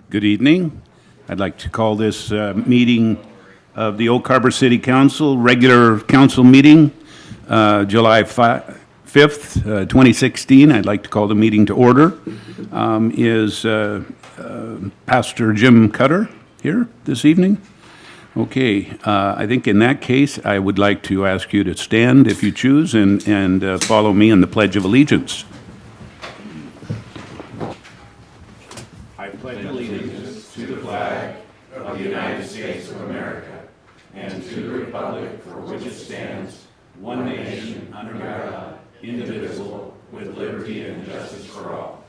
Good evening. I'd like to call this meeting of the Oak Harbor City Council, regular council meeting, July 5th, 2016. I'd like to call the meeting to order. Is Pastor Jim Cutter here this evening? Okay, I think in that case, I would like to ask you to stand if you choose and follow me in the Pledge of Allegiance. I pledge allegiance to the flag of the United States of America and to the republic for which it stands, one nation, under God, indivisible, with liberty and justice for all.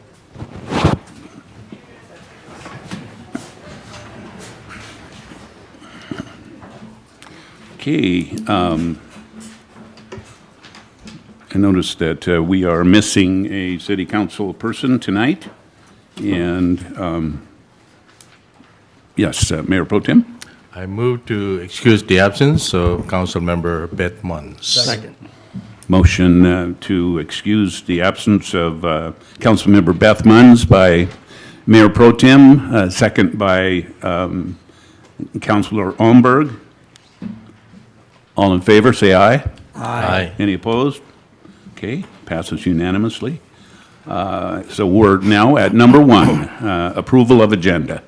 Okay, I noticed that we are missing a city council person tonight, and yes, Mayor Pro Tem? I move to excuse the absence of Council Member Beth Munns. Second. Motion to excuse the absence of Councilmember Beth Munns by Mayor Pro Tem, second by Councilor Olmberg. All in favor, say aye. Aye. Any opposed? Okay, passes unanimously. So we're now at number one, approval of agenda.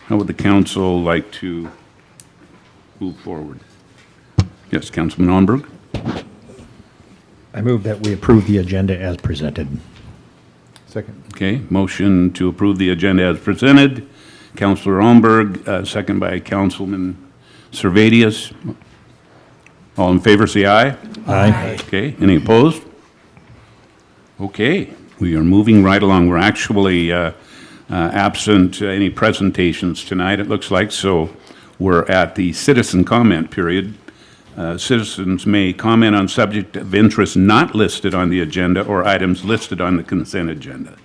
How would the council like to move forward? Yes, Councilman Olmberg. I move that we approve the agenda as presented. Second. Okay, motion to approve the agenda as presented. Councilor Olmberg, second by Councilman Servadius. All in favor, say aye. Aye. Okay, any opposed? Okay, we are moving right along. We're actually absent any presentations tonight, it looks like, so we're at the citizen comment period. Citizens may comment on subject of interest not listed on the agenda or items listed on the consent agenda.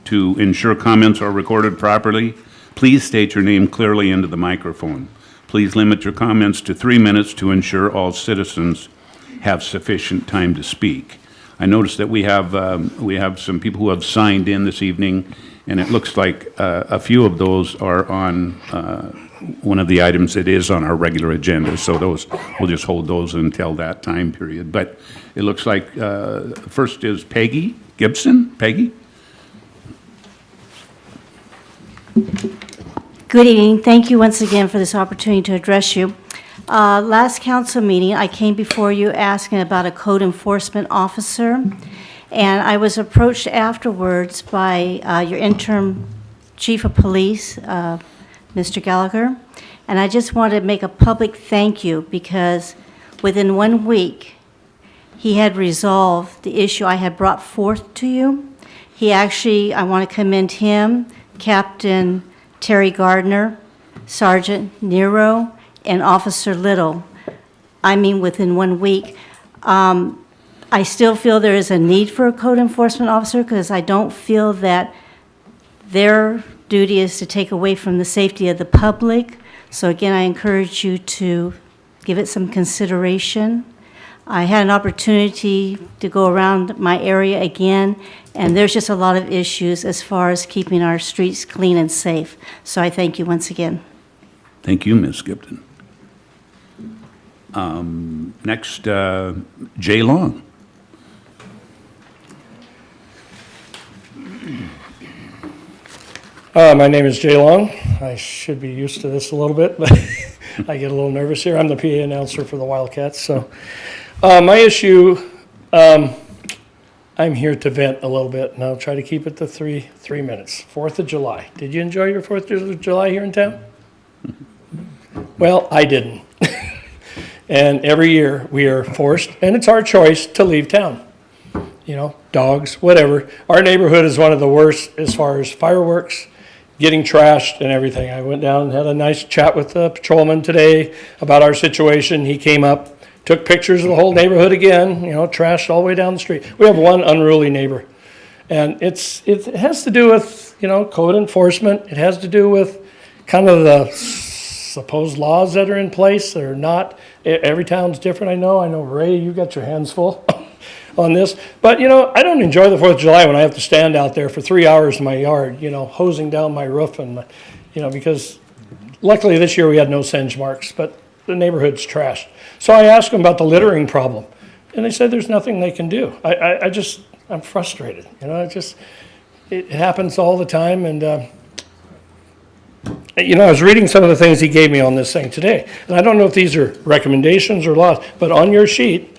To ensure comments are recorded properly, please state your name clearly into the microphone. Please limit your comments to 3 minutes to ensure all citizens have sufficient time to speak. I noticed that we have some people who have signed in this evening, and it looks like a few of those are on one of the items that is on our regular agenda. So those, we'll just hold those until that time period. But it looks like first is Peggy Gibson. Peggy? Good evening. Thank you once again for this opportunity to address you. Last council meeting, I came before you asking about a code enforcement officer, and I was approached afterwards by your interim chief of police, Mr. Gallagher, and I just wanted to make a public thank you because within 1 week, he had resolved the issue I had brought forth to you. He actually, I want to commend him, Captain Terry Gardner, Sergeant Nero, and Officer Little. I mean, within 1 week. I still feel there is a need for a code enforcement officer because I don't feel that their duty is to take away from the safety of the public. So again, I encourage you to give it some consideration. I had an opportunity to go around my area again, and there's just a lot of issues as far as keeping our streets clean and safe. So I thank you once again. Thank you, Ms. Gibson. Next, Jay Long. My name is Jay Long. I should be used to this a little bit, but I get a little nervous here. I'm the PA announcer for the Wildcats. So my issue, I'm here to vent a little bit, and I'll try to keep it to three minutes. 4th of July. Did you enjoy your 4th of July here in town? Well, I didn't. And every year we are forced, and it's our choice, to leave town. You know, dogs, whatever. Our neighborhood is one of the worst as far as fireworks, getting trashed and everything. I went down and had a nice chat with the patrolman today about our situation. He came up, took pictures of the whole neighborhood again, you know, trashed all the way down the street. We have one unruly neighbor. And it has to do with, you know, code enforcement. It has to do with kind of the supposed laws that are in place that are not. Every town's different, I know. I know, Ray, you got your hands full. on this. But, I don't enjoy the 4th of July when I have to stand out there for 3 hours in my yard, hosing down my roof and, because luckily this year we had no singe marks, but the neighborhood's trashed. So I asked them about the littering problem, and they said there's nothing they can do. I'm frustrated, it happens all the time, and, I was reading some of the things he gave me on this thing today, and I don't know if these are recommendations or laws, but on your sheet,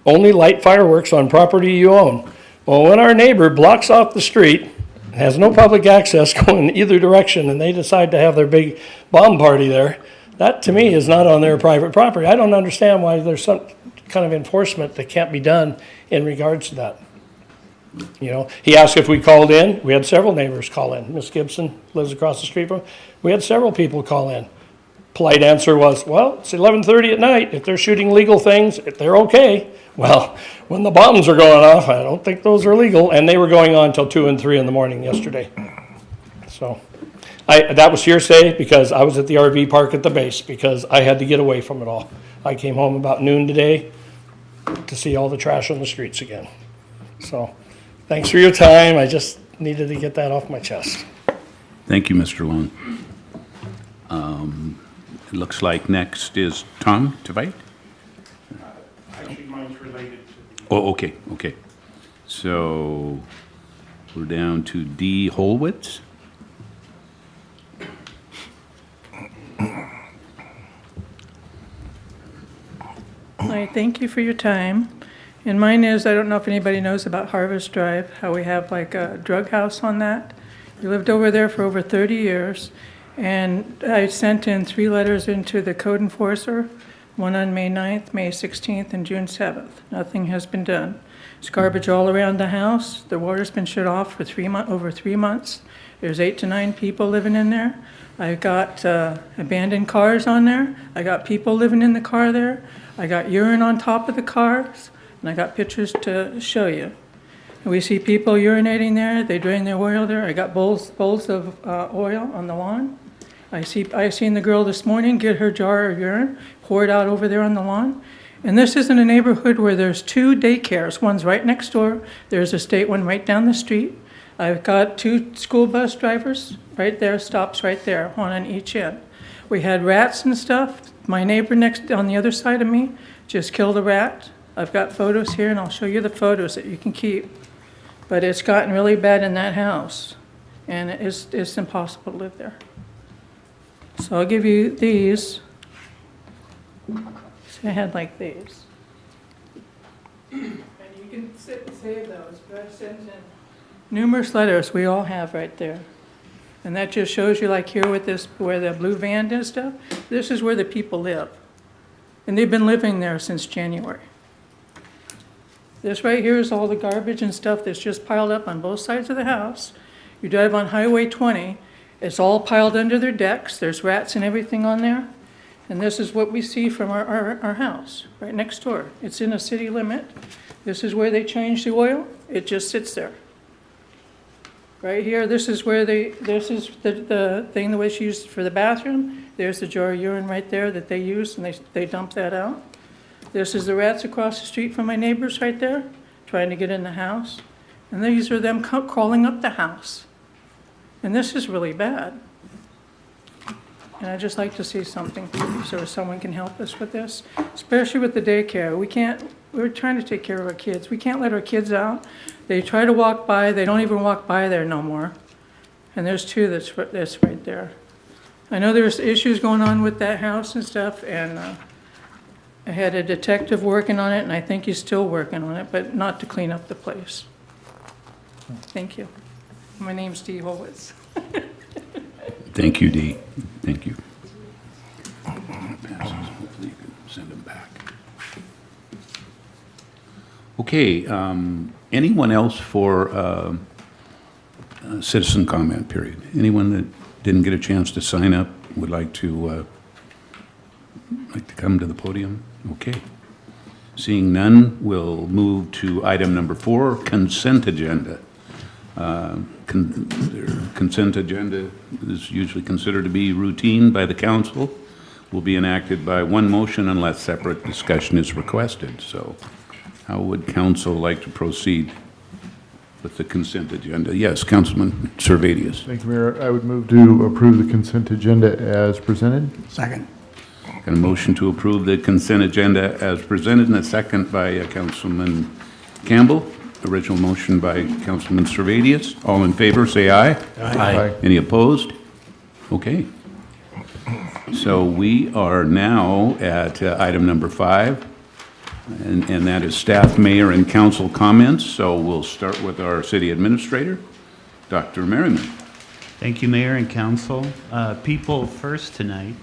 only light fireworks on property you own. Well, when our neighbor blocks off the street, has no public access going either direction, and they decide to have their big bomb party there, that to me is not on their private property. I don't understand why there's some kind of enforcement that can't be done in regards to that. He asked if we called in. We had several neighbors call in. Miss Gibson lives across the street from him. We had several people call in. Polite answer was, well, it's 11:30 at night. If they're shooting legal things, if they're okay. Well, when the bombs are going off, I don't think those are legal. And they were going on until 2 and 3 in the morning yesterday. So that was hearsay because I was at the RV park at the base because I had to get away from it all. I came home about noon today to see all the trash on the streets again. So thanks for your time. I just needed to get that off my chest. Thank you, Mr. Long. It looks like next is Tom Tveit. Actually, mine's related to Oh, okay. So we're down to D. Holwitz. Hi, thank you for your time. And mine is, I don't know if anybody knows about Harvest Drive, how we have like a drug house on that. We lived over there for over 30 years, and I sent in 3 letters into the code enforcer, one on May 9th, May 16th, and June 7th. Nothing has been done. There's garbage all around the house. The water's been shut off for over 3 months. There's 8 to 9 people living in there. I've got abandoned cars on there. I got people living in the car there. I got urine on top of the cars, and I got pictures to show you. And we see people urinating there. They drain their oil there. I got bowls of oil on the lawn. I seen the girl this morning get her jar of urine, pour it out over there on the lawn. And this isn't a neighborhood where there's 2 daycares. One's right next door. There's a state one right down the street. I've got 2 school bus drivers right there, stops right there, one on each end. We had rats and stuff. My neighbor next on the other side of me just killed a rat. I've got photos here, and I'll show you the photos that you can keep. But it's gotten really bad in that house, and it's impossible to live there. So I'll give you these. So I had like these. And you can save those, but I've sent in numerous letters we all have right there. And that just shows you, like here with this, where the blue van and stuff, this is where the people live. And they've been living there since January. This right here is all the garbage and stuff that's just piled up on both sides of the house. You drive on Highway 20, it's all piled under their decks. There's rats and everything on there. And this is what we see from our house, right next door. It's in a city limit. This is where they change the oil. It just sits there. Right here, this is the thing that was used for the bathroom. There's the jar of urine right there that they use, and they dump that out. This is the rats across the street from my neighbors right there, trying to get in the house. And these are them crawling up the house. And this is really bad. And I'd just like to see something, so someone can help us with this, especially with the daycare. We're trying to take care of our kids. We can't let our kids out. They try to walk by. They don't even walk by there no more. And there's 2 that's right there. I know there's issues going on with that house and stuff, and I had a detective working on it, and I think he's still working on it, but not to clean up the place. Thank you. My name's Dee Holwitz. Thank you, Dee. Thank you. Hopefully you can send them back. Okay, anyone else for citizen comment period? Anyone that didn't get a chance to sign up would like to come to the podium? Okay. Seeing none, we'll move to item number 4, consent agenda. Consent agenda is usually considered to be routine by the council, will be enacted by one motion unless separate discussion is requested. So How would council like to proceed with the consent agenda? Yes, Councilman Servadius. Thank you, Mayor. I would move to approve the consent agenda as presented. Second. Got a motion to approve the consent agenda as presented, and a second by Councilman Campbell. Original motion by Councilman Servadius. All in favor, say aye. Aye. Any opposed? Okay. So we are now at item number 5, and that is staff, mayor, and council comments. So we'll start with our city administrator, Dr. Merriman. Thank you, Mayor and Council. People first tonight.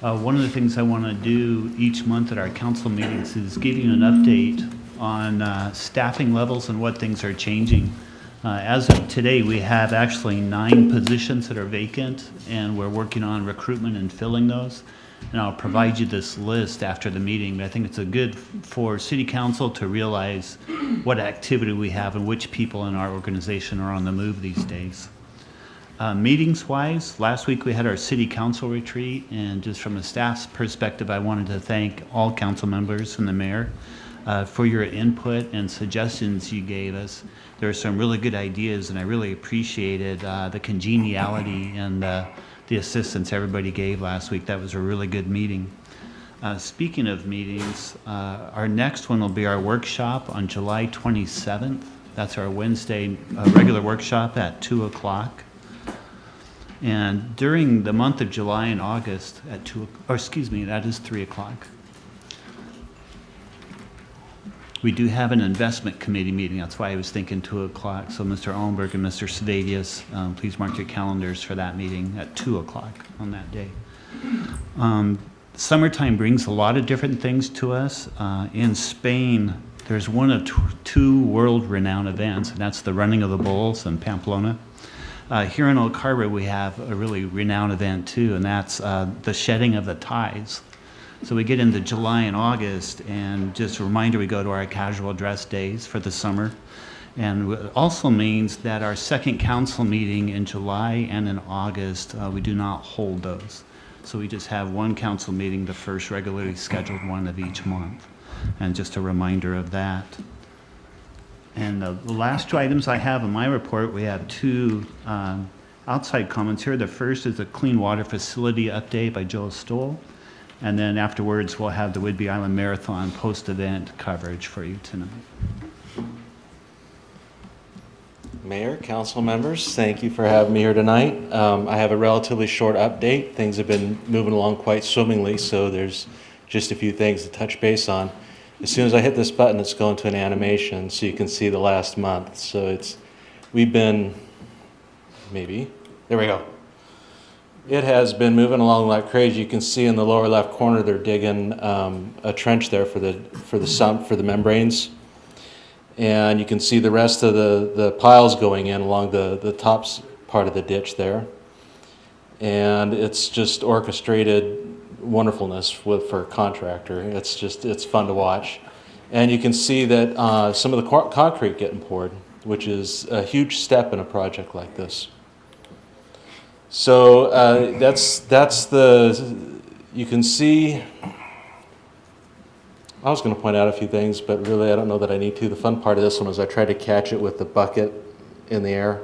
One of the things I want to do each month at our council meetings is give you an update on staffing levels and what things are changing. As of today, we have actually 9 positions that are vacant, and we're working on recruitment and filling those. And I'll provide you this list after the meeting, but I think it's a good for City Council to realize what activity we have and which people in our organization are on the move these days. Meetings-wise, last week we had our City Council retreat, and just from a staff's perspective, I wanted to thank all council members and the mayor for your input and suggestions you gave us. There were some really good ideas, and I really appreciated the congeniality and the assistance everybody gave last week. That was a really good meeting. Speaking of meetings, our next one will be our workshop on July 27th. That's our Wednesday regular workshop at 2 o'clock. And during the month of July and August at that is 3 o'clock. We do have an investment committee meeting. That's why I was thinking 2 o'clock. So Mr. Allenberg and Mr. Servadius, please mark your calendars for that meeting at 2 o'clock on that day. Summertime brings a lot of different things to us. In Spain, there's one of 2 world-renowned events, and that's the Running of the Bulls in Pamplona. Here in Oak Harbor, we have a really renowned event too, and that's the shedding of the ties. So we get into July and August, and just a reminder, we go to our casual dress days for the summer. And it also means that our second council meeting in July and in August, we do not hold those. So we just have one council meeting, the first regularly scheduled one of each month. And just a reminder of that. And the last 2 items I have in my report, we have 2 outside comments here. The first is a clean water facility update by Joe Stoll. And then afterwards, we'll have the Whidbey Island Marathon post-event coverage for you tonight. Mayor, council members, thank you for having me here tonight. I have a relatively short update. Things have been moving along quite swimmingly, so there's just a few things to touch base on. As soon as I hit this button, it's going to an animation so you can see the last month. So we've been, there we go. It has been moving along like crazy. You can see in the lower left corner, they're digging a trench there for the sump, for the membranes. And you can see the rest of the piles going in along the top part of the ditch there. And it's just orchestrated wonderfulness for a contractor. It's fun to watch. And you can see that some of the concrete getting poured, which is a huge step in a project like this. So you can see, I was going to point out a few things, but really I don't know that I need to. The fun part of this one is I tried to catch it with the bucket in the air.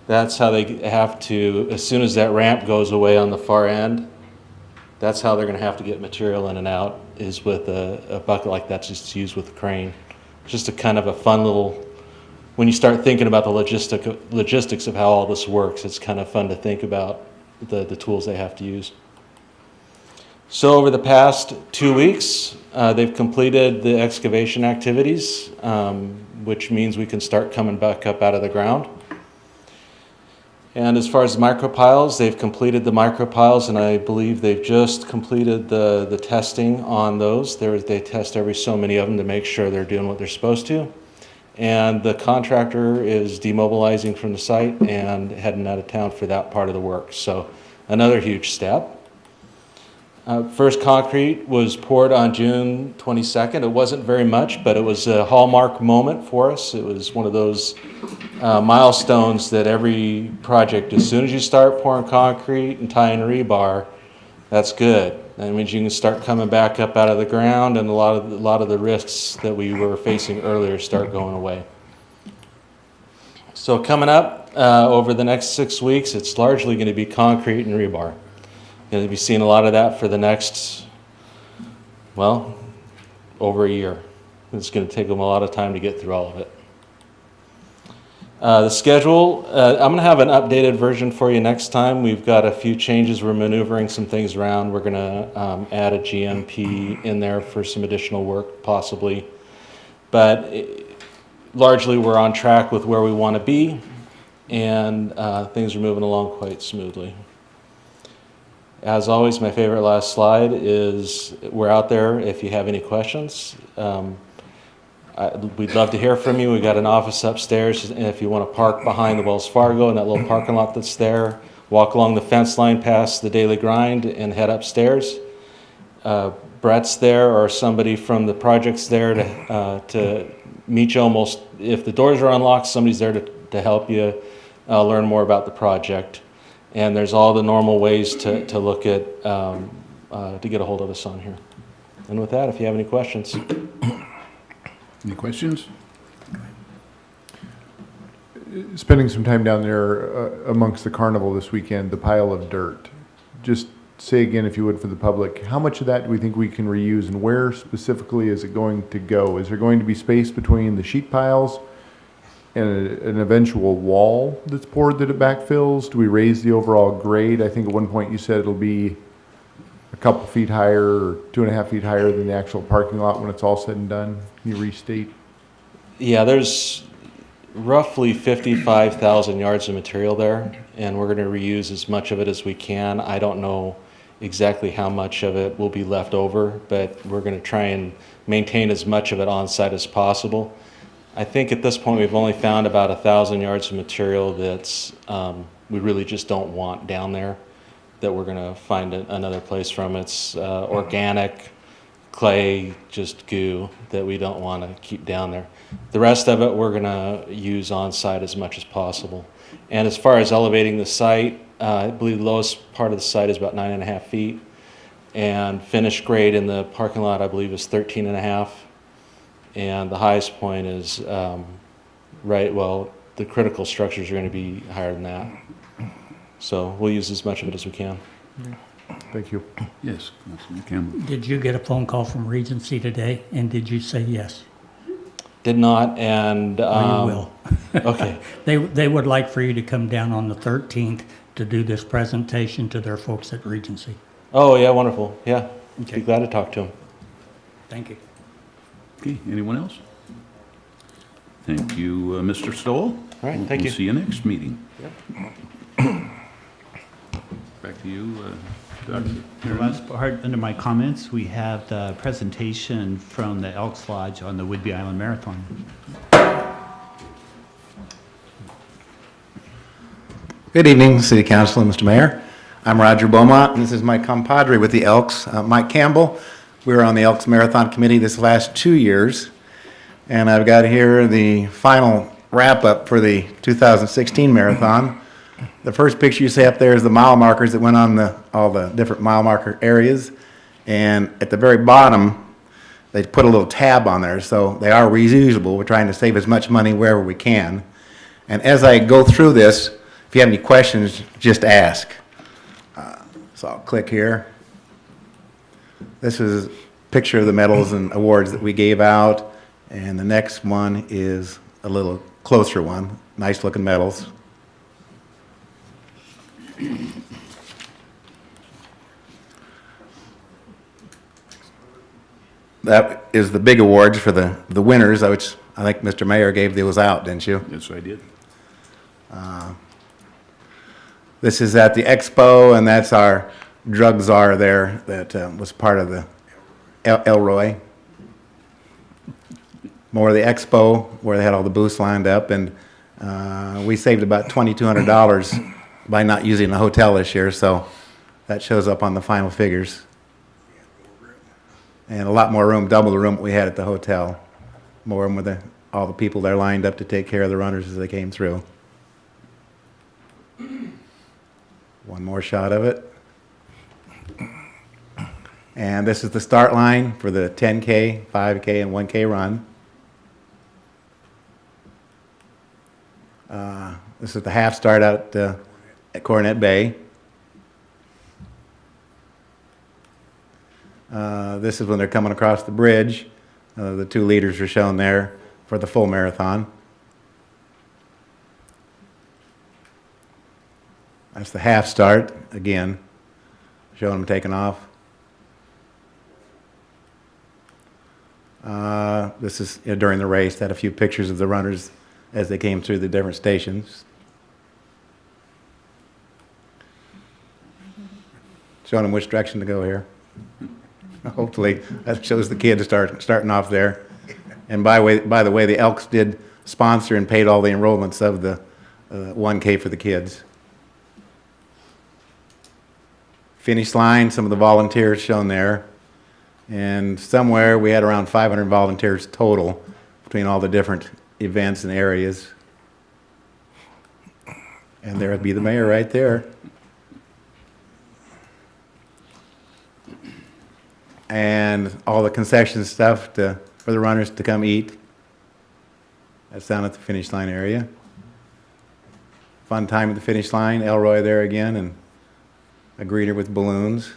That's how they have to, as soon as that ramp goes away on the far end, that's how they're going to have to get material in and out, is with a bucket like that, just used with a crane. Just a kind of a fun little, when you start thinking about the logistics of how all this works, it's kind of fun to think about the tools they have to use. So over the past 2 weeks, they've completed the excavation activities, which means we can start coming back up out of the ground. And as far as micropiles, they've completed the micropiles, and I believe they've just completed the testing on those. They test every so many of them to make sure they're doing what they're supposed to. And the contractor is demobilizing from the site and heading out of town for that part of the work. So another huge step. First concrete was poured on June 22nd. It wasn't very much, but it was a hallmark moment for us. It was one of those milestones that every project, as soon as you start pouring concrete and tying rebar, that's good. That means you can start coming back up out of the ground, and a lot of the risks that we were facing earlier start going away. So coming up over the next 6 weeks, it's largely going to be concrete and rebar. Going to be seeing a lot of that for the next, well, over a year. It's going to take them a lot of time to get through all of it. The schedule, I'm going to have an updated version for you next time. We've got a few changes. We're maneuvering some things around. We're going to add a GMP in there for some additional work, possibly. But largely, we're on track with where we want to be, and things are moving along quite smoothly. As always, my favorite last slide is we're out there if you have any questions. We'd love to hear from you. We've got an office upstairs, and if you want to park behind the Wells Fargo in that little parking lot that's there, walk along the fence line past the Daily Grind and head upstairs. Brett's there, or somebody from the project's there to meet you almost. If the doors are unlocked, somebody's there to help you learn more about the project. And there's all the normal ways to look at, to get a hold of us on here. And with that, if you have any questions. Any questions? Spending some time down there amongst the carnival this weekend, the pile of dirt. Just say again, if you would, for the public, how much of that do we think we can reuse, and where specifically is it going to go? Is there going to be space between the sheet piles and an eventual wall that's poured that it backfills? Do we raise the overall grade? I think at one point you said it'll be a couple feet higher or 2.5 feet higher than the actual parking lot when it's all said and done. Can you restate? Yeah, there's roughly 55,000 yards of material there, and we're going to reuse as much of it as we can. I don't know exactly how much of it will be left over, but we're going to try and maintain as much of it on site as possible. I think at this point we've only found about 1,000 yards of material that's we really just don't want down there, that we're going to find another place from. It's organic clay, just goo that we don't want to keep down there. The rest of it we're going to use on site as much as possible. And as far as elevating the site, I believe the lowest part of the site is about 9.5 feet, and finished grade in the parking lot I believe is 13.5, and the highest point is the critical structures are going to be higher than that. So we'll use as much of it as we can. Thank you. Yes, Councilman Campbell. Did you get a phone call from Regency today, and did you say yes? Did not, and Or you will. okay. They would like for you to come down on the 13th to do this presentation to their folks at Regency. Oh yeah, wonderful. Yeah, Okay. be glad to talk to them. Thank you. Okay, anyone else? Thank you, Mr. Stoll. All right, thank you. We'll see you next meeting. Back to you, Dr. The last part, under my comments, we have the presentation from the Elks Lodge on the Whidbey Island Marathon. Good evening, City Council and Mr. Mayor. I'm Roger Beaumont, and this is my compadre with the Elks, Mike Campbell. We were on the Elks Marathon Committee this last 2 years, and I've got here the final wrap-up for the 2016 marathon. The first picture you see up there is the mile markers that went on all the different mile marker areas, and at the very bottom, they put a little tab on there, so they are reusable. We're trying to save as much money wherever we can. And as I go through this, if you have any questions, just ask. So I'll click here. This is a picture of the medals and awards that we gave out, and the next one is a little closer one. Nice looking medals. That is the big awards for the winners, which I think Mr. Mayor gave those out, didn't you? Yes, I did. This is at the expo, and that's our drug czar there that was part of the Elroy. More of the expo where they had all the booths lined up, and we saved about $2,200 by not using the hotel this year, so that shows up on the final figures. And a lot more room, double the room we had at the hotel. More room with all the people there lined up to take care of the runners as they came through. One more shot of it. And this is the start line for the 10K, 5K, and 1K run. This is the half start out at Coronet Bay. This is when they're coming across the bridge. The two leaders are shown there for the full marathon. That's the half start, again, showing them taking off. This is during the race. Had a few pictures of the runners as they came through the different stations. Showing them which direction to go here. Hopefully, that shows the kids starting off there. And by the way, the Elks did sponsor and paid all the enrollments of the 1K for the kids. Finish line, some of the volunteers shown there. And somewhere we had around 500 volunteers total between all the different events and areas. And there would be the mayor right there. And all the concession stuff for the runners to come eat. That's down at the finish line area. Fun time at the finish line. Elroy there again, and a greeter with balloons.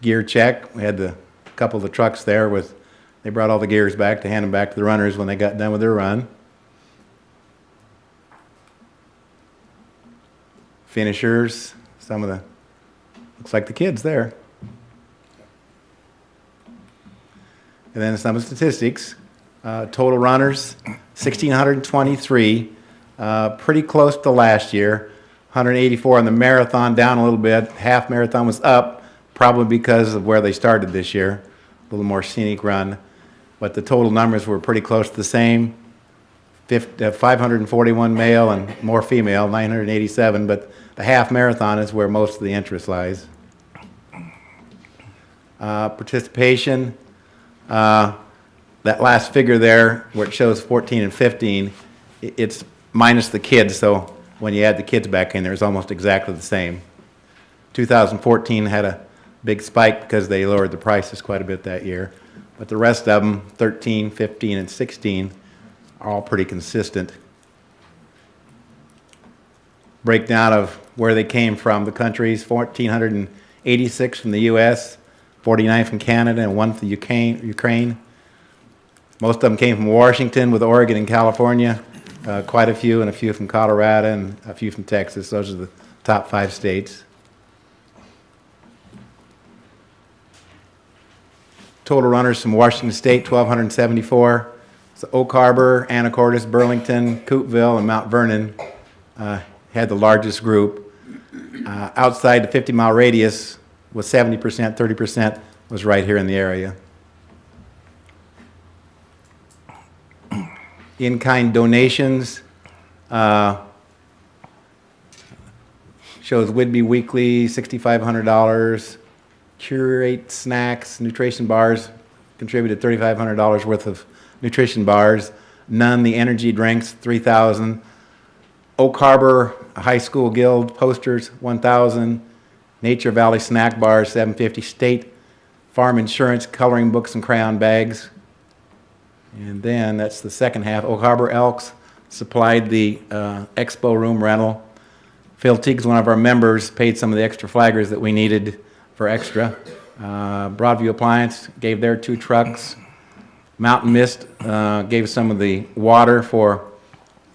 Gear check. We had a couple of the trucks there they brought all the gears back to hand them back to the runners when they got done with their run. Finishers. Looks like the kids there. And then some statistics. Total runners, 1,623. Pretty close to last year. 184 on the marathon, down a little bit. Half marathon was up, probably because of where they started this year. A little more scenic run. But the total numbers were pretty close to the same. 541 male and more female, 987. But the half marathon is where most of the interest lies. Participation, that last figure there where it shows 14 and 15, it's minus the kids, so when you add the kids back in there, it's almost exactly the same. 2014 had a big spike because they lowered the prices quite a bit that year, but the rest of them, 13, 15, and 16, are all pretty consistent. Breakdown of where they came from, the countries, 1,486 from the U.S., 49 from Canada, and 1 from Ukraine. Most of them came from Washington, with Oregon and California, quite a few, and a few from Colorado, and a few from Texas. Those are the top 5 states. Total runners from Washington State, 1,274. So Oak Harbor, Anacortes, Burlington, Coopville, and Mount Vernon had the largest group. Outside the 50-mile radius was 70%, 30% was right here in the area. In-kind donations shows Whidbey Weekly, $6,500. Curate Snacks, nutrition bars, contributed $3,500 worth of nutrition bars. None, the energy drinks, $3,000. Oak Harbor High School Guild posters, $1,000. Nature Valley Snack Bars, $750. State Farm Insurance coloring books and crayon bags. And then that's the second half. Oak Harbor Elks supplied the expo room rental. Phil Teague's one of our members, paid some of the extra flaggers that we needed for extra. Broadview Appliance gave their 2 trucks. Mountain Mist gave some of the water for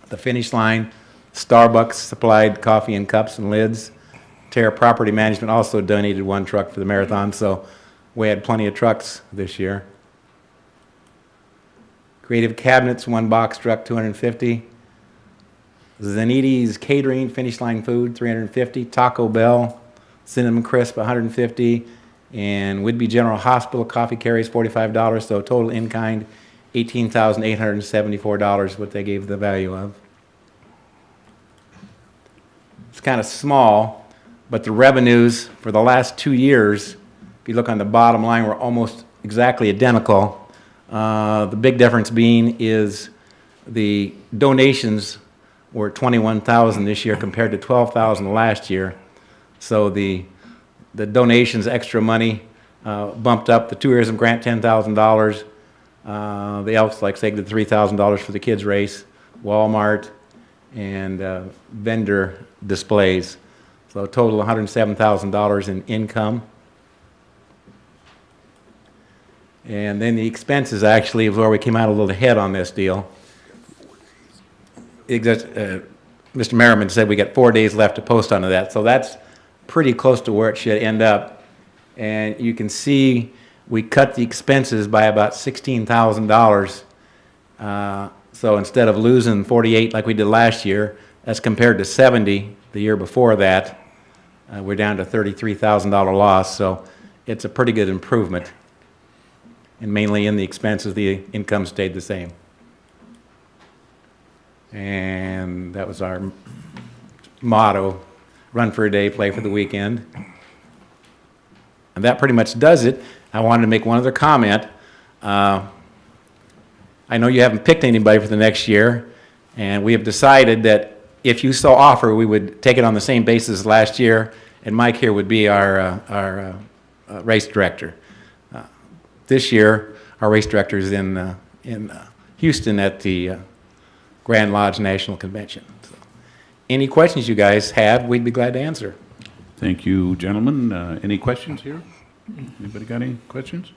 the finish line. Starbucks supplied coffee and cups and lids. Terra Property Management also donated 1 truck for the marathon, so we had plenty of trucks this year. Creative Cabinets, 1 box truck, $250. Zanetti's Catering, Finish Line Food, $350. Taco Bell, Cinnamon Crisp, $150. And Whidbey General Hospital coffee carries, $45. So total in-kind, $18,874, what they gave the value of. It's kind of small, but the revenues for the last 2 years, if you look on the bottom line, were almost exactly identical. The big difference being is the donations were $21,000 this year compared to $12,000 last year. So the the donations, extra money, bumped up the tourism grant $10,000. The Elks, like I say, did $3,000 for the kids race, Walmart, and vendor displays. So a total $107,000 in income. And then the expenses actually is where we came out a little ahead on this deal. Mr. Merriman said we got 4 days left to post onto that, so that's pretty close to where it should end up. And you can see we cut the expenses by about $16,000. So instead of losing 48 like we did last year, that's compared to 70 the year before that. We're down to $33,000 loss, so it's a pretty good improvement. And mainly in the expenses, the income stayed the same. And that was our motto, run for a day, play for the weekend. And that pretty much does it. I wanted to make one other comment. I know you haven't picked anybody for the next year, and we have decided that if you so offer, we would take it on the same basis as last year, and Mike here would be our race director. This year, our race director is in Houston at the Grand Lodge National Convention. So, any questions you guys have, we'd be glad to answer. Thank you, gentlemen. Any questions here? Anybody got any questions?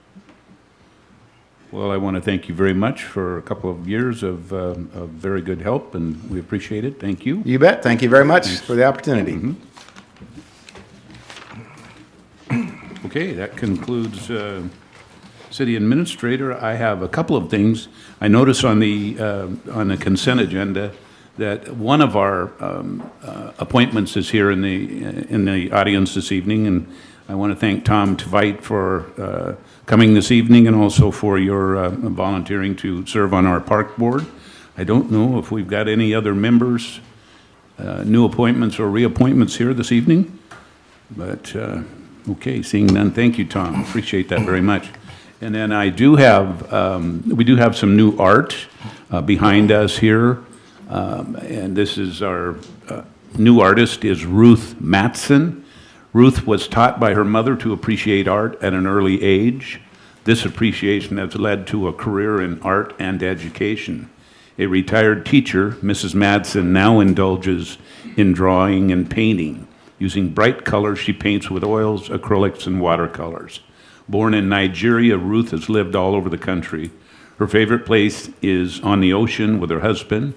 Well, I want to thank you very much for a couple of years of very good help, and we appreciate it. Thank you. You bet. Thank you very much for the opportunity. Okay, that concludes City Administrator. I have a couple of things. I notice on the consent agenda that one of our appointments is here in the audience this evening, and I want to thank Tom Tveit for coming this evening and also for your volunteering to serve on our park board. I don't know if we've got any other members, new appointments or reappointments here this evening, but okay, seeing none, thank you, Tom. Appreciate that very much. And then I do have, we do have some new art behind us here, and this is our new artist is Ruth Matson. Ruth was taught by her mother to appreciate art at an early age. This appreciation has led to a career in art and education. A retired teacher, Mrs. Madsen now indulges in drawing and painting. Using bright colors, she paints with oils, acrylics, and watercolors. Born in Nigeria, Ruth has lived all over the country. Her favorite place is on the ocean with her husband.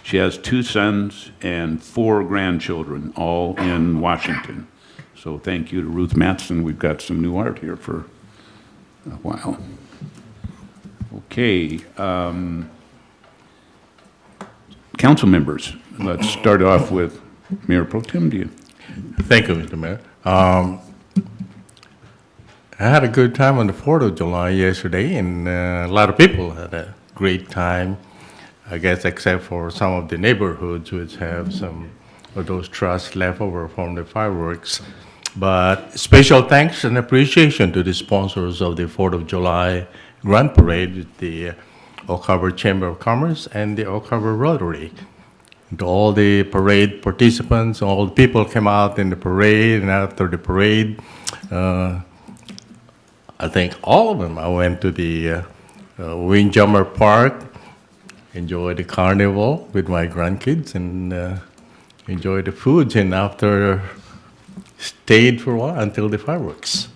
She has 2 sons and 4 grandchildren, all in Washington. So thank you to Ruth Matson. We've got some new art here for a while. Okay. Council members, let's start off with Mayor Pro Tem. Thank you, Mr. Mayor. I had a good time on the 4th of July yesterday, and a lot of people had a great time, I guess, except for some of the neighborhoods which have some of those trusts left over from the fireworks. But special thanks and appreciation to the sponsors of the 4th of July Grand Parade, the Oak Harbor Chamber of Commerce and the Oak Harbor Rotary. To all the parade participants, all the people came out in the parade, and after the parade, I think all of them, I went to the Windjammer Park, enjoyed the carnival with my grandkids, and enjoyed the foods, and after stayed for a while until the fireworks.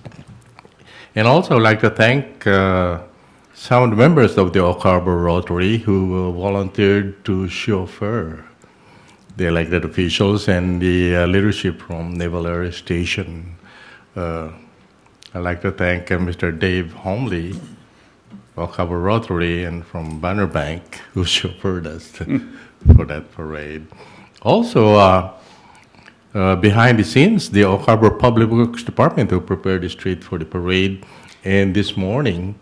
And also I'd like to thank some of the members of the Oak Harbor Rotary who volunteered to chauffeur the elected officials and the leadership from Naval Air Station. I'd like to thank Mr. Dave Homley, Oak Harbor Rotary, and from Banner Bank, who chauffeured us for that parade. Also, behind the scenes, the Oak Harbor Public Works Department who prepared the street for the parade. And this morning,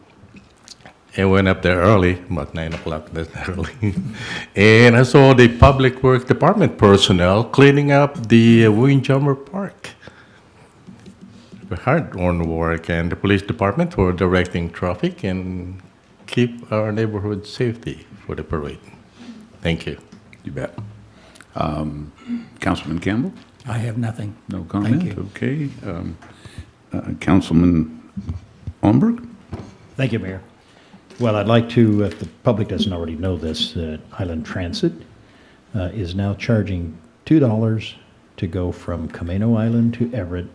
I went up there early, about 9 o'clock, that's not early. And I saw the Public Works Department personnel cleaning up the Windjammer Park. Hard-earned work, and the police department for directing traffic and keep our neighborhood safety for the parade. Thank you. You bet. Councilman Campbell? I have nothing. No comment? Thank you. Okay. Councilman Almberg? Thank you, Mayor. Well, I'd like to, if the public doesn't already know this, Island Transit is now charging $2 to go from Camino Island to Everett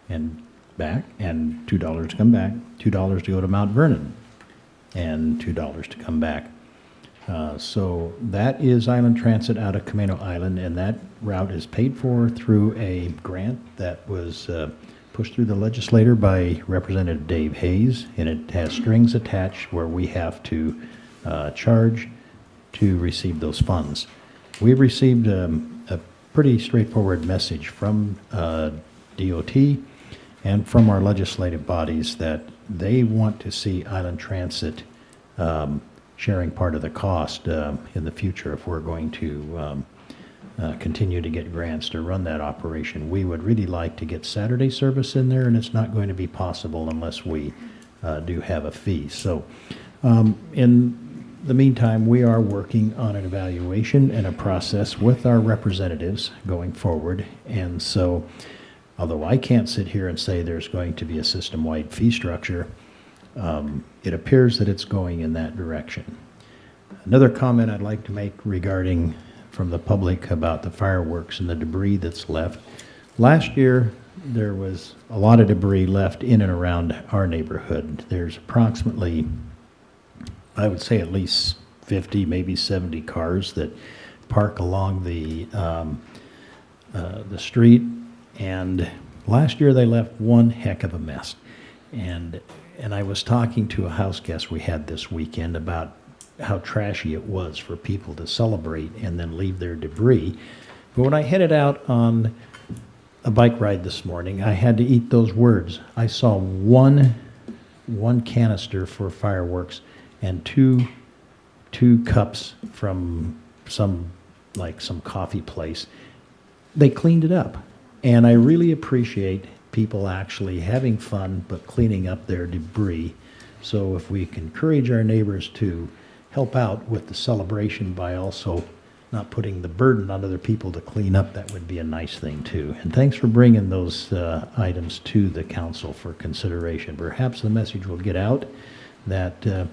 and back, and $2 to come back, $2 to go to Mount Vernon, and $2 to come back. So that is Island Transit out of Camino Island, and that route is paid for through a grant that was pushed through the legislature by Representative Dave Hayes, and it has strings attached where we have to charge to receive those funds. We've received a pretty straightforward message from DOT and from our legislative bodies that they want to see Island Transit sharing part of the cost in the future if we're going to continue to get grants to run that operation. We would really like to get Saturday service in there, and it's not going to be possible unless we do have a fee. So in the meantime, we are working on an evaluation and a process with our representatives going forward. And so, although I can't sit here and say there's going to be a system-wide fee structure, it appears that it's going in that direction. Another comment I'd like to make regarding from the public about the fireworks and the debris that's left. Last year, there was a lot of debris left in and around our neighborhood. There's approximately, I would say, at least 50, maybe 70 cars that park along the street. And last year they left one heck of a mess. And I was talking to a house guest we had this weekend about how trashy it was for people to celebrate and then leave their debris. But when I headed out on a bike ride this morning, I had to eat those words. I saw one canister for fireworks and two cups from some coffee place. They cleaned it up. And I really appreciate people actually having fun but cleaning up their debris. So if we can encourage our neighbors to help out with the celebration by also not putting the burden on other people to clean up, that would be a nice thing too. And thanks for bringing those items to the council for consideration. Perhaps the message will get out that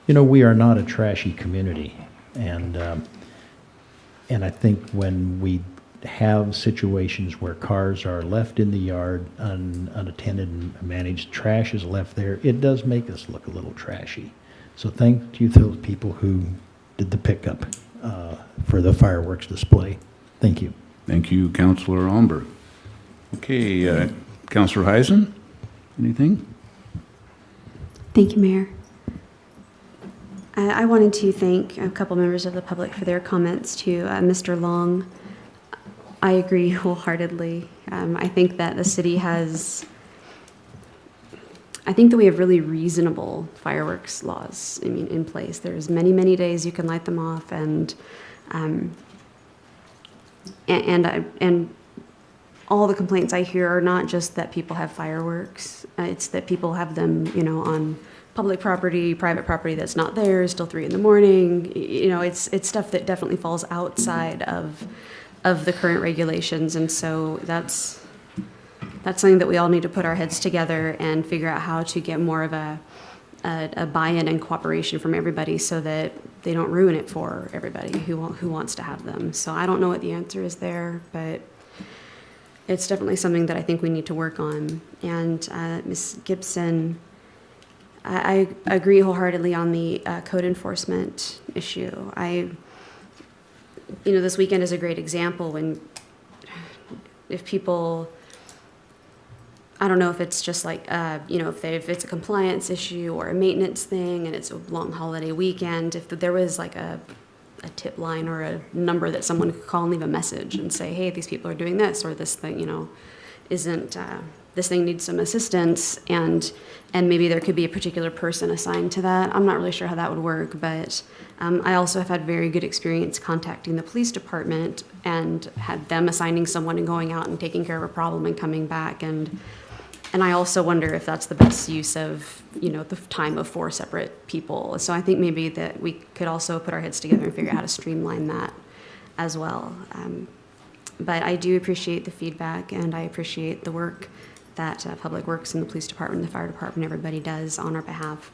we are not a trashy community, and I think when we have situations where cars are left in the yard unattended and managed, trash is left there, it does make us look a little trashy. So thank you to those people who did the pickup for the fireworks display. Thank you. Thank you, Councillor Almberg. Okay, Councillor Heisen, anything? Thank you, Mayor. I wanted to thank a couple members of the public for their comments to Mr. Long. I agree wholeheartedly. I think that the city I think that we have really reasonable fireworks laws, in place. There's many, many days you can light them off, and all the complaints I hear are not just that people have fireworks. It's that people have them, on public property, private property that's not theirs till 3 a.m. It's stuff that definitely falls outside of the current regulations, and so that's something that we all need to put our heads together and figure out how to get more of a buy-in and cooperation from everybody so that they don't ruin it for everybody who wants to have them. So I don't know what the answer is there, but it's definitely something that I think we need to work on. And Ms. Gibson, I agree wholeheartedly on the code enforcement issue. This weekend is a great example if people, I don't know if it's just like, if it's a compliance issue or a maintenance thing and it's a long holiday weekend, if there was like a tip line or a number that someone could call and leave a message and say, hey, these people are doing this, or this thing, this thing needs some assistance, and maybe there could be a particular person assigned to that. I'm not really sure how that would work, but I also have had very good experience contacting the police department and had them assigning someone and going out and taking care of a problem and coming back. And I also wonder if that's the best use of, the time of 4 separate people. So I think maybe that we could also put our heads together and figure out how to streamline that as well. But I do appreciate the feedback, and I appreciate the work that Public Works and the police department, the fire department, everybody does on our behalf.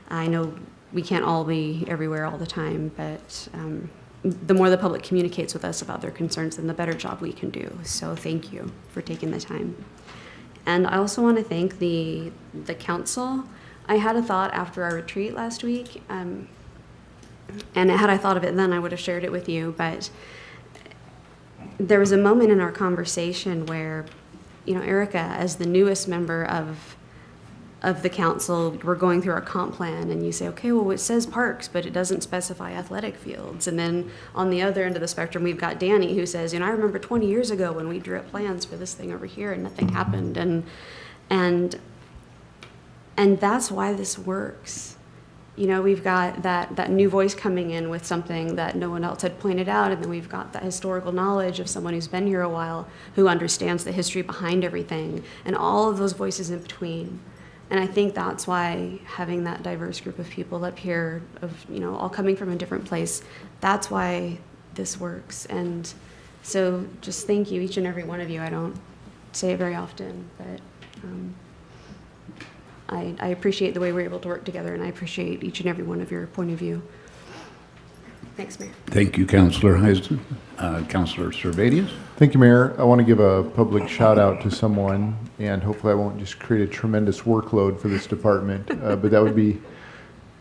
I know we can't all be everywhere all the time, but the more the public communicates with us about their concerns, then the better job we can do. So thank you for taking the time. And I also want to thank the council. I had a thought after our retreat last week, and had I thought of it then, I would have shared it with you, but there was a moment in our conversation where, you know, Erica, as the newest member of the council, we're going through our comp plan, and you say, okay, well, it says parks, but it doesn't specify athletic fields. And then on the other end of the spectrum, we've got Danny, who says, you know, I remember 20 years ago when we drew up plans for this thing over here and nothing happened. And that's why this works. You know, we've got that new voice coming in with something that no one else had pointed out, and then we've got that historical knowledge of someone who's been here a while, who understands the history behind everything, and all of those voices in between. And I think that's why having that diverse group of people up here, of, you know, all coming from a different place, that's why this works. And so just thank you, each and every one of you. I don't say it very often, but I appreciate the way we're able to work together, and I appreciate each and every one of your point of view. Thanks, Mayor. Thank you, Councillor Heisden. Councillor Servadius? Thank you, Mayor. I want to give a public shout out to someone, and hopefully I won't just create a tremendous workload for this department, but that would be,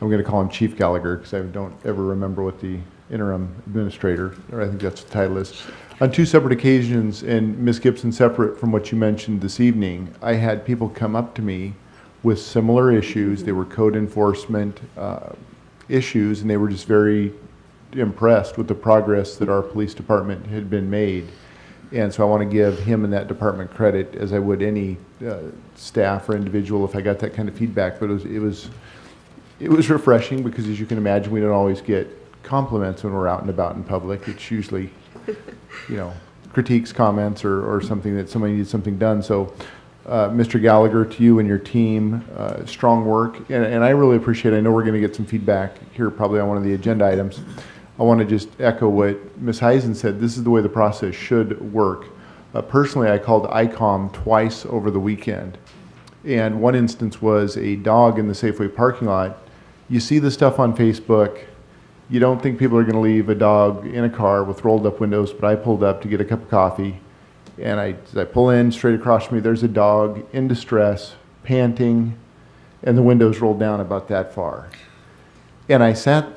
I'm going to call him Chief Gallagher, because I don't ever remember what the interim administrator, or I think that's the title is. On two separate occasions, and Ms. Gibson, separate from what you mentioned this evening, I had people come up to me with similar issues. They were code enforcement issues, and they were just very impressed with the progress that our police department had been made. And so I want to give him and that department credit, as I would any staff or individual, if I got that kind of feedback. But it was refreshing, because as you can imagine, we don't always get compliments when we're out and about in public. It's usually, you know, critiques, comments, or something that somebody needs something done. So Mr. Gallagher, to you and your team, strong work. And I really appreciate it. I know we're going to get some feedback here probably on one of the agenda items. I want to just echo what Ms. Heisen said. This is the way the process should work. Personally, I called ICOM twice over the weekend. And one instance was a dog in the Safeway parking lot. You see the stuff on Facebook. You don't think people are going to leave a dog in a car with rolled up windows, but I pulled up to get a cup of coffee. And as I pull in, straight across from me, there's a dog in distress, panting, and the windows rolled down about that far. And I sat,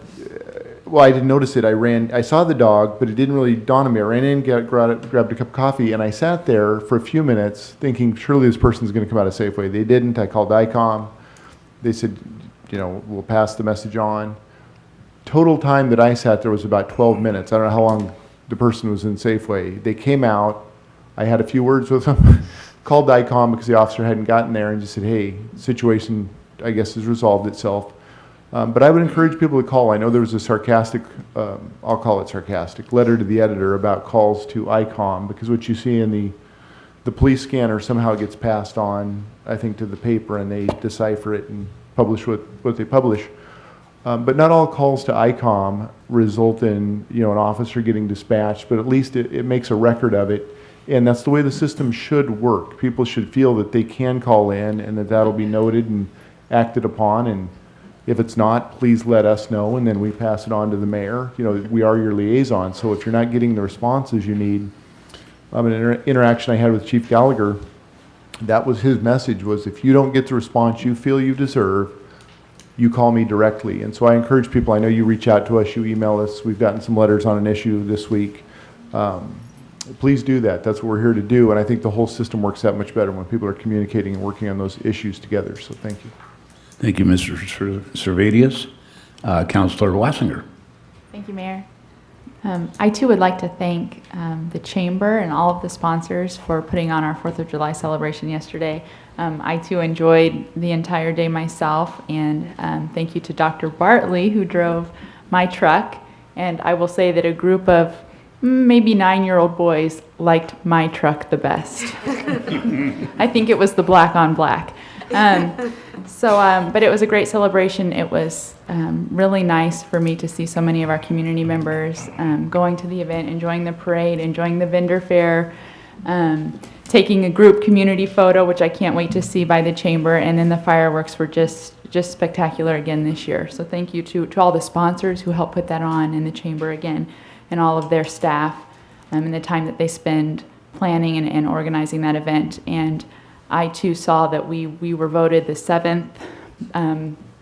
well, I didn't notice it. I saw the dog, but it didn't really dawn on me. I ran in, grabbed a cup of coffee, and I sat there for a few minutes thinking, surely this person's going to come out of Safeway. They didn't. I called ICOM. They said, you know, we'll pass the message on. Total time that I sat there was about 12 minutes. I don't know how long the person was in Safeway. They came out. I had a few words with them, called ICOM because the officer hadn't gotten there, and just said, hey, situation, I guess, has resolved itself. But I would encourage people to call. I know there was a sarcastic, I'll call it sarcastic, letter to the editor about calls to ICOM, because what you see in the police scanner somehow gets passed on, I think, to the paper, and they decipher it and publish what they publish. But not all calls to ICOM result in, you know, an officer getting dispatched, but at least it makes a record of it. And that's the way the system should work. People should feel that they can call in, and that'll be noted and acted upon. And if it's not, please let us know, and then we pass it on to the mayor. You know, we are your liaison. So if you're not getting the responses you need, an interaction I had with Chief Gallagher, that was his message, was if you don't get the response you feel you deserve, you call me directly. And so I encourage people, I know you reach out to us, you email us. We've gotten some letters on an issue this week. Please do that. That's what we're here to do. And I think the whole system works that much better when people are communicating and working on those issues together. So thank you. Thank you, Mr. Servadius. Councillor Wassinger. Thank you, Mayor. I too would like to thank the Chamber and all of the sponsors for putting on our 4th of July celebration yesterday. I too enjoyed the entire day myself, and thank you to Dr. Bartley, who drove my truck. And I will say that a group of maybe 9-year-old boys liked my truck the best. I think it was the black on black. But it was a great celebration. It was really nice for me to see so many of our community members going to the event, enjoying the parade, enjoying the vendor fair, taking a group community photo, which I can't wait to see by the chamber, and then the fireworks were just spectacular again this year. So thank you to all the sponsors who helped put that on in the chamber again, and all of their staff, and the time that they spend planning and organizing that event. And I too saw that we were voted the 7th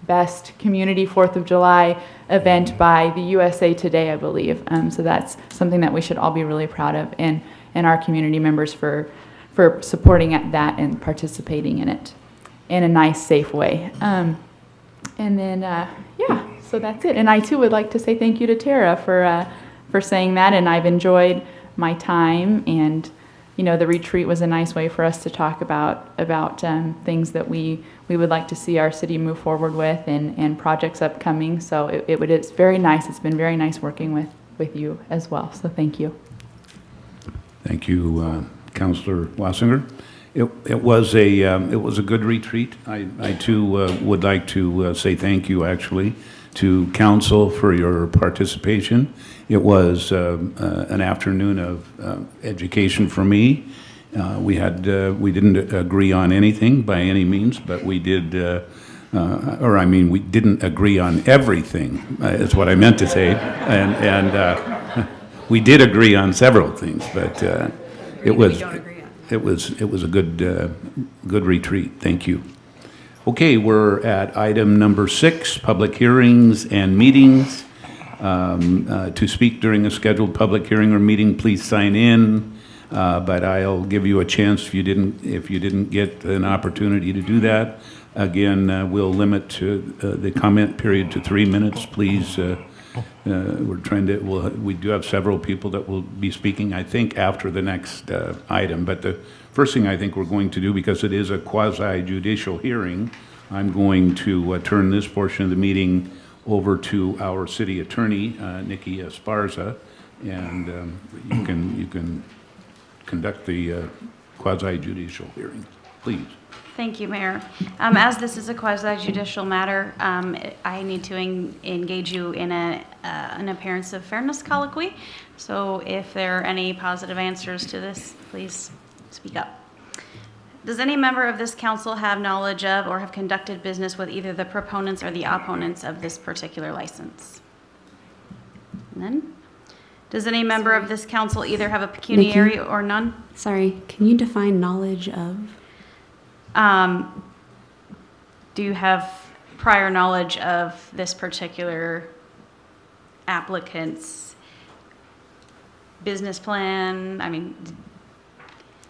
best community 4th of July event by the USA Today, I believe. So that's something that we should all be really proud of, and our community members for supporting at that and participating in it in a nice, safe way. And then, yeah, so that's it. And I too would like to say thank you to Tara for saying that, and I've enjoyed my time, and the retreat was a nice way for us to talk about things that we would like to see our city move forward with, and projects upcoming. So it's very nice. It's been very nice working with you as well. So thank you. Thank you, Councillor Wassinger. It was a good retreat. I too would like to say thank you, actually, to council for your participation. It was an afternoon of education for me. We didn't agree on anything by any means, but we did, we didn't agree on everything, is what I meant to say. And we did agree on several things, but it was a good retreat. Thank you. Okay, we're at item number 6, public hearings and meetings. To speak during a scheduled public hearing or meeting, please sign in. But I'll give you a chance if you didn't get an opportunity to do that. Again, we'll limit the comment period to 3 minutes, please. We do have several people that will be speaking, I think, after the next item. But the first thing I think we're going to do, because it is a quasi-judicial hearing, I'm going to turn this portion of the meeting over to our city attorney, Nikki Esparza, and you can conduct the quasi-judicial hearing, please. Thank you, Mayor. As this is a quasi-judicial matter, I need to engage you in an appearance of fairness colloquy. So if there are any positive answers to this, please speak up. Does any member of this council have knowledge of or have conducted business with either the proponents or the opponents of this particular license? None? Does any member of this council either have a pecuniary Nikki? or none? Sorry, can you define knowledge of? Do you have prior knowledge of this particular applicant's business plan? I mean,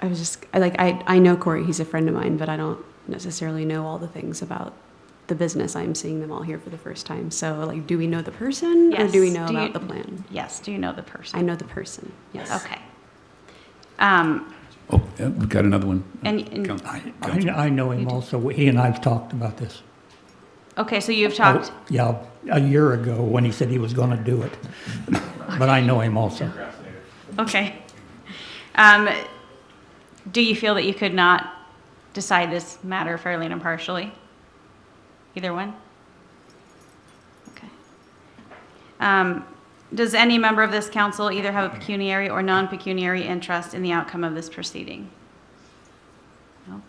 I know Corey, he's a friend of mine, but I don't necessarily know all the things about the business. I'm seeing them all here for the first time. So, do we know the person, yes. or do we know about the plan? Yes. Do you know the person? I know the person, yes. Okay. We've got another one. I know him also. He and I've talked about this. Okay, so you've talked. Yeah, a year ago when he said he was going to do it. But I know him also. Okay. Do you feel that you could not decide this matter fairly and impartially? Either one? Okay. Does any member of this council either have a pecuniary or non-pecuniary interest in the outcome of this proceeding? No.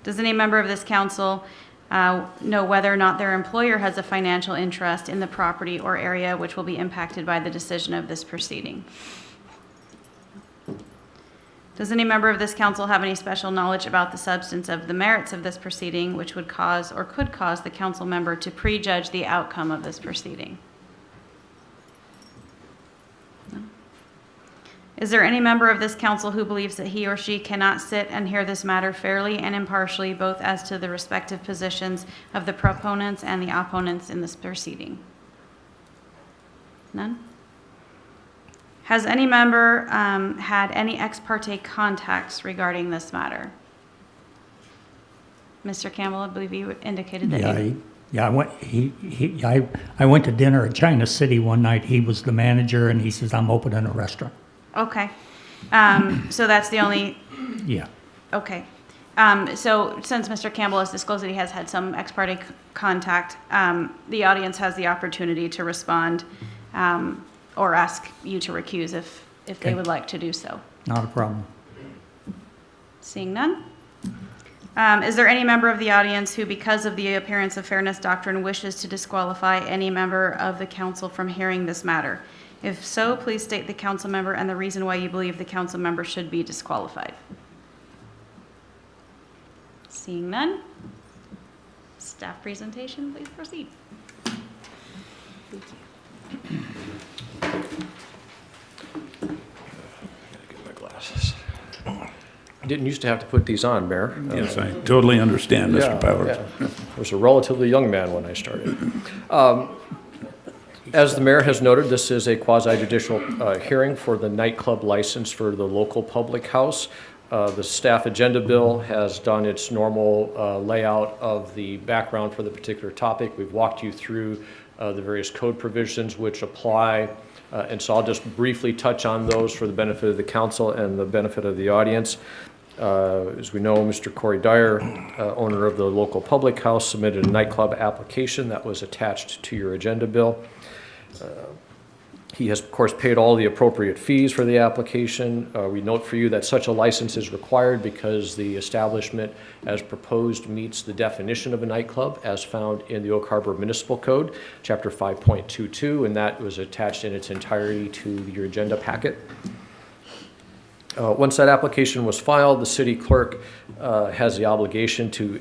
Does any member of this council know whether or not their employer has a financial interest in the property or area which will be impacted by the decision of this proceeding? Does any member of this council have any special knowledge about the substance of the merits of this proceeding which would cause or could cause the council member to prejudge the outcome of this proceeding? No. Is there any member of this council who believes that he or she cannot sit and hear this matter fairly and impartially, both as to the respective positions of the proponents and the opponents in this proceeding? None? Has any member had any ex parte contacts regarding this matter? Mr. Campbell, I believe you indicated that. I went to dinner at China City one night. He was the manager, and he says, I'm opening a restaurant. Okay. So that's the only... Yeah. Okay. So since Mr. Campbell has disclosed that he has had some ex parte contact, the audience has the opportunity to respond or ask you to recuse if they Okay. would like to do so. Not a problem. Seeing none? Is there any member of the audience who, because of the appearance of fairness doctrine, wishes to disqualify any member of the council from hearing this matter? If so, please state the council member and the reason why you believe the council member should be disqualified. Seeing none? Staff presentation, please proceed. Get my glasses. I didn't used to have to put these on, Mayor. Yes, I totally understand, Mr. Yeah, Powers. yeah. I was a relatively young man when I started. As the mayor has noted, this is a quasi-judicial hearing for the nightclub license for the local public house. The staff agenda bill has done its normal layout of the background for the particular topic. We've walked you through the various code provisions which apply, and so I'll just briefly touch on those for the benefit of the council and the benefit of the audience. As we know, Mr. Corey Dyer, owner of the local public house, submitted a nightclub application that was attached to your agenda bill. He has, of course, paid all the appropriate fees for the application. We note for you that such a license is required because the establishment as proposed meets the definition of a nightclub as found in the Oak Harbor Municipal Code, Chapter 5.22, and that was attached in its entirety to your agenda packet. Once that application was filed, the city clerk has the obligation to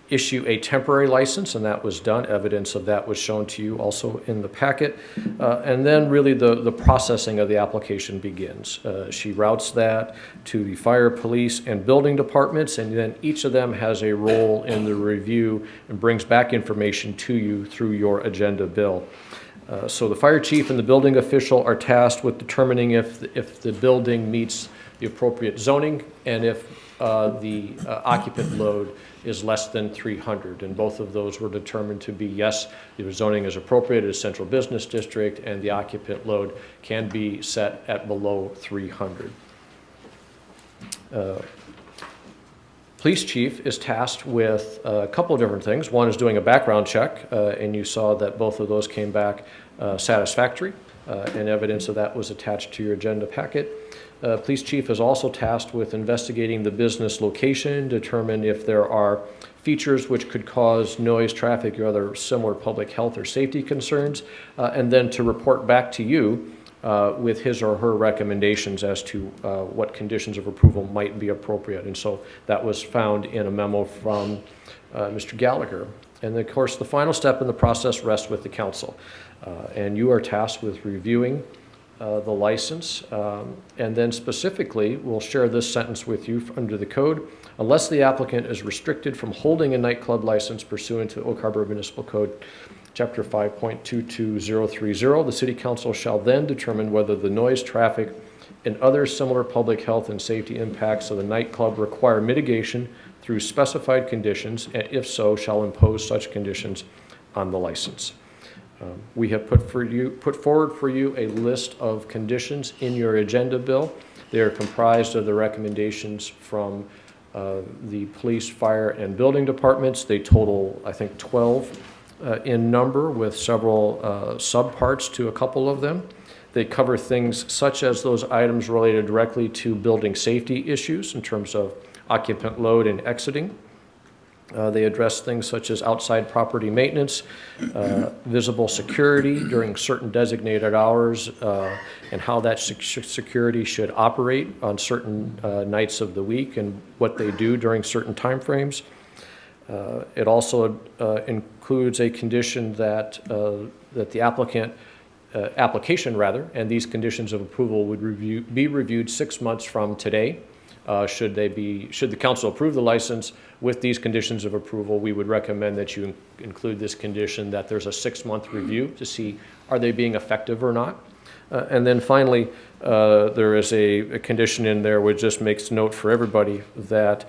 issue a temporary license, and that was done. Evidence of that was shown to you also in the packet. And then really the processing of the application begins. She routes that to the fire, police, and building departments, and then each of them has a role in the review and brings back information to you through your agenda bill. So the fire chief and the building official are tasked with determining if the building meets the appropriate zoning and if the occupant load is less than 300. And both of those were determined to be, yes, the zoning is appropriate, it is central business district, and the occupant load can be set at below 300. Police chief is tasked with a couple of different things. One is doing a background check, and you saw that both of those came back satisfactory, and evidence of that was attached to your agenda packet. Police chief is also tasked with investigating the business location, determine if there are features which could cause noise, traffic, or other similar public health or safety concerns, and then to report back to you with his or her recommendations as to what conditions of approval might be appropriate. And so that was found in a memo from Mr. Gallagher. And of course, the final step in the process rests with the council. And you are tasked with reviewing the license, and then specifically, we'll share this sentence with you under the code. Unless the applicant is restricted from holding a nightclub license pursuant to Oak Harbor Municipal Code, Chapter 5.22030, the City Council shall then determine whether the noise, traffic, and other similar public health and safety impacts of the nightclub require mitigation through specified conditions, and if so, shall impose such conditions on the license. We have put forward for you a list of conditions in your agenda bill. They are comprised of the recommendations from the police, fire, and building departments. They total, I think, 12 in number, with several subparts to a couple of them. They cover things such as those items related directly to building safety issues in terms of occupant load and exiting. They address things such as outside property maintenance, visible security during certain designated hours, and how that security should operate on certain nights of the week and what they do during certain timeframes. It also includes a condition that the application and these conditions of approval would be reviewed 6 months from today. Should the council approve the license with these conditions of approval, we would recommend that you include this condition that there's a 6-month review to see are they being effective or not. And then finally, there is a condition in there which just makes note for everybody that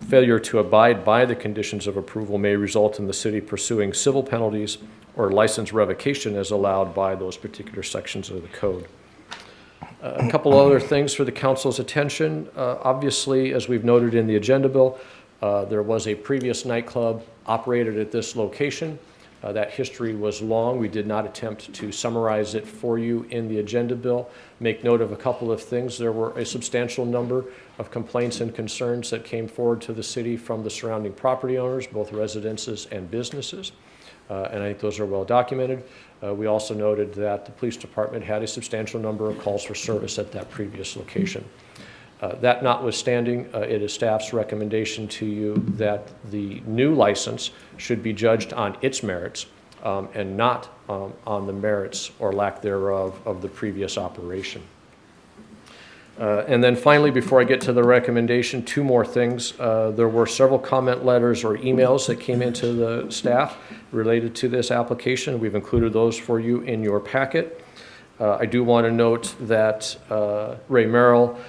failure to abide by the conditions of approval may result in the city pursuing civil penalties or license revocation as allowed by those particular sections of the code. A couple other things for the council's attention. Obviously, as we've noted in the agenda bill, there was a previous nightclub operated at this location. That history was long. We did not attempt to summarize it for you in the agenda bill. Make note of a couple of things. There were a substantial number of complaints and concerns that came forward to the city from the surrounding property owners, both residences and businesses. And I think those are well documented. We also noted that the police department had a substantial number of calls for service at that previous location. That notwithstanding, it is staff's recommendation to you that the new license should be judged on its merits and not on the merits or lack thereof of the previous operation. And then finally, before I get to the recommendation, two more things. There were several comment letters or emails that came into the staff related to this application. We've included those for you in your packet. I do want to note that Ray Merrill,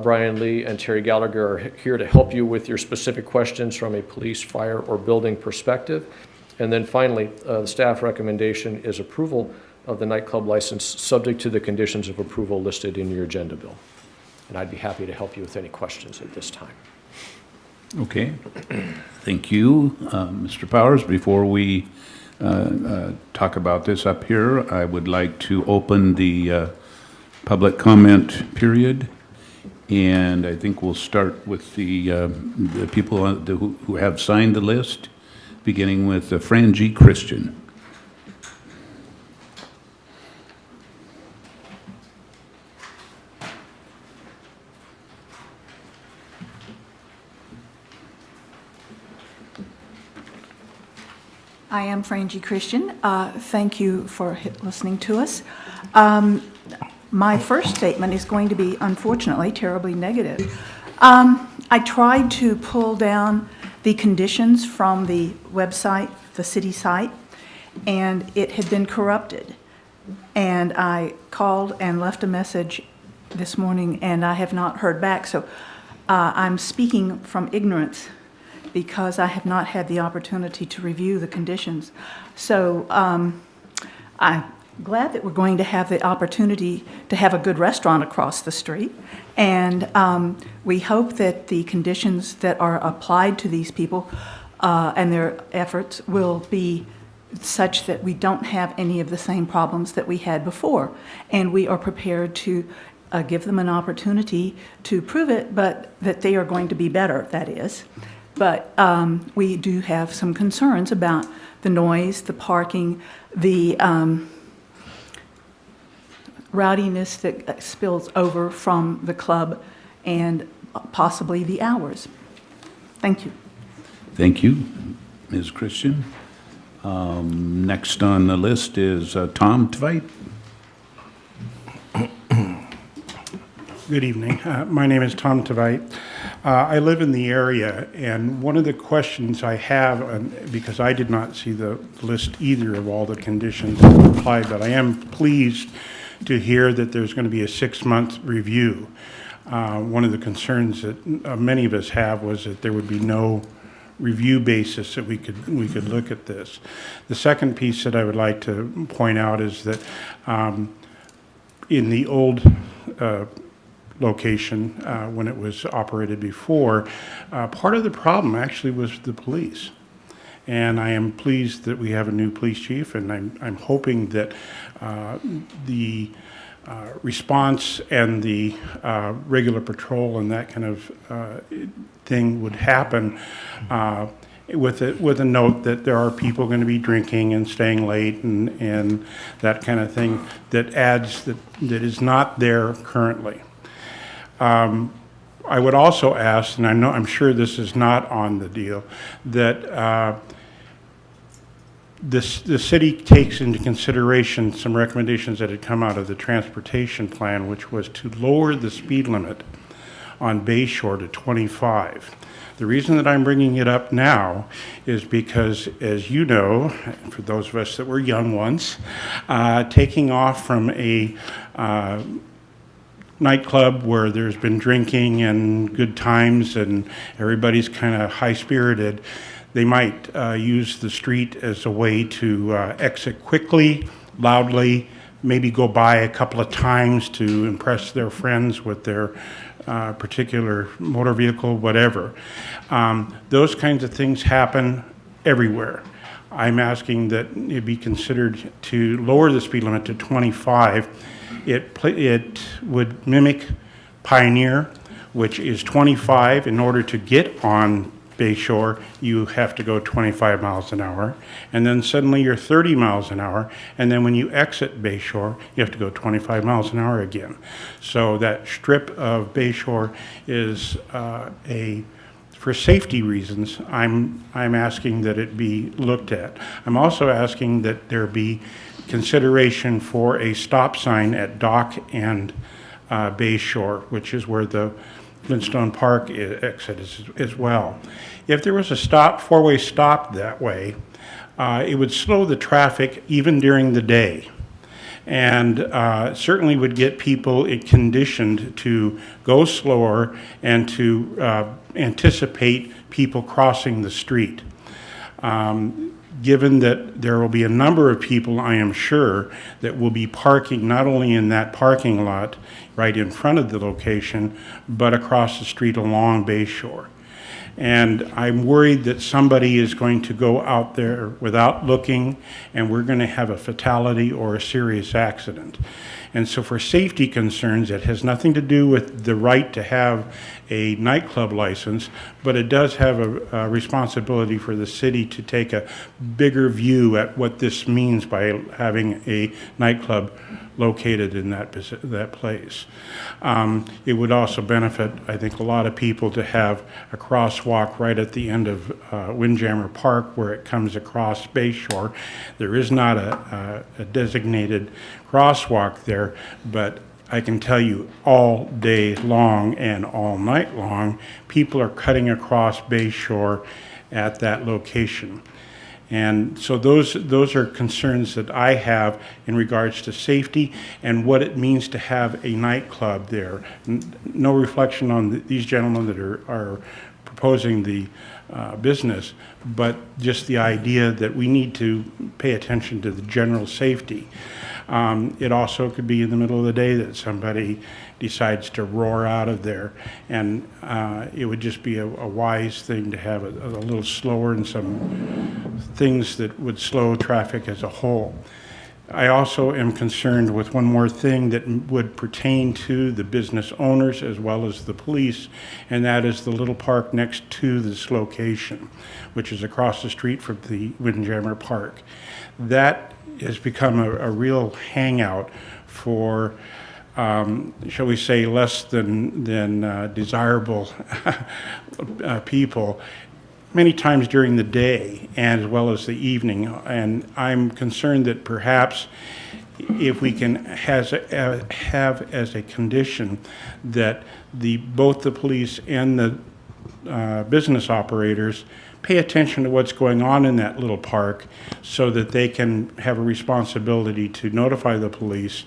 Brian Lee, and Terry Gallagher are here to help you with your specific questions from a police, fire, or building perspective. And then finally, the staff recommendation is approval of the nightclub license subject to the conditions of approval listed in your agenda bill. And I'd be happy to help you with any questions at this time. Okay. Thank you, Mr. Powers. Before we talk about this up here, I would like to open the public comment period. And I think we'll start with the people who have signed the list, beginning with Frangie Christian. I am Frangie Christian. Thank you for listening to us. My first statement is going to be, unfortunately, terribly negative. I tried to pull down the conditions from the website, the city site, and it had been corrupted. And I called and left a message this morning, and I have not heard back. So I'm speaking from ignorance, because I have not had the opportunity to review the conditions. So I'm glad that we're going to have the opportunity to have a good restaurant across the street. And we hope that the conditions that are applied to these people and their efforts will be such that we don't have any of the same problems that we had before. And we are prepared to give them an opportunity to prove it, but that they are going to be better, that is. But we do have some concerns about the noise, the parking, the rowdiness that spills over from the club, and possibly the hours. Thank you. Thank you, Ms. Christian. Next on the list is Tom Tveit. Good evening. My name is Tom Tveit. I live in the area, and one of the questions I have, because I did not see the list either of all the conditions that applied, but I am pleased to hear that there's going to be a 6-month review. One of the concerns that many of us have was that there would be no review basis that we could look at this. The second piece that I would like to point out is that in the old location, when it was operated before, part of the problem actually was the police. And I am pleased that we have a new police chief, and I'm hoping that the response and the regular patrol and that kind of thing would happen with a note that there are people going to be drinking and staying late and that kind of thing that adds that is not there currently. I would also ask, and I'm sure this is not on the deal, that the city takes into consideration some recommendations that had come out of the transportation plan, which was to lower the speed limit on Bay Shore to 25. The reason that I'm bringing it up now is because, as you know, for those of us that were young once, taking off from a nightclub where there's been drinking and good times and everybody's kind of high-spirited, they might use the street as a way to exit quickly, loudly, maybe go by a couple of times to impress their friends with their particular motor vehicle, whatever. Those kinds of things happen everywhere. I'm asking that it be considered to lower the speed limit to 25. It would mimic Pioneer, which is 25. In order to get on Bay Shore, you have to go 25 miles an hour, and then suddenly you're 30 miles an hour, and then when you exit Bay Shore, you have to go 25 miles an hour again. So that strip of Bay Shore is for safety reasons, I'm asking that it be looked at. I'm also asking that there be consideration for a stop sign at Dock and Bay Shore, which is where the Flintstone Park exit is as well. If there was a four-way stop that way, it would slow the traffic even during the day, and certainly would get people conditioned to go slower and to anticipate people crossing the street. Given that there will be a number of people, I am sure, that will be parking not only in that parking lot right in front of the location, but across the street along Bay Shore. And I'm worried that somebody is going to go out there without looking, and we're going to have a fatality or a serious accident. And so for safety concerns, it has nothing to do with the right to have a nightclub license, but it does have a responsibility for the city to take a bigger view at what this means by having a nightclub located in that place. It would also benefit, I think, a lot of people to have a crosswalk right at the end of Windjammer Park where it comes across Bay Shore. There is not a designated crosswalk there, but I can tell you all day long and all night long, people are cutting across Bay Shore at that location. And so those are concerns that I have in regards to safety and what it means to have a nightclub there. No reflection on these gentlemen that are proposing the business, but just the idea that we need to pay attention to the general safety. It also could be in the middle of the day that somebody decides to roar out of there, and it would just be a wise thing to have a little slower and some things that would slow traffic as a whole. I also am concerned with one more thing that would pertain to the business owners as well as the police, and that is the little park next to this location, which is across the street from the Windjammer Park. That has become a real hangout for, shall we say, less than desirable people, many times during the day and as well as the evening. And I'm concerned that perhaps if we can have as a condition that both the police and the business operators pay attention to what's going on in that little park so that they can have a responsibility to notify the police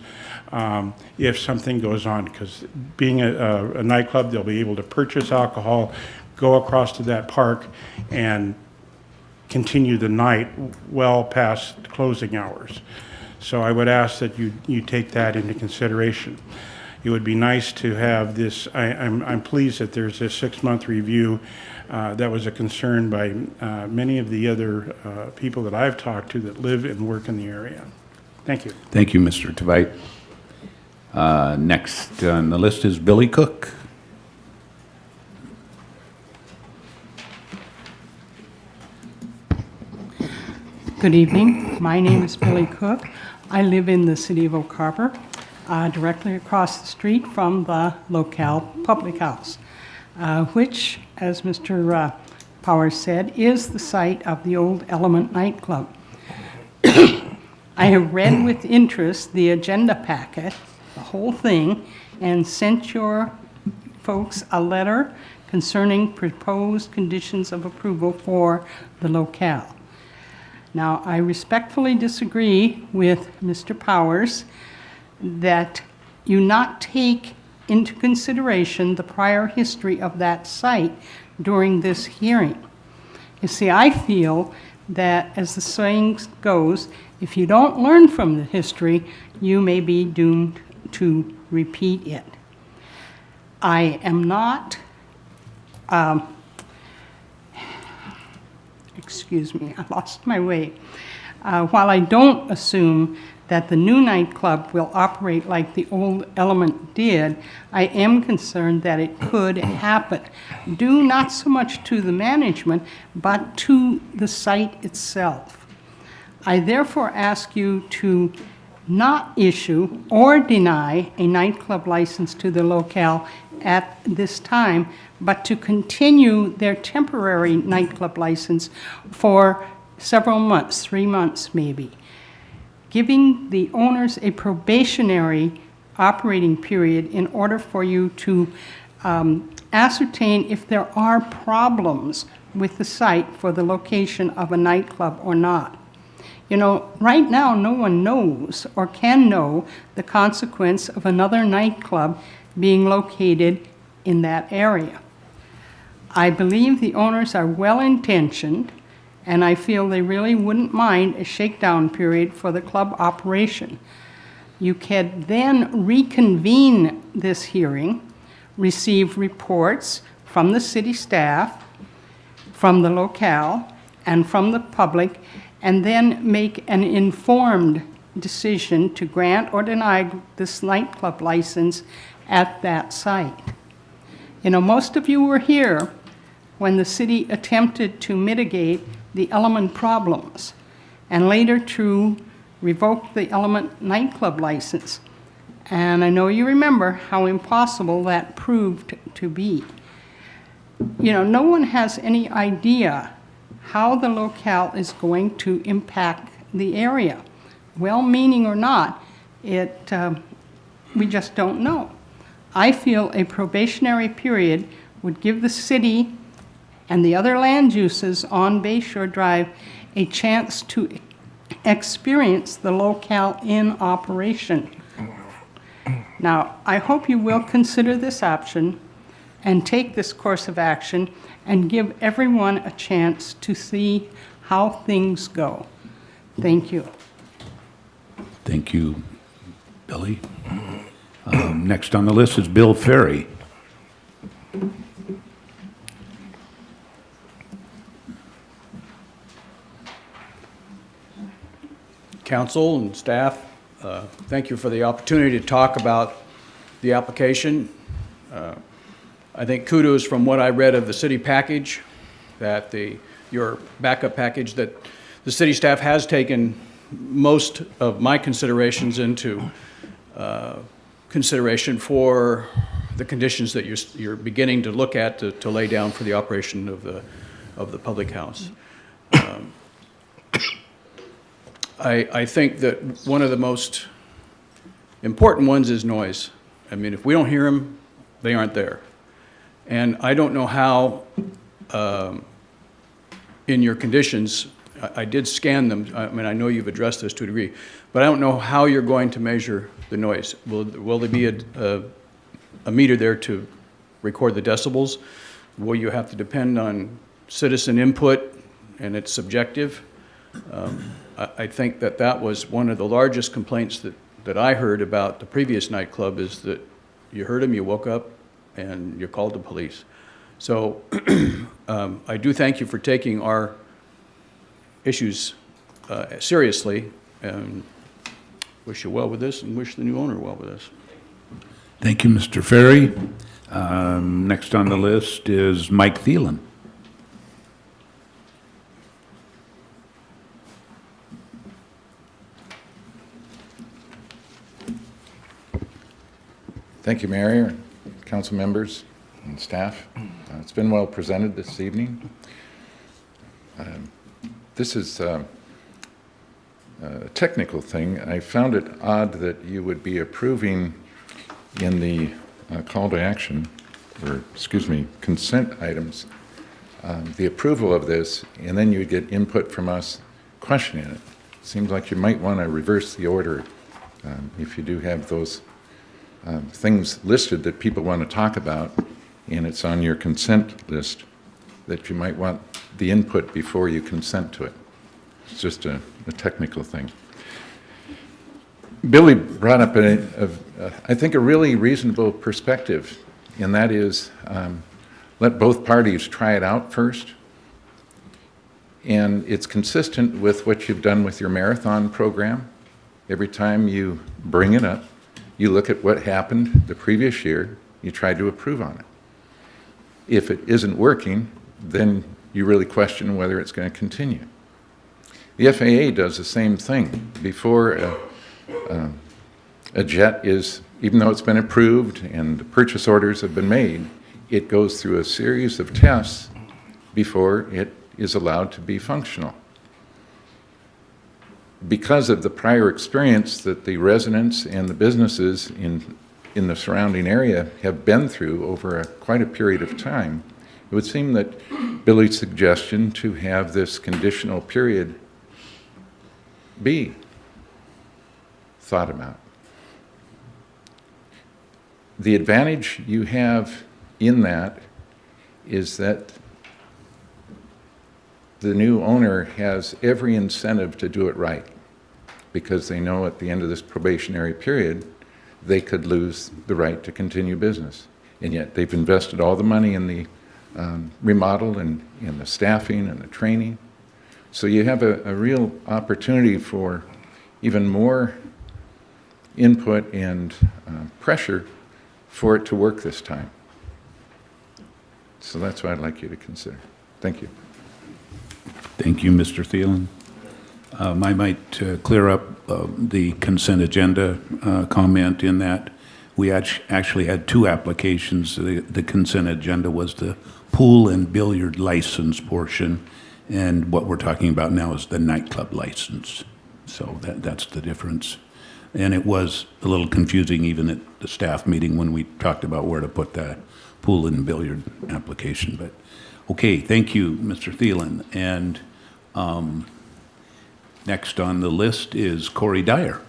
if something goes on. Because being a nightclub, they'll be able to purchase alcohol, go across to that park, and continue the night well past closing hours. So I would ask that you take that into consideration. It would be nice to have this. I'm pleased that there's a 6-month review. That was a concern by many of the other people that I've talked to that live and work in the area. Thank you. Thank you, Mr. Tveit. Next on the list is Billy Cook. Good evening. My name is Billy Cook. I live in the city of Oak Harbor, directly across the street from the locale public house, which, as Mr. Powers said, is the site of the old Element nightclub. I have read with interest the agenda packet, the whole thing, and sent your folks a letter concerning proposed conditions of approval for the locale. Now, I respectfully disagree with Mr. Powers that you not take into consideration the prior history of that site during this hearing. You see, I feel that, as the saying goes, if you don't learn from the history, you may be doomed to repeat it. I am not excuse me, I lost my way. While I don't assume that the new nightclub will operate like the old Element did, I am concerned that it could happen, due not so much to the management, but to the site itself. I therefore ask you to not issue or deny a nightclub license to the locale at this time, but to continue their temporary nightclub license for several months, 3 months maybe, giving the owners a probationary operating period in order for you to ascertain if there are problems with the site for the location of a nightclub or not. You know, right now, no one knows or can know the consequence of another nightclub being located in that area. I believe the owners are well-intentioned, and I feel they really wouldn't mind a shakedown period for the club operation. You can then reconvene this hearing, receive reports from the city staff, from the locale, and from the public, and then make an informed decision to grant or deny this nightclub license at that site. You know, most of you were here when the city attempted to mitigate the Element problems and later to revoke the Element nightclub license. And I know you remember how impossible that proved to be. You know, no one has any idea how the locale is going to impact the area. Well-meaning or not, we just don't know. I feel a probationary period would give the city and the other land uses on Bayshore Drive a chance to experience the locale in operation. Now, I hope you will consider this option and take this course of action and give everyone a chance to see how things go. Thank you. Thank you, Billy. Next on the list is Bill Ferry. Council and staff, thank you for the opportunity to talk about the application. I think kudos from what I read of the city package, that your backup package, that the city staff has taken most of my considerations into consideration for the conditions that you're beginning to look at to lay down for the operation of the public house. I think that one of the most important ones is noise. I mean, if we don't hear them, they aren't there. And I don't know how, in your conditions, I did scan them. I mean, I know you've addressed this to a degree, but I don't know how you're going to measure the noise. Will there be a meter there to record the decibels? Will you have to depend on citizen input and it's subjective? I think that was one of the largest complaints that I heard about the previous nightclub, is that you heard them, you woke up, and you called the police. So I do thank you for taking our issues seriously, and wish you well with this and wish the new owner well with this. Thank you, Mr. Ferry. Next on the list is Mike Thielen. Thank you, Mayor, council members, and staff. It's been well presented this evening. This is a technical thing. I found it odd that you would be approving in the call to action, or excuse me, consent items, the approval of this, and then you would get input from us questioning it. Seems like you might want to reverse the order if you do have those things listed that people want to talk about, and it's on your consent list, that you might want the input before you consent to it. It's just a technical thing. Billy brought up, I think, a really reasonable perspective, and that is let both parties try it out first. And it's consistent with what you've done with your marathon program. Every time you bring it up, you look at what happened the previous year, you try to improve on it. If it isn't working, then you really question whether it's going to continue. The FAA does the same thing. Before a jet is, even though it's been approved and the purchase orders have been made, it goes through a series of tests before it is allowed to be functional. Because of the prior experience that the residents and the businesses in the surrounding area have been through over quite a period of time, it would seem that Billy's suggestion to have this conditional period be thought about. The advantage you have in that is that the new owner has every incentive to do it right, because they know at the end of this probationary period, they could lose the right to continue business. And yet they've invested all the money in the remodel and in the staffing and the training. So you have a real opportunity for even more input and pressure for it to work this time. So that's what I'd like you to consider. Thank you. Thank you, Mr. Thielen. I might clear up the consent agenda comment in that we actually had two applications. The consent agenda was the pool and billiard license portion, and what we're talking about now is the nightclub license. So that's the difference. And it was a little confusing even at the staff meeting when we talked about where to put that pool and billiard application. But okay, thank you, Mr. Thielen. And next on the list is Corey Dyer.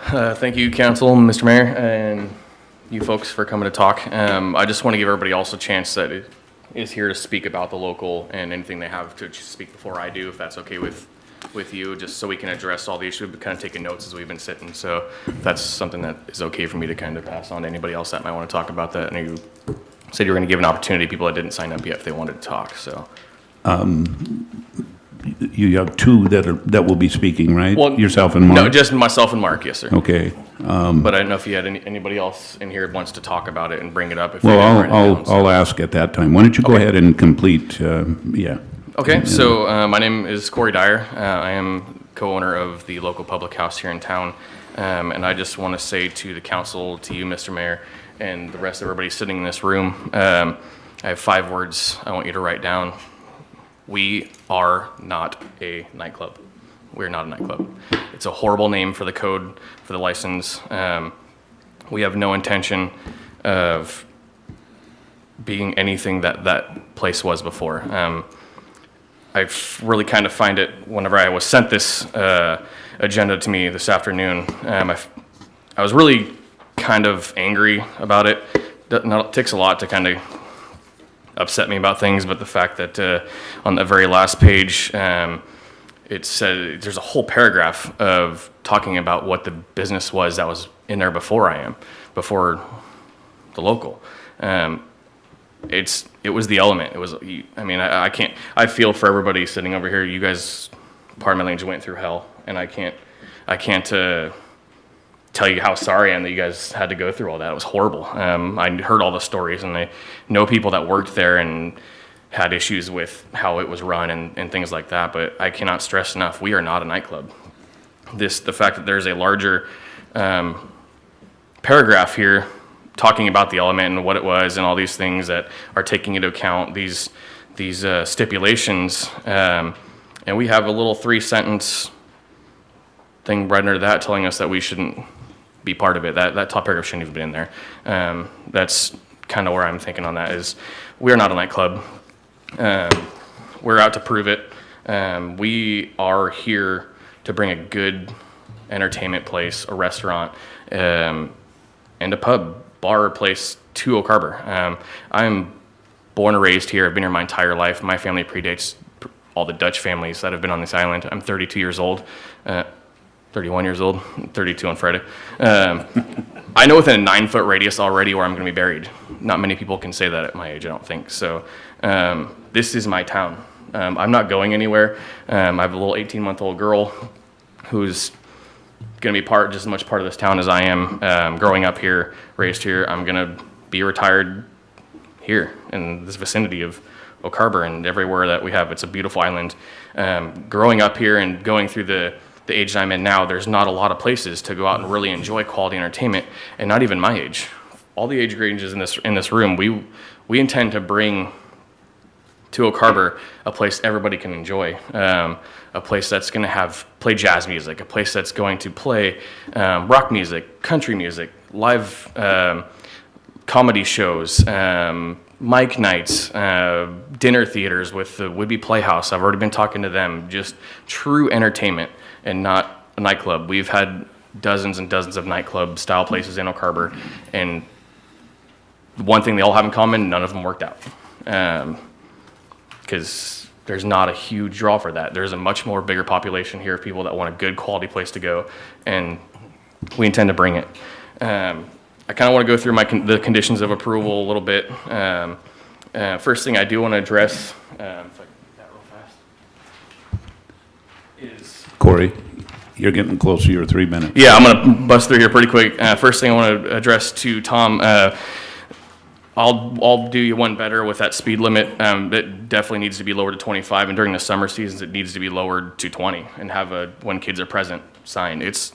Thank you, Council, Mr. Mayor, and you folks for coming to talk. I just want to give everybody else a chance that is here to speak about the local and anything they have to speak before I do, if that's okay with you, just so we can address all the issues. We've been kind of taking notes as we've been sitting, so that's something that is okay for me to kind of pass on to anybody else that might want to talk about that. And you said you were going to give an opportunity to people that didn't sign up yet if they wanted to talk, so. You have two that will be speaking, right? Well, yourself and Mark? No, just myself and Mark, yes, sir. Okay. But I don't know if you had anybody else in here wants to talk about it and bring it up. If Well, you didn't write it down, so. I'll ask at that time. Why don't you go ahead and complete, yeah. Okay, so my name is Corey Dyer. I am co-owner of the local public house here in town. And I just want to say to the council, to you, Mr. Mayor, and the rest of everybody sitting in this room, I have 5 words I want you to write down. We are not a nightclub. We're not a nightclub. It's a horrible name for the code, for the license. We have no intention of being anything that place was before. I really kind of find it, whenever I was sent this agenda to me this afternoon, I was really kind of angry about it. It takes a lot to kind of upset me about things, but the fact that on the very last page, it said there's a whole paragraph of talking about what the business was that was in there before the local. It was the element. It was, I mean, I feel for everybody sitting over here. You guys, pardon my language, went through hell, and I can't tell you how sorry I am that you guys had to go through all that. It was horrible. I heard all the stories, and I know people that worked there and had issues with how it was run and things like that, but I cannot stress enough, we are not a nightclub. The fact that there's a larger paragraph here talking about the element and what it was and all these things that are taking into account these stipulations, and we have a little 3-sentence thing right under that telling us that we shouldn't be part of it. That top paragraph shouldn't even be in there. That's kind of where I'm thinking on that is we're not a nightclub. We're out to prove it. We are here to bring a good entertainment place, a restaurant, and a pub, bar place to Oak Harbor. I'm born and raised here. I've been here my entire life. My family predates all the Dutch families that have been on this island. I'm 32 years old. 31 years old, 32 on Friday. I know within a 9-foot radius already where I'm going to be buried. Not many people can say that at my age, I don't think. So this is my town. I'm not going anywhere. I have a little 18-month-old girl who's going to be just as much part of this town as I am. Growing up here, raised here, I'm going to be retired here in this vicinity of Oak Harbor and everywhere that we have. It's a beautiful island. Growing up here and going through the age that I'm in now, there's not a lot of places to go out and really enjoy quality entertainment, and not even my age. All the age ranges in this room, we intend to bring to Oak Harbor a place everybody can enjoy, a place that's going to play jazz music, a place that's going to play rock music, country music, live comedy shows, mic nights, dinner theaters with the Whidbey Playhouse. I've already been talking to them. Just true entertainment and not a nightclub. We've had dozens and dozens of nightclub style places in Oak Harbor, and one thing they all have in common, none of them worked out. Because there's not a huge draw for that. There's a much more bigger population here of people that want a good quality place to go, and we intend to bring it. I kind of want to go through the conditions of approval a little bit. First thing I do want to address, if I can do that real fast, is Corey, you're getting close to your 3 minutes. Yeah, I'm going to bust through here pretty quick. First thing I want to address to Tom, I'll do you one better with that speed limit. It definitely needs to be lowered to 25, and during the summer seasons, it needs to be lowered to 20 and have a when kids are present sign. It's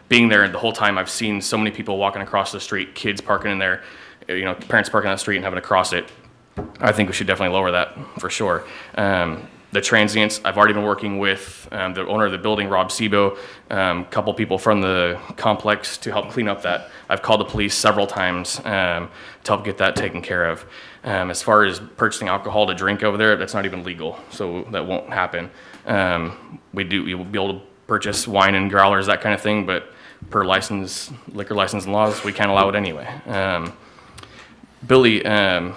being there the whole time. I've seen so many people walking across the street, kids parking in there, parents parking on the street and having to cross it. I think we should definitely lower that for sure. The transients, I've already been working with the owner of the building, Rob Sebo, a couple people from the complex to help clean up that. I've called the police several times to help get that taken care of. As far as purchasing alcohol to drink over there, that's not even legal, so that won't happen. You will be able to purchase wine and growlers, that kind of thing, but per liquor license and laws, we can't allow it anyway. Billy, the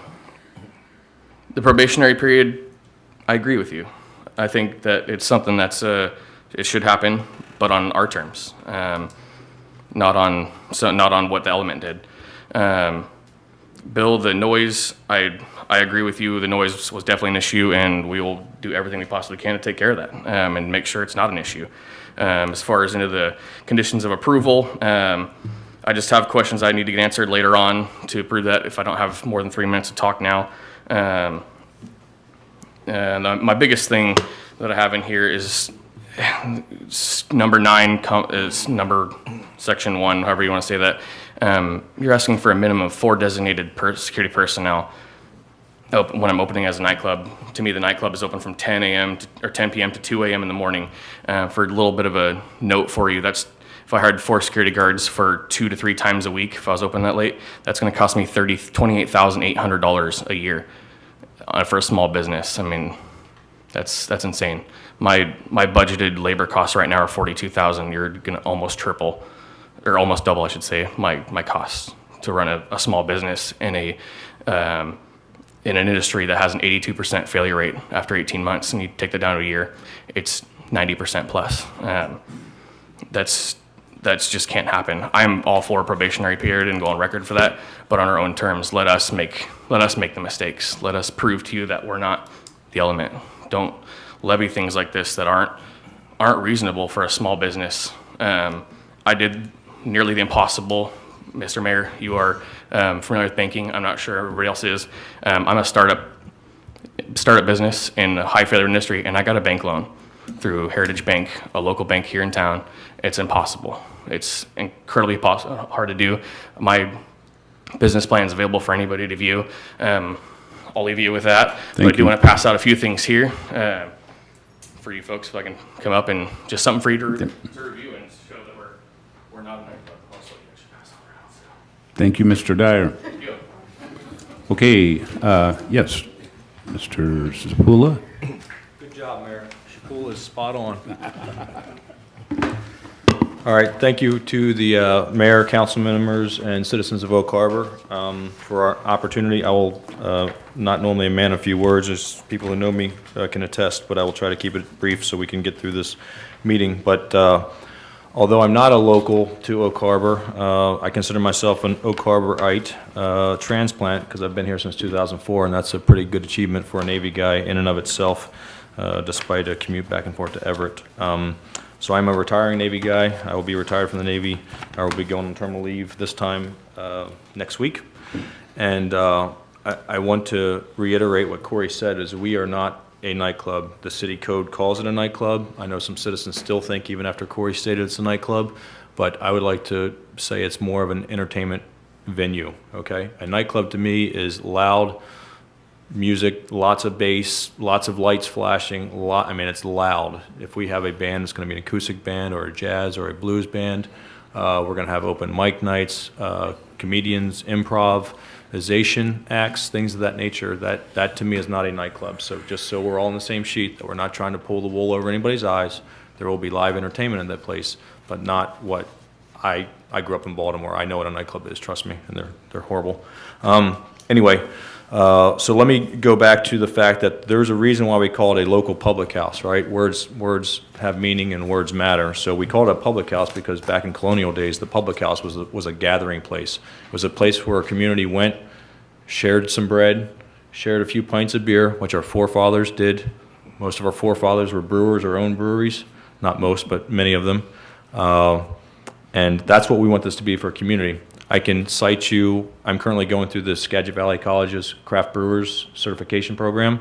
probationary period, I agree with you. I think that it's something it should happen, but on our terms, not on what the element did. Bill, the noise, I agree with you. The noise was definitely an issue, and we will do everything we possibly can to take care of that and make sure it's not an issue. As far as into the conditions of approval, I just have questions I need to get answered later on to approve that if I don't have more than 3 minutes to talk now. And my biggest thing that I have in here is number 9, section 1, however you want to say that. You're asking for a minimum of 4 designated security personnel when I'm opening as a nightclub. To me, the nightclub is open from 10 a.m. or 10 p.m. to 2 a.m. in the morning. For a little bit of a note for you, that's if I hired 4 security guards for 2 to 3 times a week, if I was open that late, that's going to cost me $28,800 a year for a small business. I mean, that's insane. My budgeted labor costs right now are $42,000. You're going to almost triple, or almost double, I should say, my costs to run a small business in an industry that has an 82% failure rate after 18 months, and you take that down to a year, it's 90% plus. That's just can't happen. I'm all for a probationary period and go on record for that, but on our own terms, let us make the mistakes. Let us prove to you that we're not the element. Don't levy things like this that aren't reasonable for a small business. I did nearly the impossible. Mr. Mayor, you are familiar with banking. I'm not sure everybody else is. I'm a startup business in a high failure industry, and I got a bank loan through Heritage Bank, a local bank here in town. It's impossible. It's incredibly hard to do. My business plan is available for anybody to view. I'll leave you with that. But I do want to pass out a few things here for you folks, if I can come up and just something for you to review and show that we're not a nightclub. Also, you should pass that around. Thank you, Mr. Dyer. Thank you. Okay, yes, Mr. Zapula. Good job, Mayor. Shapul is spot on. All right, thank you to the mayor, council members, and citizens of Oak Harbor for our opportunity. I will not normally a man of few words, as people who know me can attest, but I will try to keep it brief so we can get through this meeting. But Although I'm not a local to Oak Harbor, I consider myself an Oak Harborite transplant because I've been here since 2004, and that's a pretty good achievement for a Navy guy in and of itself, despite a commute back and forth to Everett. So I'm a retiring Navy guy. I will be retired from the Navy. I will be going on terminal leave this time next week. And I want to reiterate what Corey said, is we are not a nightclub. The city code calls it a nightclub. I know some citizens still think, even after Corey stated it's a nightclub, but I would like to say it's more of an entertainment venue, okay? A nightclub to me is loud music, lots of bass, lots of lights flashing, I mean, it's loud. If we have a band, it's gonna be an acoustic band or a jazz or a blues band. We're gonna have open mic nights, comedians, improvisation acts, things of that nature. That to me is not a nightclub. So just so we're all on the same sheet, that we're not trying to pull the wool over anybody's eyes, there will be live entertainment in that place, but not what I grew up in Baltimore. I know what a nightclub is, trust me, and they're horrible. Anyway, so let me go back to the fact that there's a reason why we call it a local public house, right? Words have meaning and words matter. So we call it a public house because back in colonial days, the public house was a gathering place. It was a place where a community went, shared some bread, shared a few pints of beer, which our forefathers did. Most of our forefathers were brewers or owned breweries. Not most, but many of them. And that's what we want this to be for a community. I can cite you, I'm currently going through the Skagit Valley College's Craft Brewers Certification Program.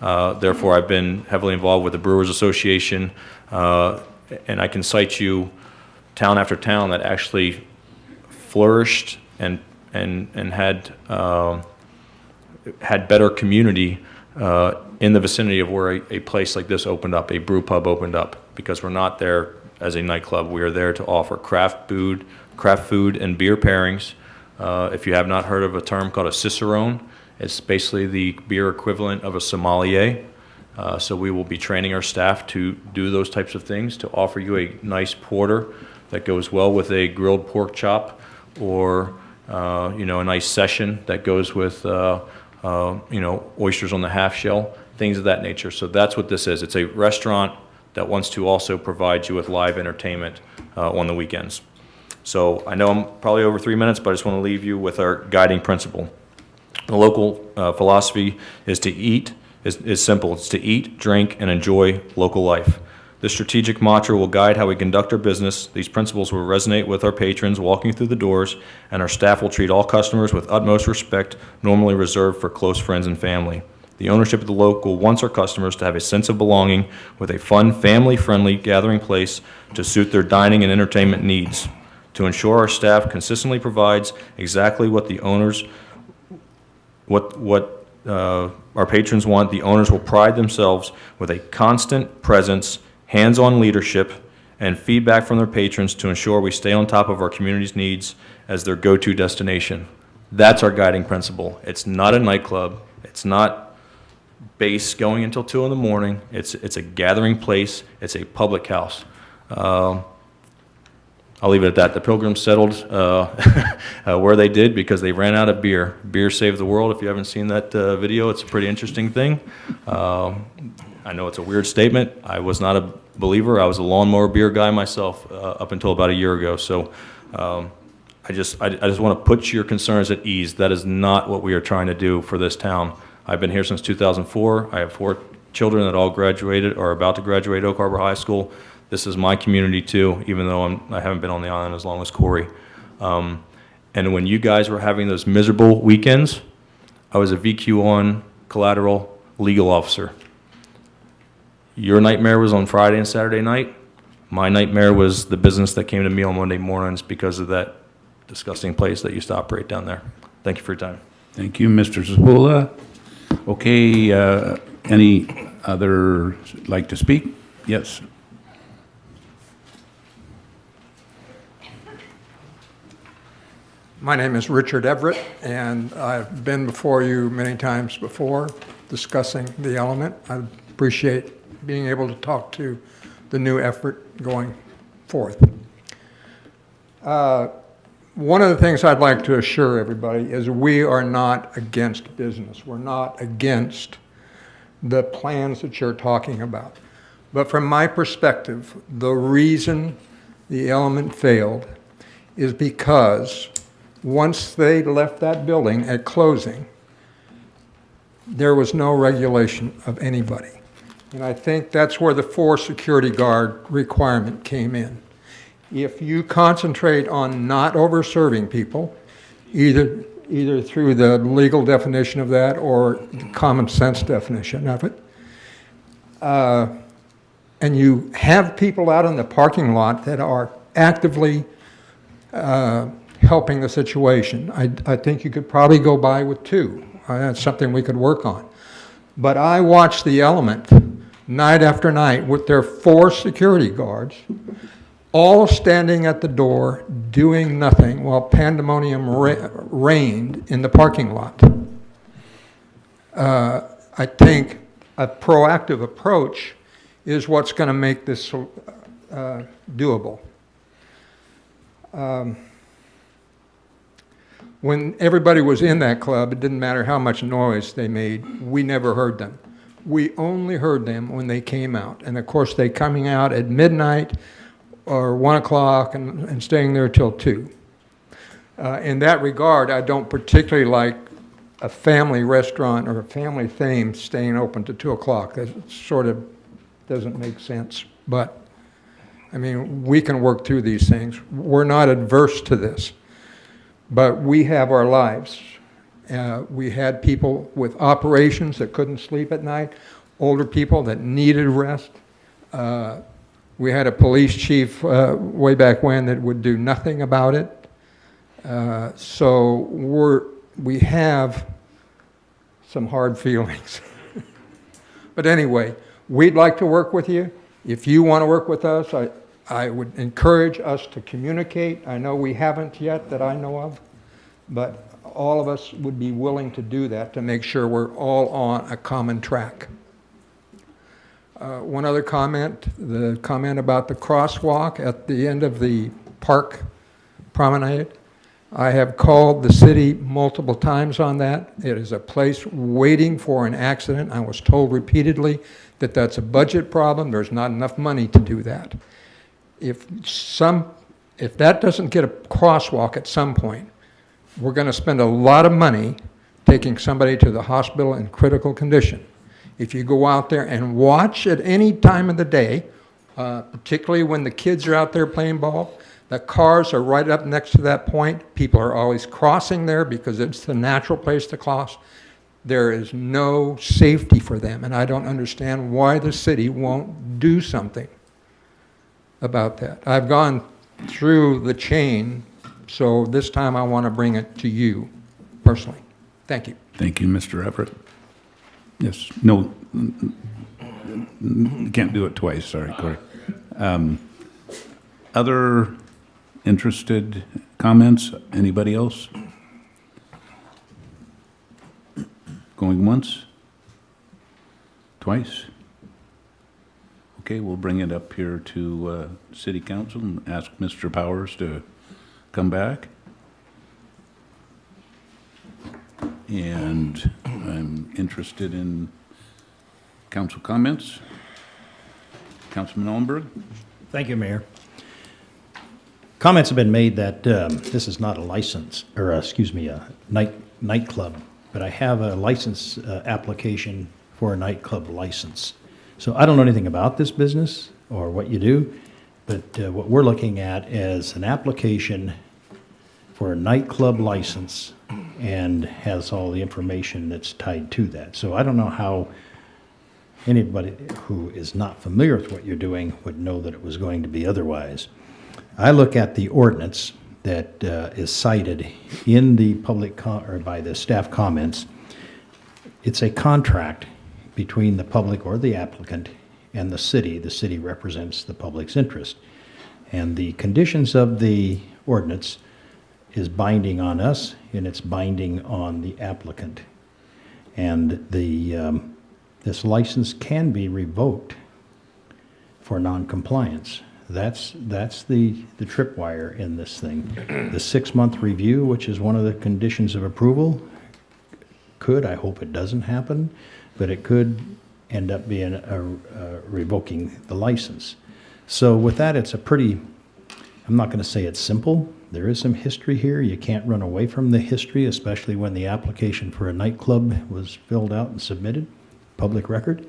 Therefore, I've been heavily involved with the Brewers Association, and I can cite you town after town that actually flourished and had better community in the vicinity of where a place like this opened up, a brew pub opened up, because we're not there as a nightclub. We are there to offer craft food and beer pairings. If you have not heard of a term called a cicerone, it's basically the beer equivalent of a sommelier. So we will be training our staff to do those types of things, to offer you a nice porter that goes well with a grilled pork chop, or a nice session that goes with oysters on the half shell, things of that nature. So that's what this is. It's a restaurant that wants to also provide you with live entertainment on the weekends. So I know I'm probably over 3 minutes, but I just want to leave you with our guiding principle. The local philosophy is to eat, is simple. It's to eat, drink, and enjoy local life. This strategic mantra will guide how we conduct our business. These principles will resonate with our patrons walking through the doors, and our staff will treat all customers with utmost respect, normally reserved for close friends and family. The ownership of the local wants our customers to have a sense of belonging with a fun, family-friendly gathering place to suit their dining and entertainment needs. To ensure our staff consistently provides exactly what the owners, our patrons want, the owners will pride themselves with a constant presence, hands-on leadership, and feedback from their patrons to ensure we stay on top of our community's needs as their go-to destination. That's our guiding principle. It's not a nightclub. It's not base going until 2 in the morning. It's a gathering place. It's a public house. I'll leave it at that. The Pilgrims settled where they did because they ran out of beer. Beer saved the world. If you haven't seen that video, it's a pretty interesting thing. I know it's a weird statement. I was not a believer. I was a lawnmower beer guy myself up until about a year ago. So I just want to put your concerns at ease. That is not what we are trying to do for this town. I've been here since 2004. I have 4 children that all graduated or are about to graduate Oak Harbor High School. This is my community too, even though I haven't been on the island as long as Corey. And when you guys were having those miserable weekends, I was a VQ on collateral legal officer. Your nightmare was on Friday and Saturday night. My nightmare was the business that came to me on Monday mornings because of that disgusting place that used to operate down there. Thank you for your time. Thank you, Mr. Zapula. Okay, any other like to speak? Yes. My name is Richard Everett, and I've been before you many times before discussing the element. I appreciate being able to talk to the new effort going forth. One of the things I'd like to assure everybody is we are not against business. We're not against the plans that you're talking about. But from my perspective, the reason the element failed is because once they left that building at closing, there was no regulation of anybody. And I think that's where the 4 security guard requirement came in. If you concentrate on not over-serving people, either through the legal definition of that or the common sense definition of it, and you have people out in the parking lot that are actively helping the situation, I think you could probably go by with 2. That's something we could work on. But I watched the element night after night with their 4 security guards, all standing at the door doing nothing while pandemonium reigned in the parking lot. I think a proactive approach is what's going to make this doable. When everybody was in that club, it didn't matter how much noise they made, we never heard them. We only heard them when they came out. And of course, they coming out at midnight or 1 o'clock and staying there till 2. In that regard, I don't particularly like a family restaurant or a family theme staying open to 2 o'clock. That sort of doesn't make sense. But, I mean, we can work through these things. We're not adverse to this. But we have our lives. We had people with operations that couldn't sleep at night, older people that needed rest. We had a police chief way back when that would do nothing about it. So we have some hard feelings. But anyway, we'd like to work with you. If you want to work with us, I would encourage us to communicate. I know we haven't yet that I know of, but all of us would be willing to do that to make sure we're all on a common track. One other comment, the comment about the crosswalk at the end of the park promenade. I have called the city multiple times on that. It is a place waiting for an accident. I was told repeatedly that that's a budget problem. There's not enough money to do that. If that doesn't get a crosswalk at some point, we're going to spend a lot of money taking somebody to the hospital in critical condition. If you go out there and watch at any time of the day, particularly when the kids are out there playing ball, the cars are right up next to that point. People are always crossing there because it's the natural place to cross. There is no safety for them, and I don't understand why the city won't do something about that. I've gone through the chain, so this time I want to bring it to you personally. Thank you. Thank you, Mr. Everett. Yes, no, can't do it twice, sorry, Corey. Other interested comments? Anybody else? Going once? Twice? Okay, we'll bring it up here to City Council and ask Mr. Powers to come back. And I'm interested in council comments. Councilman Ellenberg? Thank you, Mayor. Comments have been made that this is not a license, or a nightclub, but I have a license application for a nightclub license. So I don't know anything about this business or what you do, but what we're looking at is an application for a nightclub license and has all the information that's tied to that. So I don't know how anybody who is not familiar with what you're doing would know that it was going to be otherwise. I look at the ordinance that is cited in the or by the staff comments. It's a contract between the public or the applicant and the city. The city represents the public's interest. And the conditions of the ordinance is binding on us, and it's binding on the applicant. And this license can be revoked for noncompliance. That's the tripwire in this thing. The 6-month review, which is one of the conditions of approval, I hope it doesn't happen, but it could end up being revoking the license. So with that, it's a pretty I'm not going to say it's simple. There is some history here. You can't run away from the history, especially when the application for a nightclub was filled out and submitted, public record.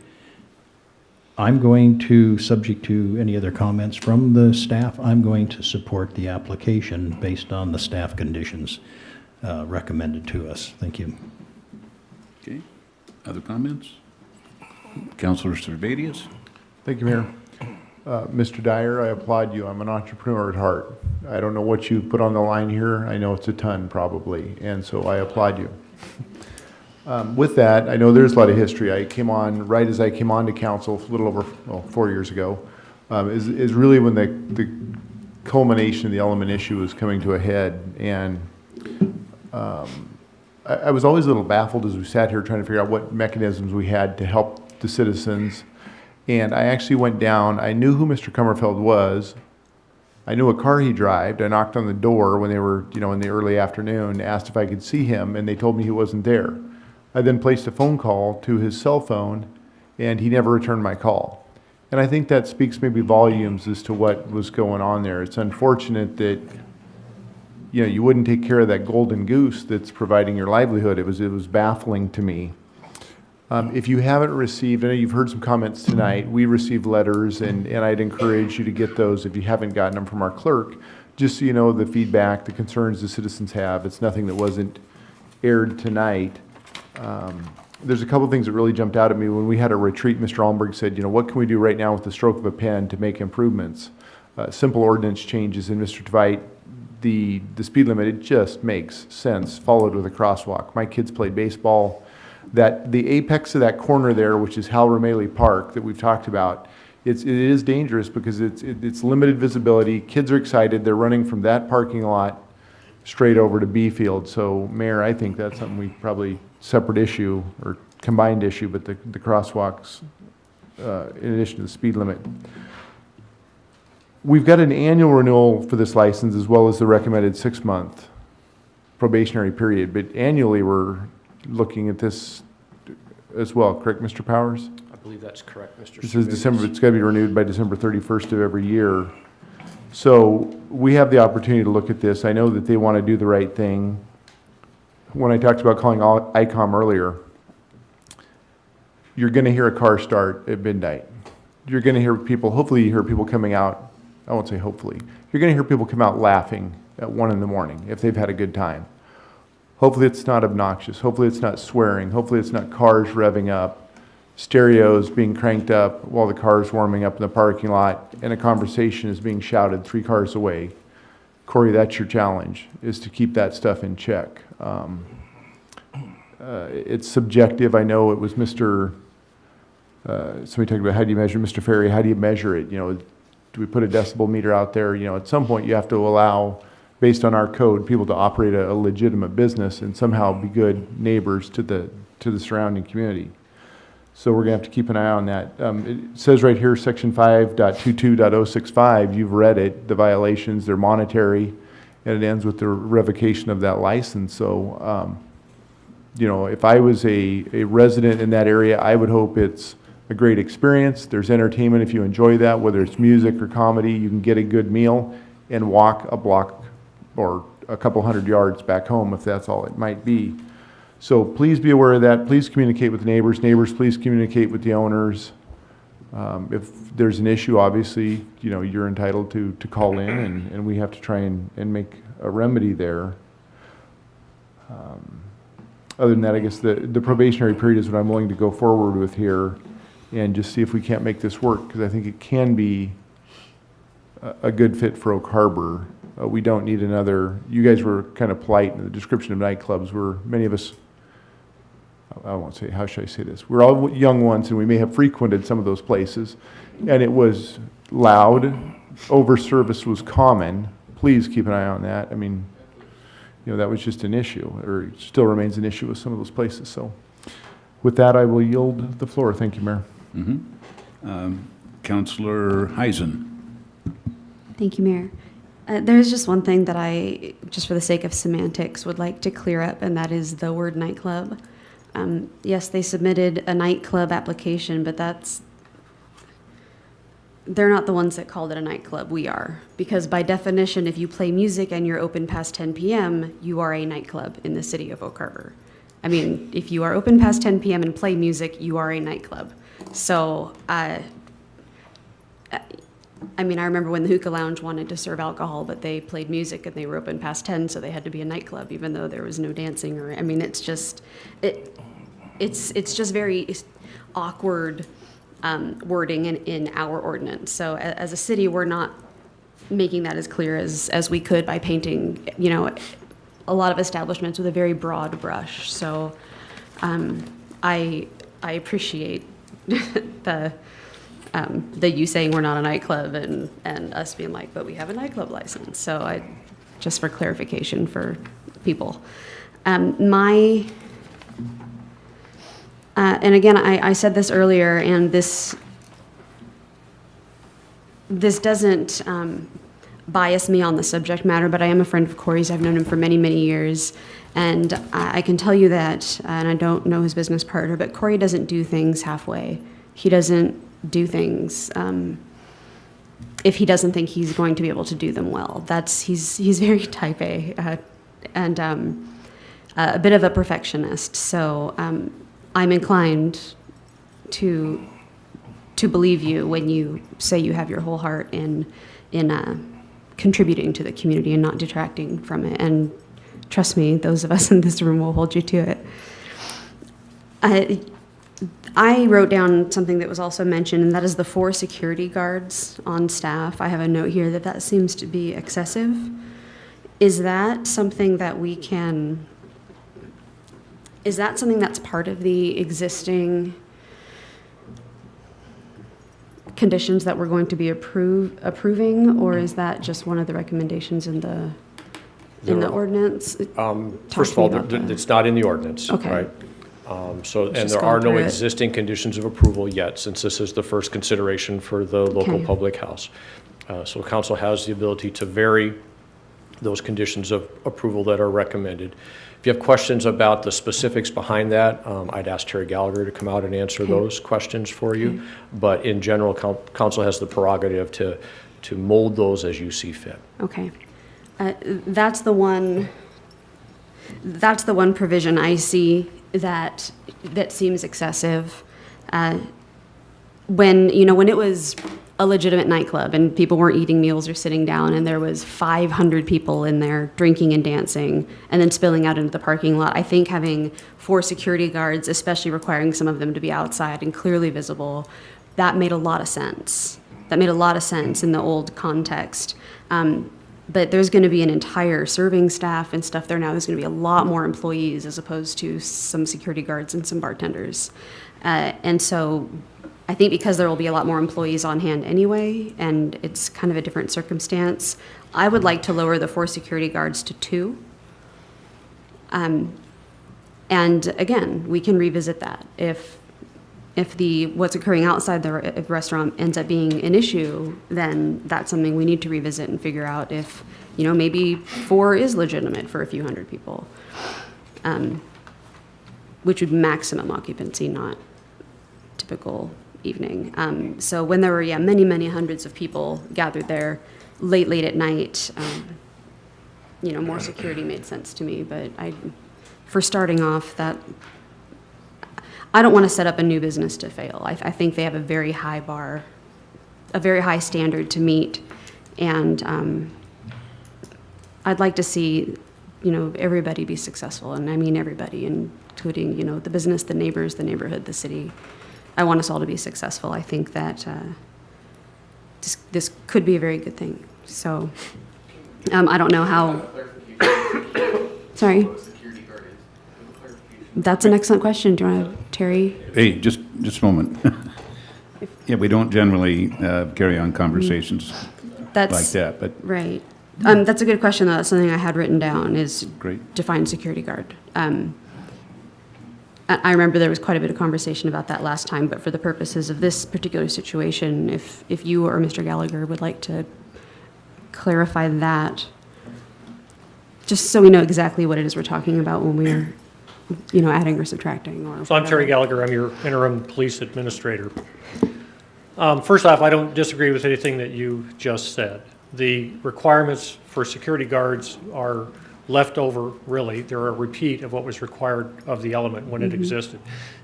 I'm going to, subject to any other comments from the staff, I'm going to support the application based on the staff conditions recommended to us. Thank you. Okay. Other comments? Councilor Servadius? Thank you, Mayor. Mr. Dyer, I applaud you. I'm an entrepreneur at heart. I don't know what you put on the line here. I know it's a ton probably, and so I applaud you. With that, I know there's a lot of history. I came on right as I came on to council a little over 4 years ago. Is really when the culmination of the element issue was coming to a head, and I was always a little baffled as we sat here trying to figure out what mechanisms we had to help the citizens. And I actually went down. I knew who Mr. Kummerfeld was. I knew a car he drove. I knocked on the door when they were, in the early afternoon, asked if I could see him, and they told me he wasn't there. I then placed a phone call to his cell phone, and he never returned my call. And I think that speaks maybe volumes as to what was going on there. It's unfortunate that, you wouldn't take care of that golden goose that's providing your livelihood. It was baffling to me. If you haven't received, I know you've heard some comments tonight, we received letters, and I'd encourage you to get those if you haven't gotten them from our clerk, just so you know the feedback, the concerns the citizens have. It's nothing that wasn't aired tonight. There's a couple of things that really jumped out at me. When we had a retreat, Mr. Allenberg said, what can we do right now with the stroke of a pen to make improvements? Simple ordinance changes, and Mr. Tveit, the speed limit, it just makes sense, followed with a crosswalk. My kids played baseball. That the apex of that corner there, which is Hal Ramaley Park that we've talked about, it is dangerous because it's limited visibility. Kids are excited. They're running from that parking lot straight over to B Field. So, Mayor, I think that's something we probably separate issue or combined issue, but the crosswalks in addition to the speed limit. We've got an annual renewal for this license as well as the recommended 6-month probationary period, but annually we're looking at this as well, correct, Mr. Powers? I believe that's correct, Mr. This is December, it's got to be renewed by December 31st of every year. So we have the opportunity to look at this. I know that they want to do the right thing. When I talked about calling ICOM earlier, you're going to hear a car start at midnight. You're going to hear people, hopefully you hear people coming out, I won't say hopefully, you're going to hear people come out laughing at 1 in the morning if they've had a good time. Hopefully it's not obnoxious. Hopefully it's not swearing. Hopefully it's not cars revving up, stereos being cranked up while the car's warming up in the parking lot, and a conversation is being shouted 3 cars away. Corey, that's your challenge, is to keep that stuff in check. It's subjective. I know it was somebody talked about how do you measure, Mr. Ferry, how do you measure it? Do we put a decibel meter out there? At some point you have to allow, based on our code, people to operate a legitimate business and somehow be good neighbors to the surrounding community. So we're going to have to keep an eye on that. It says right here, section 5.22.065, you've read it, the violations, they're monetary, and it ends with the revocation of that license. So, if I was a resident in that area, I would hope it's a great experience. There's entertainment if you enjoy that, whether it's music or comedy, you can get a good meal and walk a block or a couple hundred yards back home if that's all it might be. So please be aware of that. Please communicate with neighbors. Neighbors, please communicate with the owners. If there's an issue, obviously, you're entitled to call in, and we have to try and make a remedy there. Other than that, I guess the probationary period is what I'm willing to go forward with here and just see if we can't make this work, because I think it can be a good fit for Oak Harbor. We don't need another, you guys were kind of polite in the description of nightclubs, where many of us, I won't say, how should I say this? We're all young ones, and we may have frequented some of those places, and it was loud, over-service was common. Please keep an eye on that. I mean, that was just an issue, or it still remains an issue with some of those places. So with that, I will yield the floor. Thank you, Mayor. Councilor Heisen. Thank you, Mayor. There's just one thing that I, just for the sake of semantics, would like to clear up, and that is the word nightclub. Yes, they submitted a nightclub application, but that's they're not the ones that called it a nightclub. We are. Because by definition, if you play music and you're open past 10 p.m., you are a nightclub in the city of Oak Harbor. I mean, if you are open past 10 p.m. and play music, you are a nightclub. So, I mean, I remember when the Hookah Lounge wanted to serve alcohol, but they played music and they were open past 10, so they had to be a nightclub, even though there was no dancing. Or, I mean, it's just, it's just very awkward wording in our ordinance. So as a city, we're not making that as clear as we could by painting, you know, a lot of establishments with a very broad brush. So I appreciate the you saying we're not a nightclub and us being like, but we have a nightclub license. So just for clarification for people. And again, I said this earlier, and this doesn't bias me on the subject matter, but I am a friend of Corey's. I've known him for many, many years. And I can tell you that, and I don't know his business partner, but Corey doesn't do things halfway. He doesn't do things if he doesn't think he's going to be able to do them well. He's very type A and a bit of a perfectionist. So I'm inclined to believe you when you say you have your whole heart in contributing to the community and not detracting from it. And trust me, those of us in this room will hold you to it. I wrote down something that was also mentioned, and that is the 4 security guards on staff. I have a note here that seems to be excessive. Is that something that we can, is that something that's part of the existing conditions that we're going to be approving, or is that just one of the recommendations in the ordinance? First of all, it's not in the ordinance, Okay. right? And Just there going are no through it. existing conditions of approval yet, since this is the first consideration for the local Okay. public house. So council has the ability to vary those conditions of approval that are recommended. If you have questions about the specifics behind that, I'd ask Terry Gallagher to come out and answer Okay. those questions for you. But in general, council has the prerogative to mold those as you see fit. Okay. That's the one provision I see that seems excessive. When it was a legitimate nightclub and people weren't eating meals or sitting down and there was 500 people in there drinking and dancing and then spilling out into the parking lot, I think having 4 security guards, especially requiring some of them to be outside and clearly visible, that made a lot of sense. That made a lot of sense in the old context. But there's going to be an entire serving staff and stuff there now. There's going to be a lot more employees as opposed to some security guards and some bartenders. And so I think because there will be a lot more employees on hand anyway, and it's kind of a different circumstance, I would like to lower the 4 security guards to 2. And again, we can revisit that. If what's occurring outside the restaurant ends up being an issue, then that's something we need to revisit and figure out if, maybe 4 is legitimate for a few hundred people, which would be maximum occupancy, not typical evening. So when there were, many, many hundreds of people gathered there late at night, more security made sense to me. But for starting off, I don't want to set up a new business to fail. I think they have a very high bar, a very high standard to meet, and I'd like to see, everybody be successful, and I mean everybody, including, the business, the neighbors, the neighborhood, the city. I want us all to be successful. I think that this could be a very good thing. So I don't know how. Sorry. That's an excellent question. Do you want to, Terry? Hey, just a moment. Yeah, we don't generally carry on conversations like that, but Right. That's a good question, though. That's something I had written down is Great. define security guard. I remember there was quite a bit of conversation about that last time, but for the purposes of this particular situation, if you or Mr. Gallagher would like to clarify that, just so we know exactly what it is we're talking about when we're adding or subtracting or. So I'm Terry Gallagher. I'm your interim police administrator. First off, I don't disagree with anything that you just said. The requirements for security guards are left over, really. They're a repeat of what was required of the element when it existed.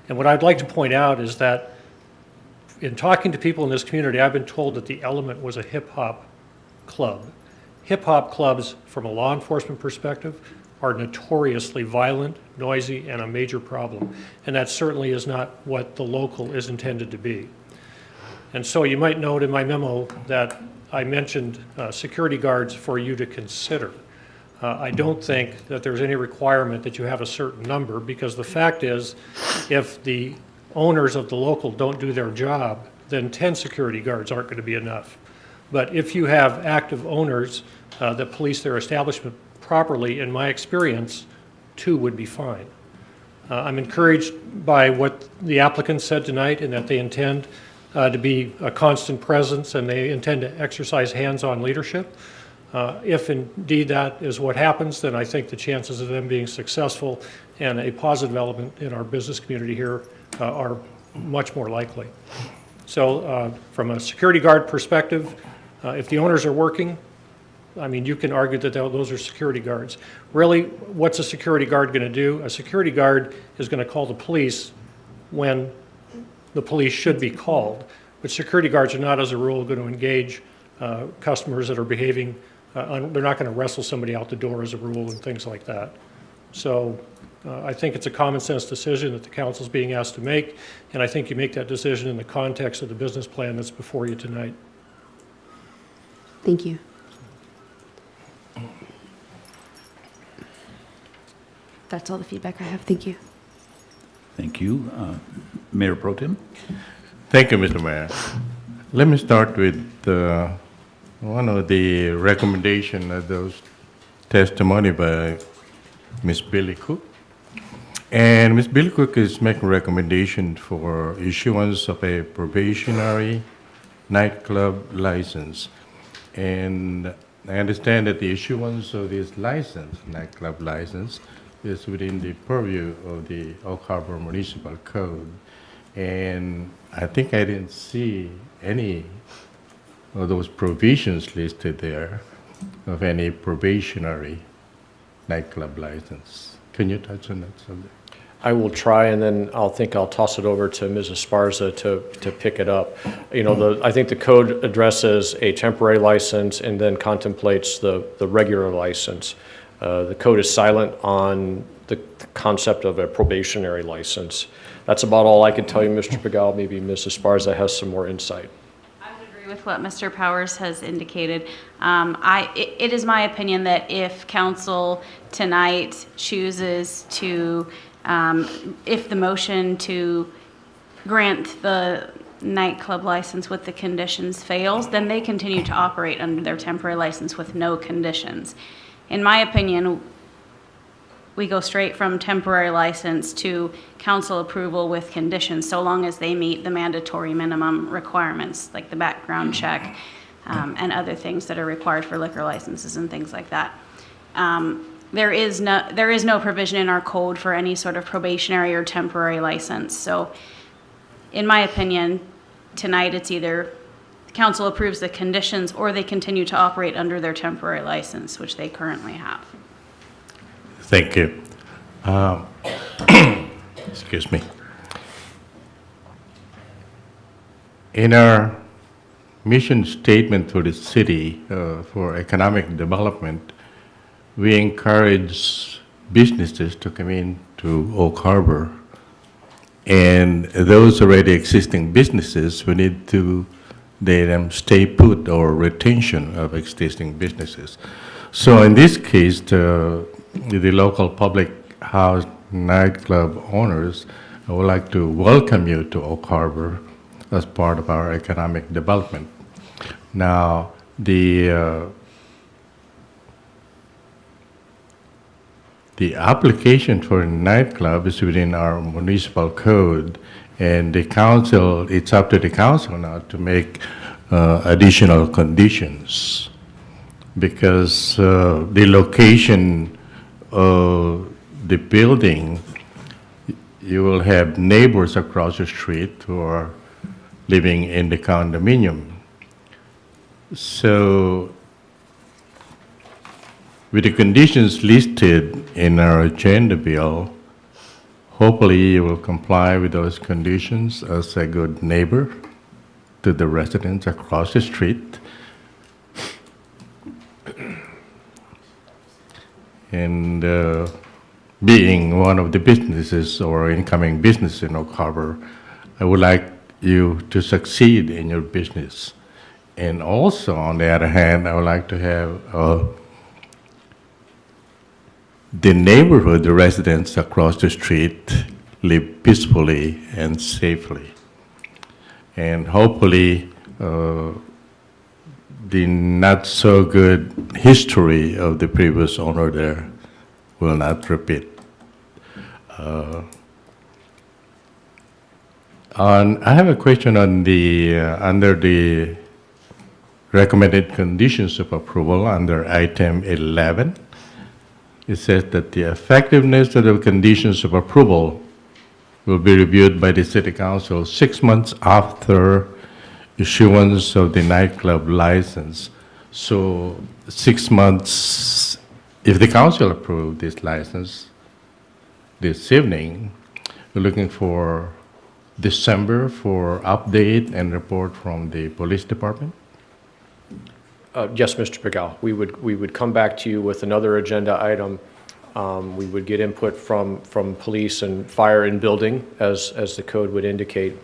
And what I'd like to point out is that in talking to people in this community, I've been told that the element was a hip-hop club. Hip-hop clubs, from a law enforcement perspective, are notoriously violent, noisy, and a major problem. And that certainly is not what the local is intended to be. And so you might note in my memo that I mentioned security guards for you to consider. I don't think that there's any requirement that you have a certain number, because the fact is, if the owners of the local don't do their job, then 10 security guards aren't going to be enough. But if you have active owners that police their establishment properly, in my experience, 2 would be fine. I'm encouraged by what the applicant said tonight, and that they intend to be a constant presence, and they intend to exercise hands-on leadership. If indeed that is what happens, then I think the chances of them being successful and a positive element in our business community here are much more likely. So from a security guard perspective, if the owners are working, I mean, you can argue that those are security guards. Really, what's a security guard going to do? A security guard is going to call the police when the police should be called. But security guards are not, as a rule, going to engage customers that are behaving, they're not going to wrestle somebody out the door, as a rule, and things like that. So I think it's a common sense decision that the council's being asked to make, and I think you make that decision in the context of the business plan that's before you tonight. Thank you. That's all the feedback I have. Thank you. Thank you. Mayor Pro Tem? Thank you, Mr. Mayor. Let me start with one of the recommendation of those testimony by Ms. Billy Cook. And Ms. Billy Cook is making recommendation for issuance of a probationary nightclub license. And I understand that the issuance of this license, nightclub license, is within the purview of the Oak Harbor Municipal Code. And I think I didn't see any of those provisions listed there of any probationary nightclub license. Can you touch on that subject? I will try, and then I'll toss it over to Mrs. Sparza to pick it up. You know, I think the code addresses a temporary license and then contemplates the regular license. The code is silent on the concept of a probationary license. That's about all I can tell you, Mr. Pagal. Maybe Mrs. Sparza has some more insight. I would agree with what Mr. Powers has indicated. It is my opinion that if council tonight chooses to, if the motion to grant the nightclub license with the conditions fails, then they continue to operate under their temporary license with no conditions. In my opinion, we go straight from temporary license to council approval with conditions, so long as they meet the mandatory minimum requirements, like the background check and other things that are required for liquor licenses and things like that. There is no provision in our code for any sort of probationary or temporary license. So in my opinion, tonight it's either the council approves the conditions or they continue to operate under their temporary license, which they currently have. Thank you. Excuse me. In our mission statement for the city for economic development, we encourage businesses to come in to Oak Harbor. And those already existing businesses, we need to let them stay put, or retention of existing businesses. So in this case, the local public house nightclub owners, I would like to welcome you to Oak Harbor as part of our economic development. Now, the application for a nightclub is within our municipal code, and the council, it's up to the council now to make additional conditions, because the location of the building, you will have neighbors across the street who are living in the condominium. So with the conditions listed in our agenda bill, hopefully you will comply with those conditions as a good neighbor to the residents across the street. And being one of the businesses or incoming business in Oak Harbor, I would like you to succeed in your business. And also, on the other hand, I would like to have the neighborhood, the residents across the street live peacefully and safely. And hopefully, the not so good history of the previous owner there will not repeat. I have a question on the under the recommended conditions of approval under item 11. It says that the effectiveness of the conditions of approval will be reviewed by the City Council 6 months after issuance of the nightclub license. So 6 months, if the council approved this license this evening, we're looking for December for update and report from the police department? Yes, Mr. Pagal. We would come back to you with another agenda item. We would get input from police and fire and building, as the code would indicate,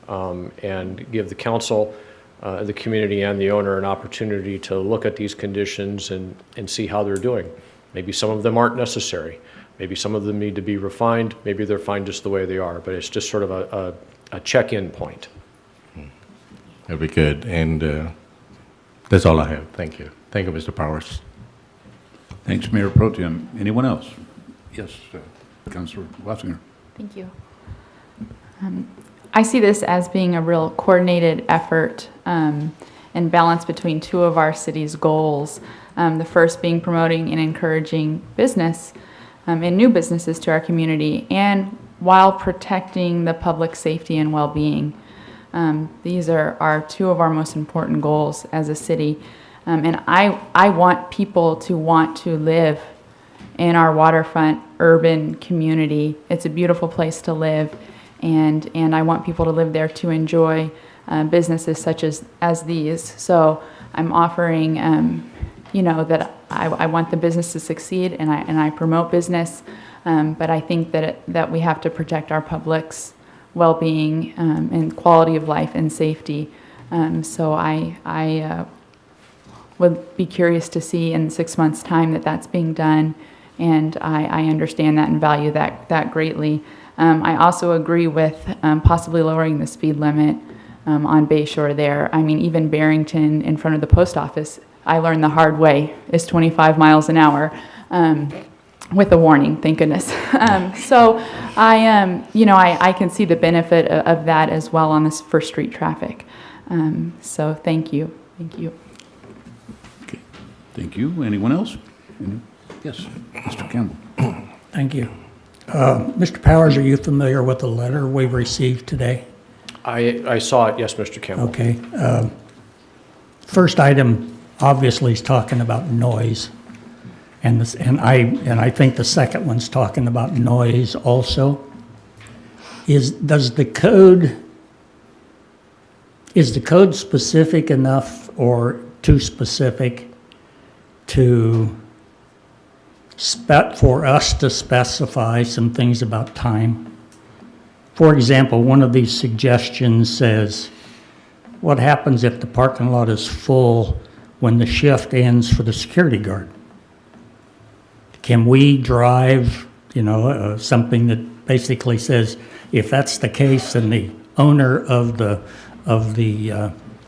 and give the council, the community, and the owner an opportunity to look at these conditions and see how they're doing. Maybe some of them aren't necessary. Maybe some of them need to be refined. Maybe they're fine just the way they are. But it's just sort of a check-in point. That'd be good. And that's all I have. Thank you. Thank you, Mr. Powers. Thanks, Mayor Pro Tem. Anyone else? Yes, Councilor Wassinger. Thank you. I see this as being a real coordinated effort and balance between two of our city's goals. The first being promoting and encouraging business and new businesses to our community, and while protecting the public safety and well-being. These are two of our most important goals as a city. And I want people to want to live in our waterfront urban community. It's a beautiful place to live, and I want people to live there to enjoy businesses such as these. So I'm offering, that I want the business to succeed, and I promote business, but I think that we have to protect our public's well-being and quality of life and safety. So I would be curious to see in 6 months' time that that's being done, and I understand that and value that greatly. I also agree with possibly lowering the speed limit on Bayshore there. I mean, even Barrington in front of the post office, I learned the hard way, is 25 miles an hour. With a warning, thank goodness. So I can see the benefit of that as well on this First Street traffic. So thank you. Thank you. Okay. Thank you. Anyone else? Yes, Mr. Campbell. Thank you. Mr. Powers, are you familiar with the letter we received today? I saw it, yes, Mr. Campbell. Okay. First item obviously is talking about noise. And I think the second one's talking about noise also. Is the code specific enough or too specific for us to specify some things about time? For example, one of these suggestions says, what happens if the parking lot is full when the shift ends for the security guard? Can we drive, something that basically says, if that's the case, then the owner of the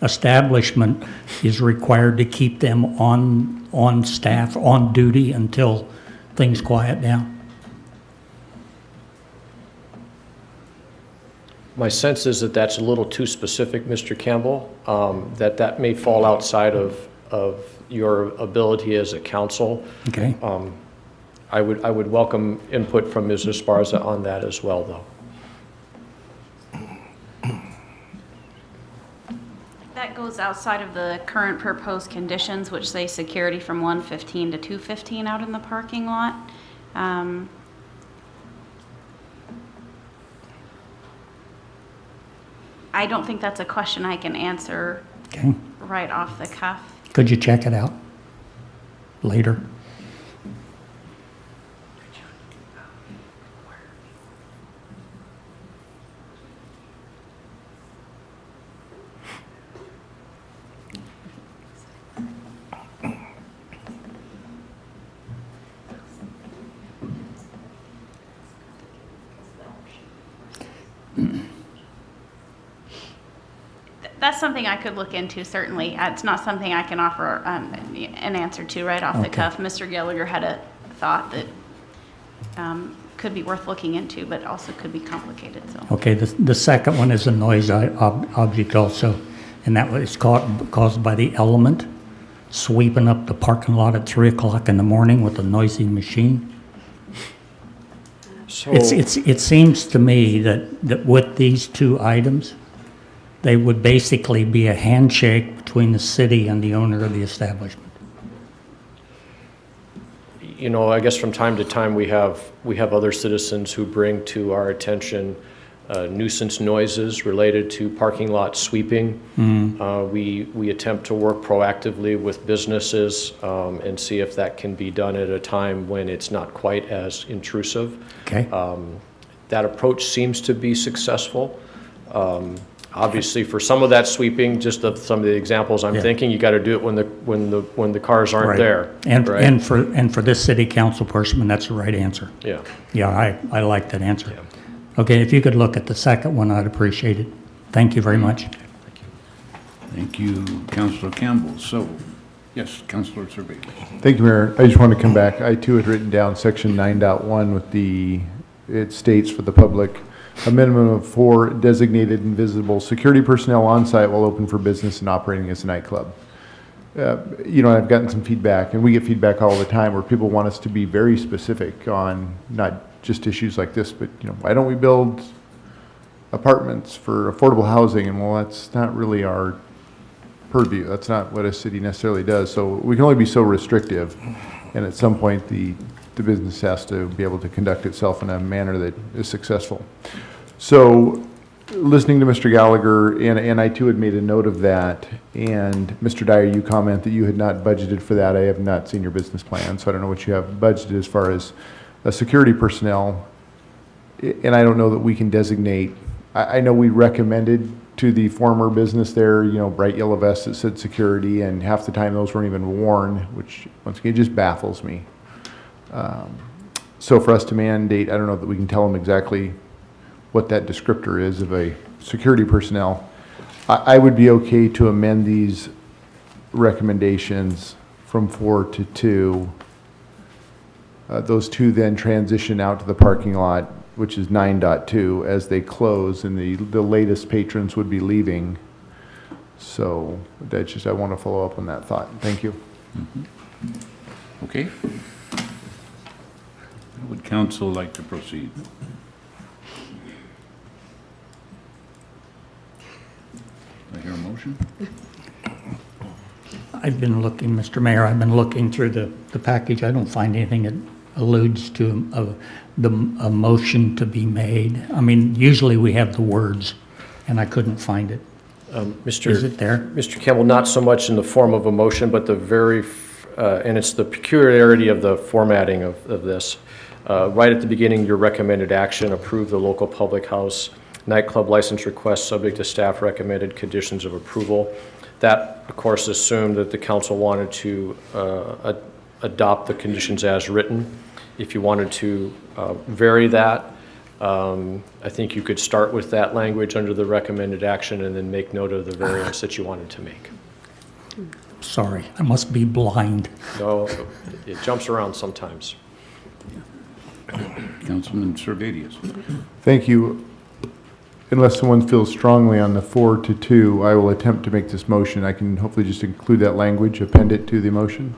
establishment is required to keep them on staff, on duty until things quiet down? My sense is that that's a little too specific, Mr. Campbell, that may fall outside of your ability as a council. Okay. I would welcome input from Ms. Esparza on that as well, though. goes outside of the current proposed conditions, which say security from 1:15 to 2:15 out in the parking lot. I don't think that's a question I can answer Okay. right off the cuff. Could you check it out later? That's something I could look into, certainly. It's not something I can offer an answer to right off the Okay. cuff. Mr. Gallagher had a thought that could be worth looking into, but also could be complicated, so. Okay, the second one is a noise object also, and that was caused by the element sweeping up the parking lot at 3 o'clock in the morning with a noisy machine. So, It seems to me that with these two items, they would basically be a handshake between the city and the owner of the establishment. you know, I guess from time to time, we have other citizens who bring to our attention nuisance noises related to parking lot sweeping. We attempt to work proactively with businesses and see if that can be done at a time when it's not quite as intrusive. Okay. That approach seems to be successful. Obviously, for some of that sweeping, just of some of the examples I'm thinking, you got to do it when the cars aren't Right. there. And, right? and for this city council person, that's the right answer. Yeah. Yeah, I like that answer. Okay, if you could look at the second one, I'd appreciate it. Thank you very much. Thank you, Councillor Campbell. So, yes, Councillor Survey. Thank you, Mayor. I just want to come back. I too had written down section 9.1 with it states for the public, a minimum of 4 designated and visible security personnel on site while open for business and operating as a nightclub. You know, I've gotten some feedback, and we get feedback all the time where people want us to be very specific on not just issues like this, but, you know, why don't we build apartments for affordable housing? And well, that's not really our purview. That's not what a city necessarily does. So we can only be so restrictive. And at some point, the business has to be able to conduct itself in a manner that is successful. So listening to Mr. Gallagher, and I too had made a note of that. And Mr. Dyer, you comment that you had not budgeted for that. I have not seen your business plan, so I don't know what you have budgeted as far as security personnel. And I don't know that we can designate. I know we recommended to the former business there, you know, bright yellow vests that said security, and half the time those weren't even worn, which once again just baffles me. So for us to mandate, I don't know that we can tell them exactly what that descriptor is of a security personnel. I would be okay to amend these recommendations from 4 to 2. Those 2 then transition out to the parking lot, which is 9.2, as they close, and the latest patrons would be leaving. So that's just, I want to follow up on that thought. Thank you. Okay. Would council like to proceed? I hear a motion? I've been looking, Mr. Mayor, I've been looking through the package. I don't find anything that alludes to a motion to be made. I mean, usually we have the words, and I couldn't find it. Is it there? Mr. Campbell, not so much in the form of a motion, but and it's the peculiarity of the formatting of this. Right at the beginning, your recommended action, approve the local public house nightclub license request subject to staff recommended conditions of approval. That, of course, assumed that the council wanted to adopt the conditions as written. If you wanted to vary that, I think you could start with that language under the recommended action and then make note of the variance that you wanted to make. Sorry, I must be blind. No, it jumps around sometimes. Councilman Servadius. Thank you. Unless someone feels strongly on the 4 to 2, I will attempt to make this motion. I can hopefully just include that language, append it to the motion.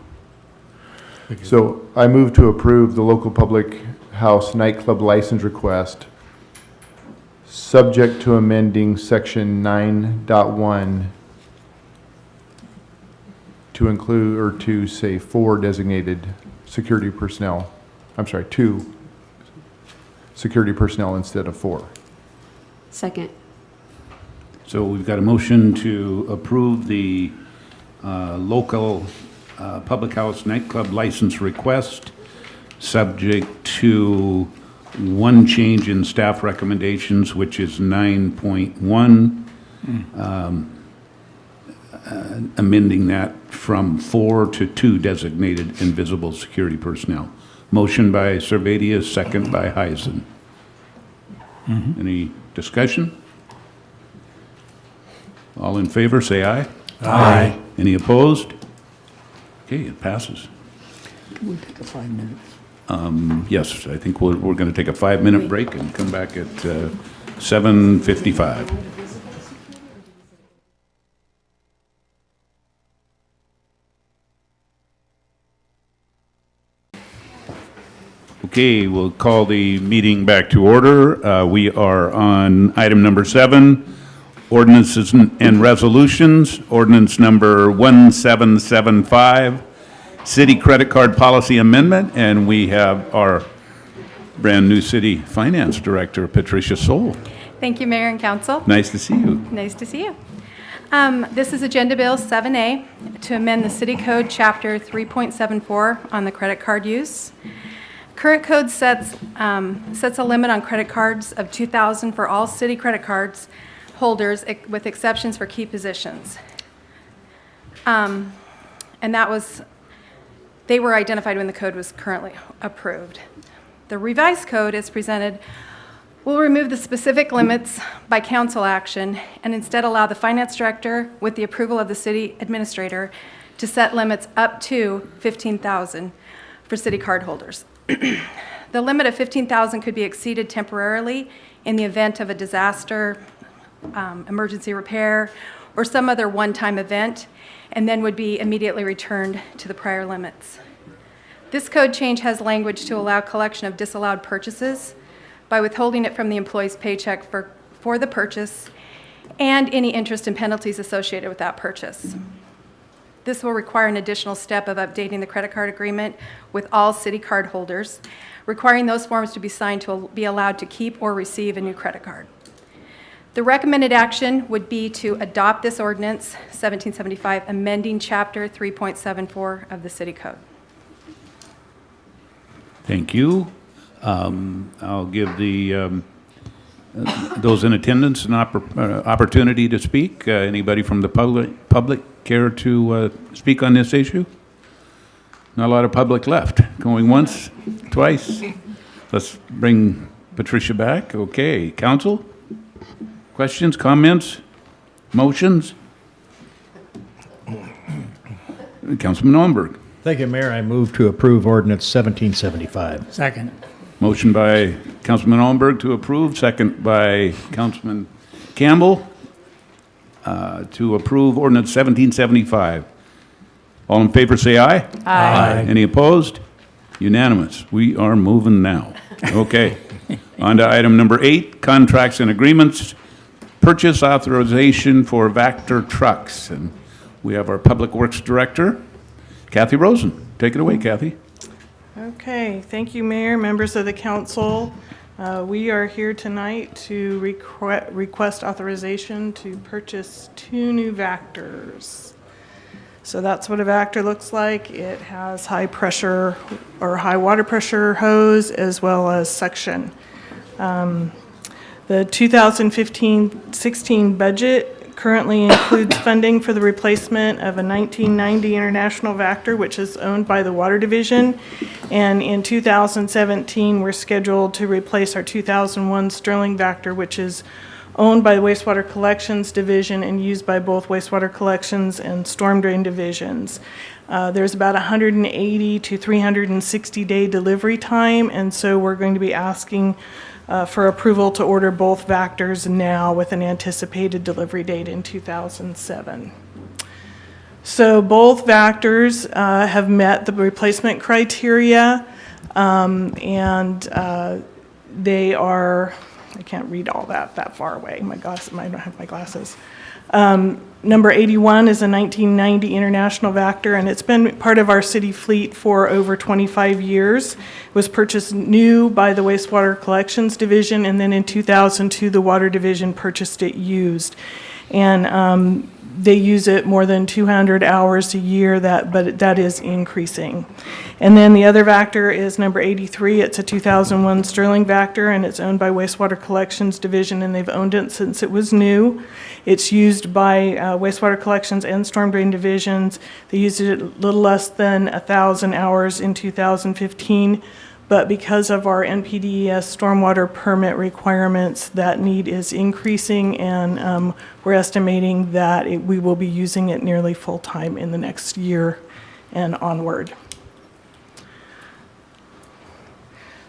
So I move to approve the local public house nightclub license request, subject to amending section 9.1 to include, or to say 4 designated security personnel. I'm sorry, 2 security personnel instead of 4. Second. So we've got a motion to approve the local public house nightclub license request, subject to one change in staff recommendations, which is 9.1, amending that from 4 to 2 designated invisible security personnel. Motion by Servadius, second by Heisen. Any discussion? All in favor, say aye. Aye. Any opposed? Okay, it passes. Can we take a 5 minutes? Yes, I think we're going to take a 5-minute break and come back at 7:55. Okay, we'll call the meeting back to order. We are on item number 7, ordinances and resolutions. Ordinance number 1775, city credit card policy amendment, and we have our brand-new city finance director, Patricia Soul. Thank you, Mayor and Council. Nice to see you. Nice to see you. This is Agenda Bill 7A to amend the City Code Chapter 3.74 on the credit card use. Current code sets a limit on credit cards of $2,000 for all city credit cards holders, with exceptions for key positions. And they were identified when the code was currently approved. The revised code as presented will remove the specific limits by council action and instead allow the finance director, with the approval of the city administrator, to set limits up to $15,000 for city card holders. The limit of $15,000 could be exceeded temporarily in the event of a disaster, emergency repair, or some other one-time event, and then would be immediately returned to the prior limits. This code change has language to allow collection of disallowed purchases by withholding it from the employee's paycheck for the purchase and any interest and penalties associated with that purchase. This will require an additional step of updating the credit card agreement with all city card holders, requiring those forms to be signed to be allowed to keep or receive a new credit card. The recommended action would be to adopt this ordinance, 1775, amending Chapter 3.74 of the City Code. Thank you. I'll give the those in attendance an opportunity to speak. Anybody from the public care to speak on this issue? Not a lot of public left. Going once, twice. Let's bring Patricia back. Okay, council? Questions, comments, motions? Councilman Olmberg. Thank you, Mayor. I move to approve ordinance 1775. Second. Motion by Councilman Olmberg to approve, second by Councilman Campbell to approve ordinance 1775. All in favor say aye. Aye. Any opposed? Unanimous. We are moving now. Okay. On to item number 8, contracts and agreements. Purchase authorization for Vector trucks. And we have our Public Works Director, Kathy Rosen. Take it away, Kathy. Okay, thank you, Mayor, members of the council. We are here tonight to request authorization to purchase 2 new Vectors. So that's what a Vector looks like. It has high pressure or high water pressure hose as well as suction. The 2015-16 budget currently includes funding for the replacement of a 1990 International Vector, which is owned by the Water Division. And in 2017, we're scheduled to replace our 2001 Sterling Vector, which is owned by the Wastewater Collections Division and used by both Wastewater Collections and Storm Drain Divisions. There's about 180 to 360 day delivery time, and so we're going to be asking for approval to order both Vectors now with an anticipated delivery date in 2007. So both Vectors have met the replacement criteria, and they are, I can't read all that far away. I don't have my glasses. Number 81 is a 1990 International Vector, and it's been part of our city fleet for over 25 years. It was purchased new by the Wastewater Collections Division, and then in 2002, the Water Division purchased it used. And they use it more than 200 hours a year, but that is increasing. And then the other Vector is number 83. It's a 2001 Sterling Vector, and it's owned by Wastewater Collections Division, and they've owned it since it was new. It's used by Wastewater Collections and Storm Drain Divisions. They used it a little less than 1,000 hours in 2015, but because of our NPDES stormwater permit requirements, that need is increasing, and we're estimating that we will be using it nearly full-time in the next year and onward.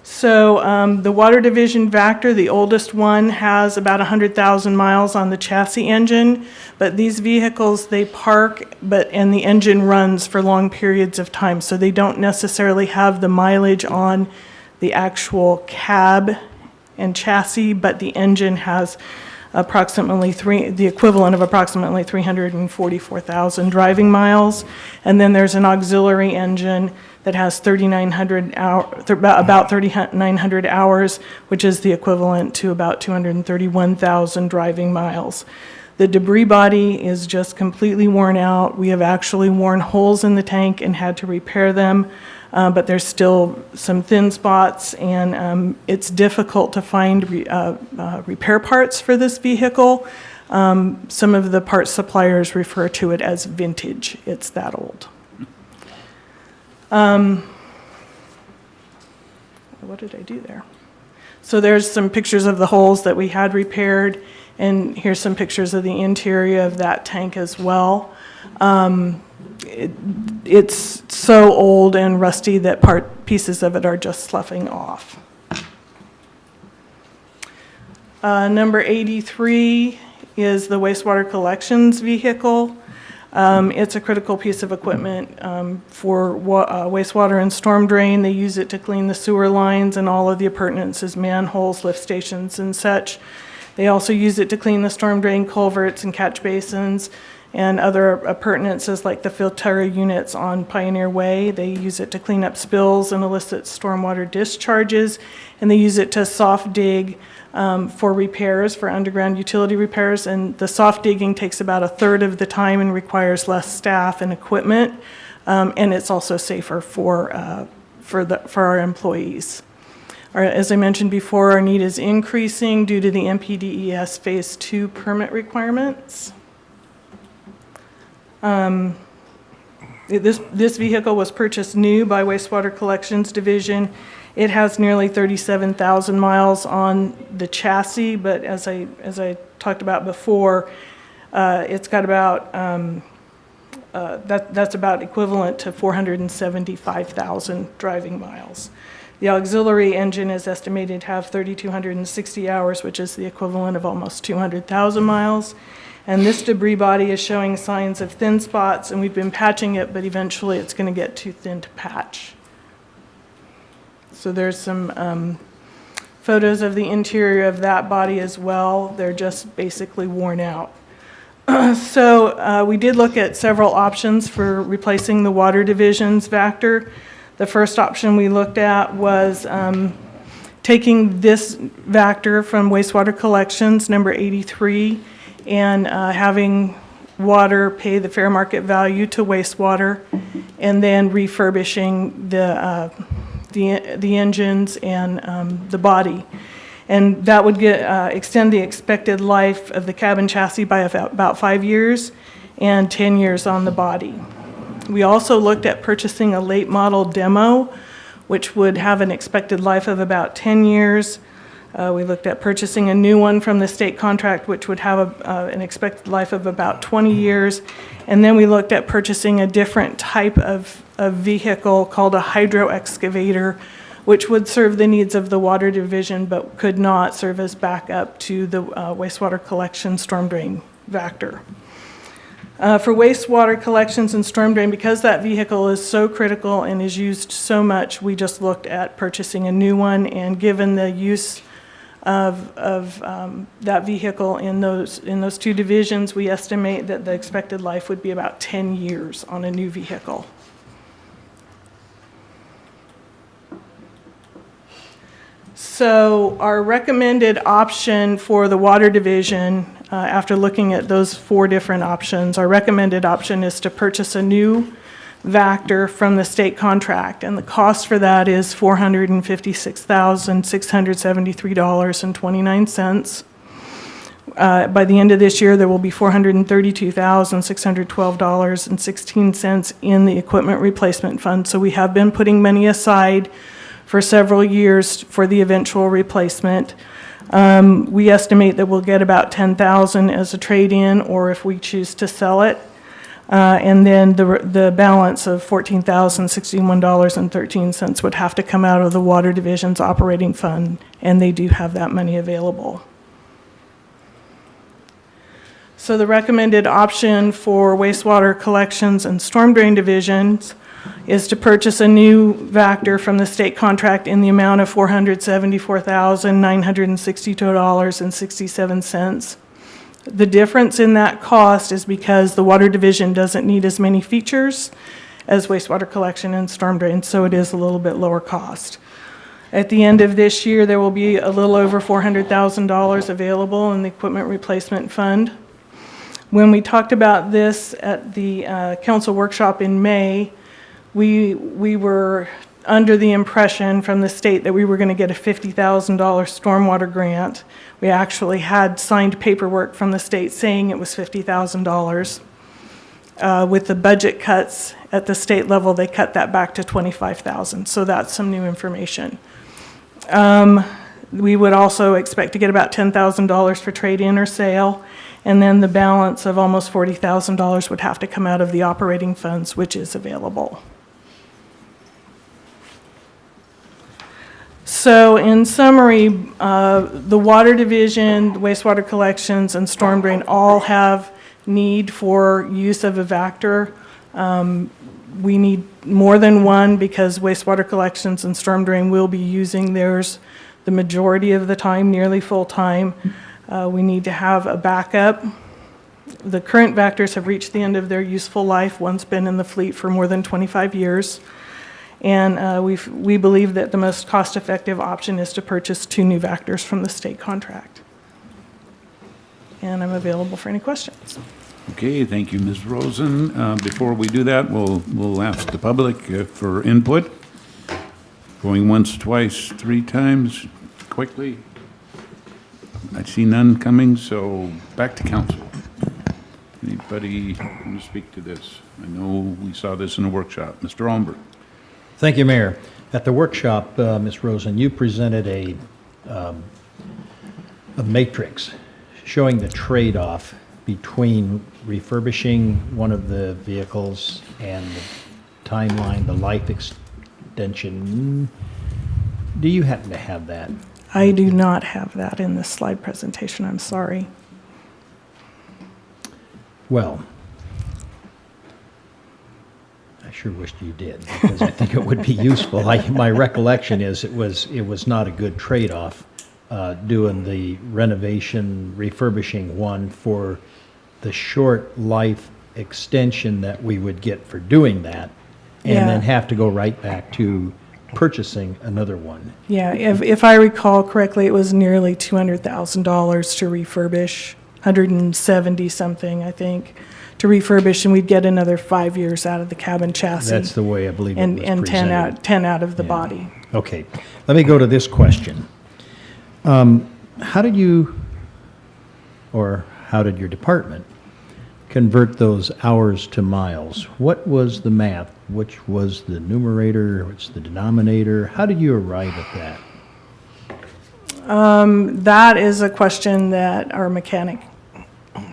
So the Water Division Vector, the oldest one, has about 100,000 miles on the chassis engine, but these vehicles, they park, and the engine runs for long periods of time, so they don't necessarily have the mileage on the actual cab and chassis, but the engine has approximately the equivalent of approximately 344,000 driving miles. And then there's an auxiliary engine that has about 3,900 hours, which is the equivalent to about 231,000 driving miles. The debris body is just completely worn out. We have actually worn holes in the tank and had to repair them, but there's still some thin spots, and it's difficult to find repair parts for this vehicle. Some of the parts suppliers refer to it as vintage. It's that old. What did I do there? So there's some pictures of the holes that we had repaired, and here's some pictures of the interior of that tank as well. It's so old and rusty that pieces of it are just sloughing off. Number 83 is the wastewater collections vehicle. It's a critical piece of equipment for wastewater and storm drain. They use it to clean the sewer lines and all of the appurtenances, manholes, lift stations, and such. They also use it to clean the storm drain culverts and catch basins and other appurtenances like the filter units on Pioneer Way. They use it to clean up spills and illicit stormwater discharges, and they use it to soft dig for repairs, for underground utility repairs, and the soft digging takes about 1/3 of the time and requires less staff and equipment, and it's also safer for our employees. As I mentioned before, our need is increasing due to the NPDES Phase 2 permit requirements. This vehicle was purchased new by Wastewater Collections Division. It has nearly 37,000 miles on the chassis, but as I talked about before, it's got about that's about equivalent to 475,000 driving miles. The auxiliary engine is estimated to have 3,260 hours, which is the equivalent of almost 200,000 miles. And this debris body is showing signs of thin spots, and we've been patching it, but eventually it's going to get too thin to patch. So there's some photos of the interior of that body as well. They're just basically worn out. So we did look at several options for replacing the Water Division's Vector. The first option we looked at was taking this Vector from Wastewater Collections, number 83, and having water pay the fair market value to wastewater, and then refurbishing the engines and the body. And that would extend the expected life of the cabin chassis by about 5 years and 10 years on the body. We also looked at purchasing a late model demo, which would have an expected life of about 10 years. We looked at purchasing a new one from the state contract, which would have an expected life of about 20 years. And then we looked at purchasing a different type of vehicle called a hydro excavator, which would serve the needs of the Water Division, but could not serve as backup to the wastewater collection storm drain Vector. For wastewater collections and storm drain, because that vehicle is so critical and is used so much, we just looked at purchasing a new one, and given the use of that vehicle in those two divisions. We estimate that the expected life would be about 10 years on a new vehicle. So our recommended option for the water division, after looking at those 4 different options, our recommended option is to purchase a new Vector from the state contract, and the cost for that is $456,673.29. By the end of this year, there will be $432,612.16 in the equipment replacement fund. So we have been putting money aside for several years for the eventual replacement. We estimate that we'll get about $10,000 as a trade-in, or if we choose to sell it. And then the balance of $14,061.13 would have to come out of the Water Division's operating fund, and they do have that money available. So the recommended option for wastewater collections and storm drain divisions is to purchase a new Vector from the state contract in the amount of $474,962.67. The difference in that cost is because the Water Division doesn't need as many features as wastewater collection and storm drain, so it is a little bit lower cost. At the end of this year, there will be a little over $400,000 available in the equipment replacement fund. When we talked about this at the council workshop in May, we were under the impression from the state that we were going to get a $50,000 stormwater grant. We actually had signed paperwork from the state saying it was $50,000. With the budget cuts at the state level, they cut that back to $25,000. So that's some new information. We would also expect to get about $10,000 for trade-in or sale, and then the balance of almost $40,000 would have to come out of the operating funds, which is available. So in summary, the Water Division, wastewater collections, and storm drain all have need for use of a Vector. We need more than one because wastewater collections and storm drain will be using theirs the majority of the time, nearly full time. We need to have a backup. The current Vectors have reached the end of their useful life. One's been in the fleet for more than 25 years. And we believe that the most cost-effective option is to purchase 2 new Vectors from the state contract. And I'm available for any questions. Okay, thank you, Ms. Rosen. Before we do that, we'll ask the public for input. Going once, twice, 3 times, quickly. I see none coming, so back to council. Anybody want to speak to this? I know we saw this in a workshop. Mr. Almbert. Thank you, Mayor. At the workshop, Ms. Rosen, you presented a matrix showing the trade-off between refurbishing one of the vehicles and the timeline, the life extension. Do you happen to have that? I do not have that in this slide presentation, I'm sorry. Well, I sure wished you did, because I think it would be useful. My recollection is it was not a good trade-off doing the renovation, refurbishing one for the short life extension that we would get for doing that, and then have to go right back to purchasing another one. Yeah, if I recall correctly, it was nearly $200,000 to refurbish, 170 something, I think, to refurbish, and we'd get another 5 years out of the cabin chassis. That's the way I believe it was and presented. 10 out of the body. Okay, let me go to this question. How did you, or how did your department, convert those hours to miles? What was the math? Which was the numerator? What's the denominator? How did you arrive at that? That is a question that our mechanic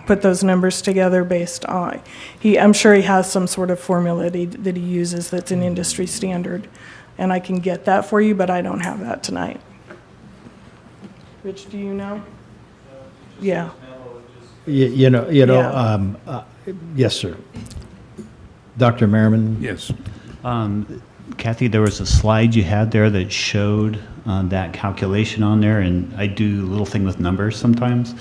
put those numbers together based on. I'm sure he has some sort of formula that he uses that's an industry standard, and I can get that for you, but I don't have that tonight. Rich, do you know? Yeah. Yes, sir. Dr. Merriman? Yes. Kathy, there was a slide you had there that showed that calculation on there, and I do a little thing with numbers sometimes.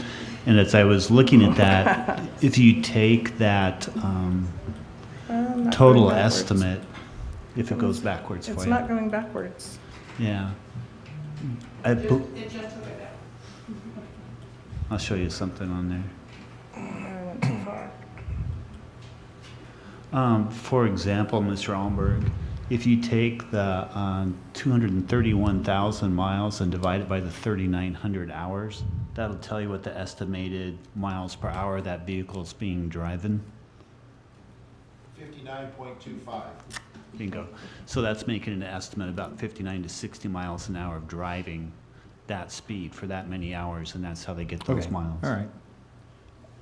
And as I was looking at that, if you take that not total going backwards. estimate, if it goes backwards for It's you. not going backwards. Yeah. I'll show you something on there. I went too far. For example, Mr. Allenberg, if you take the 231,000 miles and divide it by the 3,900 hours, that'll tell you what the estimated miles per hour that vehicle is being driven. 59.25. Bingo. So that's making an estimate about 59 to 60 miles an hour of driving that speed for that many hours, and that's how they get those Okay, miles. all right.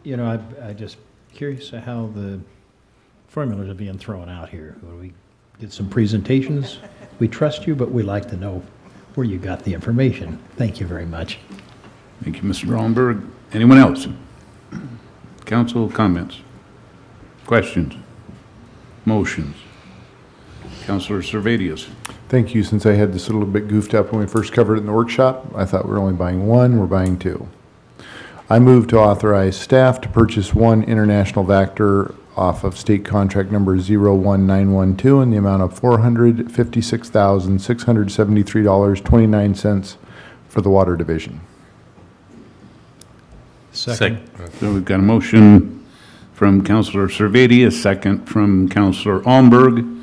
You know, I'm just curious how the formulas are being thrown out here. We did some presentations. We trust you, but we like to know where you got the information. Thank you very much. Thank you, Mr. Allenberg. Anyone else? Council comments? Questions? Motions? Councilor Servadius. Thank you. Since I had this a little bit goofed up when we first covered it in the workshop, I thought we were only buying one, we're buying two. I move to authorize staff to purchase one international Vector off of state contract number 01912 in the amount of $456,673.29 for the Water Division. Second. So we've got a motion from Councilor Servadius, second from Councilor Allenberg,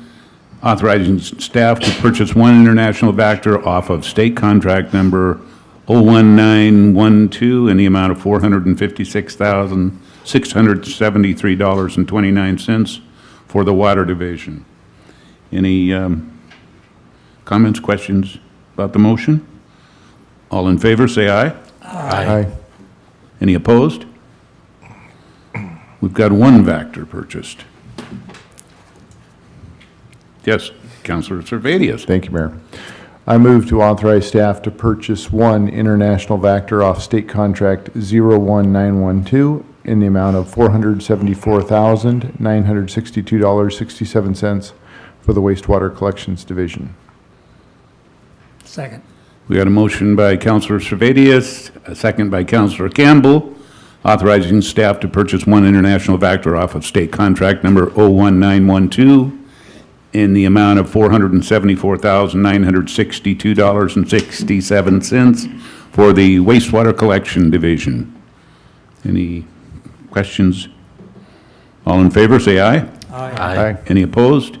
authorizing staff to purchase one international Vector off of state contract number 01912 in the amount of $456,673.29 for the Water Division. Any comments, questions about the motion? All in favor, say aye. Aye. Any opposed? We've got one Vector purchased. Yes, Councilor Servadius. Thank you, Mayor. I move to authorize staff to purchase one international Vector off state contract 01912 in the amount of $474,962.67 for the Wastewater Collections Division. Second. We got a motion by Councilor Servadius, a second by Councilor Campbell, authorizing staff to purchase one international Vector off of state contract number 01912 in the amount of $474,962.67 for the Wastewater Collection Division. Any questions? All in favor, say aye. Aye. Any opposed?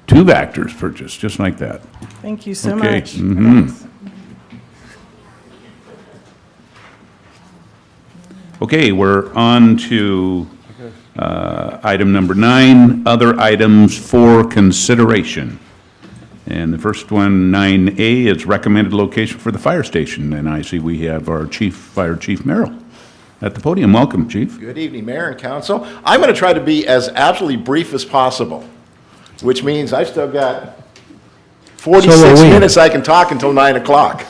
Two Vectors purchased, just like that. Thank you so Okay. much. Okay, we're on to item number 9, other items for consideration. And the first one, 9A, is recommended location for the fire station. And I see we have our Fire Chief Merrill at the podium. Welcome, Chief. Good evening, Mayor and Council. I'm going to try to be as absolutely brief as possible, which means I've still got 46 minutes I can talk until 9 o'clock.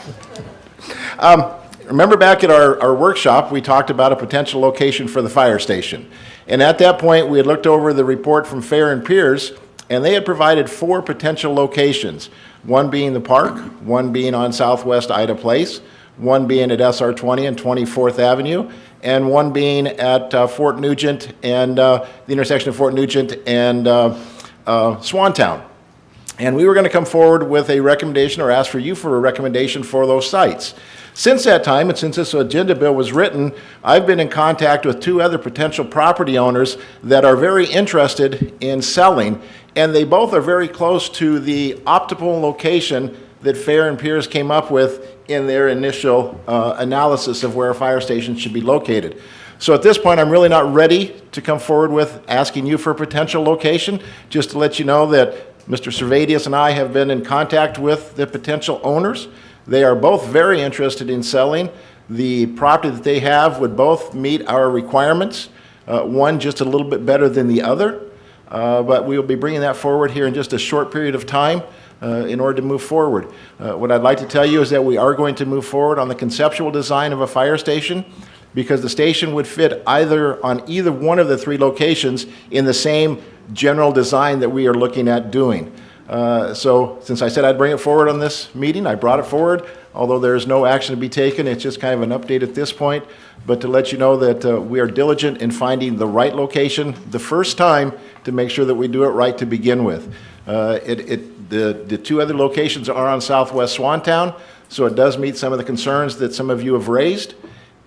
Remember back at our workshop, we talked about a potential location for the fire station. And at that point, we had looked over the report from Fair and Piers, and they had provided 4 potential locations, one being the park, one being on Southwest Ida Place, one being at SR 20 and 24th Avenue, and one being at Fort Nugent and the intersection of Fort Nugent and Swantown. And we were going to come forward with a recommendation or ask for you for a recommendation for those sites. Since that time, and since this agenda bill was written, I've been in contact with 2 other potential property owners that are very interested in selling, and they both are very close to the optimal location that Fair and Piers came up with in their initial analysis of where a fire station should be located. So at this point, I'm really not ready to come forward with asking you for a potential location, just to let you know that Mr. Servadius and I have been in contact with the potential owners. They are both very interested in selling. The property that they have would both meet our requirements, one just a little bit better than the other, but we will be bringing that forward here in just a short period of time in order to move forward. What I'd like to tell you is that we are going to move forward on the conceptual design of a fire station, because the station would fit on either one of the 3 locations in the same general design that we are looking at doing. So since I said I'd bring it forward on this meeting, I brought it forward. Although there is no action to be taken, it's just kind of an update at this point. But to let you know that we are diligent in finding the right location the first time to make sure that we do it right to begin with. The two other locations are on Southwest Swantown, so it does meet some of the concerns that some of you have raised.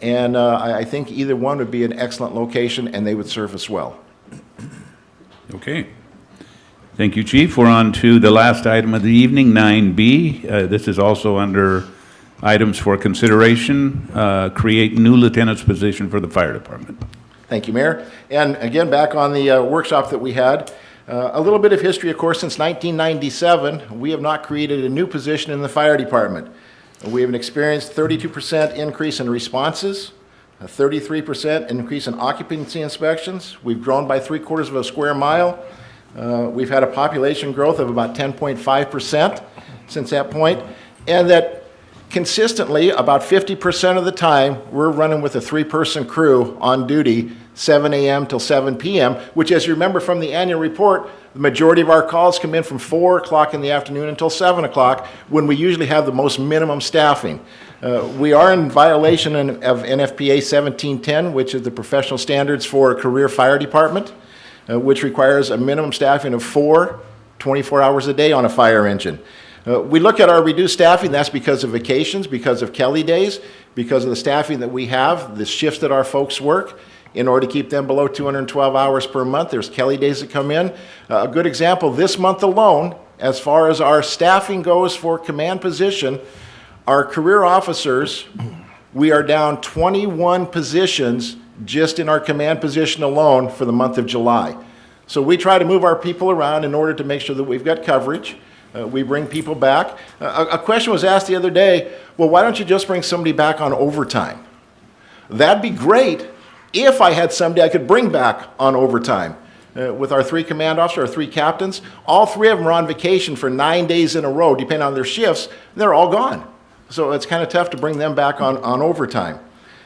And I think either one would be an excellent location and they would serve us well. Okay. Thank you, Chief. We're on to the last item of the evening, 9B. This is also under items for consideration, create new lieutenant's position for the fire department. Thank you, Mayor. And again, back on the workshop that we had, a little bit of history, of course, since 1997, we have not created a new position in the fire department. We have an experienced 32% increase in responses, a 33% increase in occupancy inspections. We've grown by 3/4 of a square mile. We've had a population growth of about 10.5% since that point, and that consistently, about 50% of the time, we're running with a 3-person crew on duty, 7 a.m. till 7 p.m., which, as you remember from the annual report, the majority of our calls come in from 4 o'clock in the afternoon until 7 o'clock, when we usually have the most minimum staffing. We are in violation of NFPA 1710, which is the professional standards for a career fire department, which requires a minimum staffing of 24 hours a day on a fire engine. We look at our reduced staffing, that's because of vacations, because of Kelly days, because of the staffing that we have, the shifts that our folks work, in order to keep them below 212 hours per month. There's Kelly days that come in. A good example, this month alone, as far as our staffing goes for command position, our career officers, we are down 21 positions just in our command position alone for the month of July. So we try to move our people around in order to make sure that we've got coverage. We bring people back. A question was asked the other day, well, why don't you just bring somebody back on overtime? That'd be great if I had somebody I could bring back on overtime. With our 3 command officers, our 3 captains, all 3 of them are on vacation for 9 days in a row, depending on their shifts, they're all gone. So it's kind of tough to bring them back on overtime.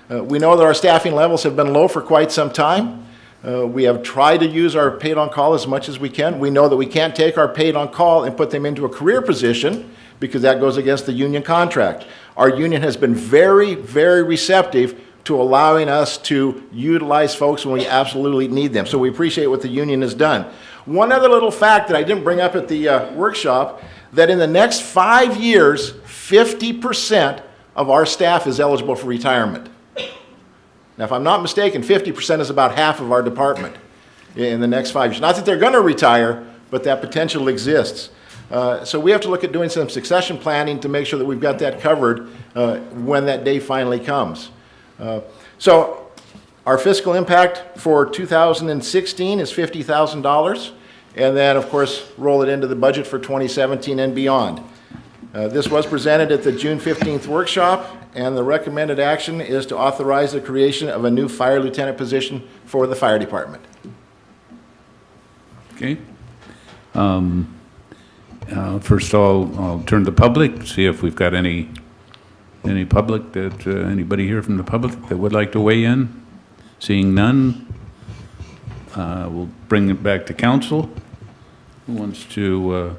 We know that our staffing levels have been low for quite some time. We have tried to use our paid on call as much as we can. We know that we can't take our paid on call and put them into a career position because that goes against the union contract. Our union has been very, very receptive to allowing us to utilize folks when we absolutely need them. So we appreciate what the union has done. One other little fact that I didn't bring up at the workshop, that in the next 5 years, 50% of our staff is eligible for retirement. Now, if I'm not mistaken, 50% is about half of our department in the next 5 years. Not that they're going to retire, but that potential exists. So we have to look at doing some succession planning to make sure that we've got that covered when that day finally comes. So our fiscal impact for 2016 is $50,000, and then, of course, roll it into the budget for 2017 and beyond. This was presented at the June 15th workshop, and the recommended action is to authorize the creation of a new fire lieutenant position for the fire department. Okay. First of all, I'll turn to the public, see if we've got any public that, anybody here from the public that would like to weigh in? Seeing none, we'll bring it back to council. Who wants to,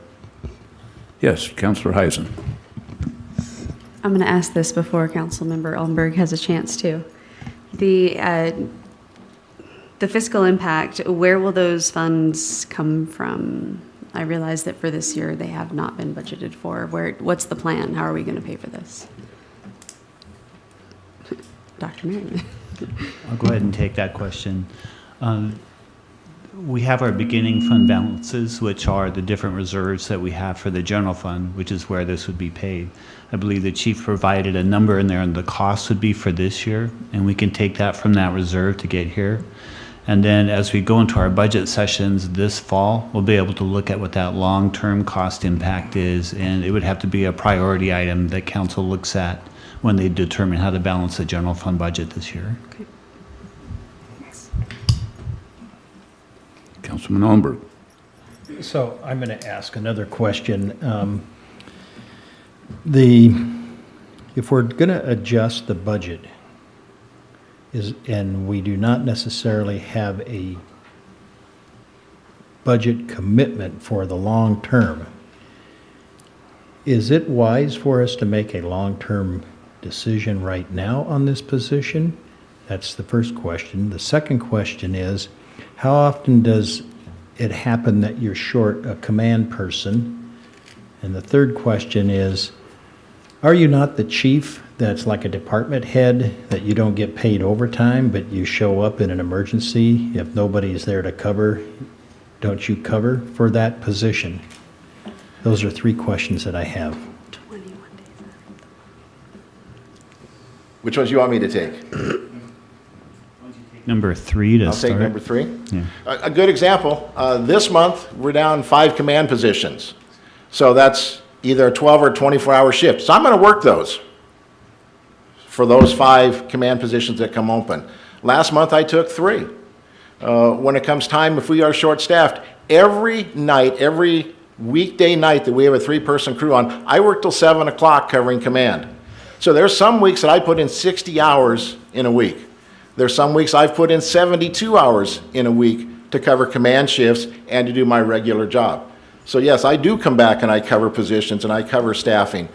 yes, Councillor Heisen. I'm going to ask this before Councilmember Ellenberg has a chance to. The fiscal impact, where will those funds come from? I realize that for this year they have not been budgeted for. What's the plan? How are we going to pay for this? Dr. Merriman. I'll go ahead and take that question. We have our beginning fund balances, which are the different reserves that we have for the general fund, which is where this would be paid. I believe the chief provided a number in there and the cost would be for this year, and we can take that from that reserve to get here. And then as we go into our budget sessions this fall, we'll be able to look at what that long-term cost impact is, and it would have to be a priority item that council looks at when they determine how to balance the general fund budget this year. Okay. Councilman Ellenberg. So I'm going to ask another question. If we're going to adjust the budget, and we do not necessarily have a budget commitment for the long term, Is it wise for us to make a long-term decision right now on this position? That's the first question. The second question is, how often does it happen that you're short a command person? And the third question is, are you not the chief that's like a department head, that you don't get paid overtime, but you show up in an emergency? If nobody's there to cover, don't you cover for that position? Those are three questions that I have. Which ones do you want me to take? Number 3 to I'll start. take number 3. Yeah. A good example, this month, we're down 5 command positions. So that's either a 12 or 24-hour shift. So I'm going to work those for those 5 command positions that come open. Last month, I took 3. When it comes time, if we are short-staffed, every night, every weekday night that we have a 3-person crew on, I work till 7 o'clock covering command. So there's some weeks that I put in 60 hours in a week. There's some weeks I've put in 72 hours in a week to cover command shifts and to do my regular job. So yes, I do come back and I cover positions and I cover staffing.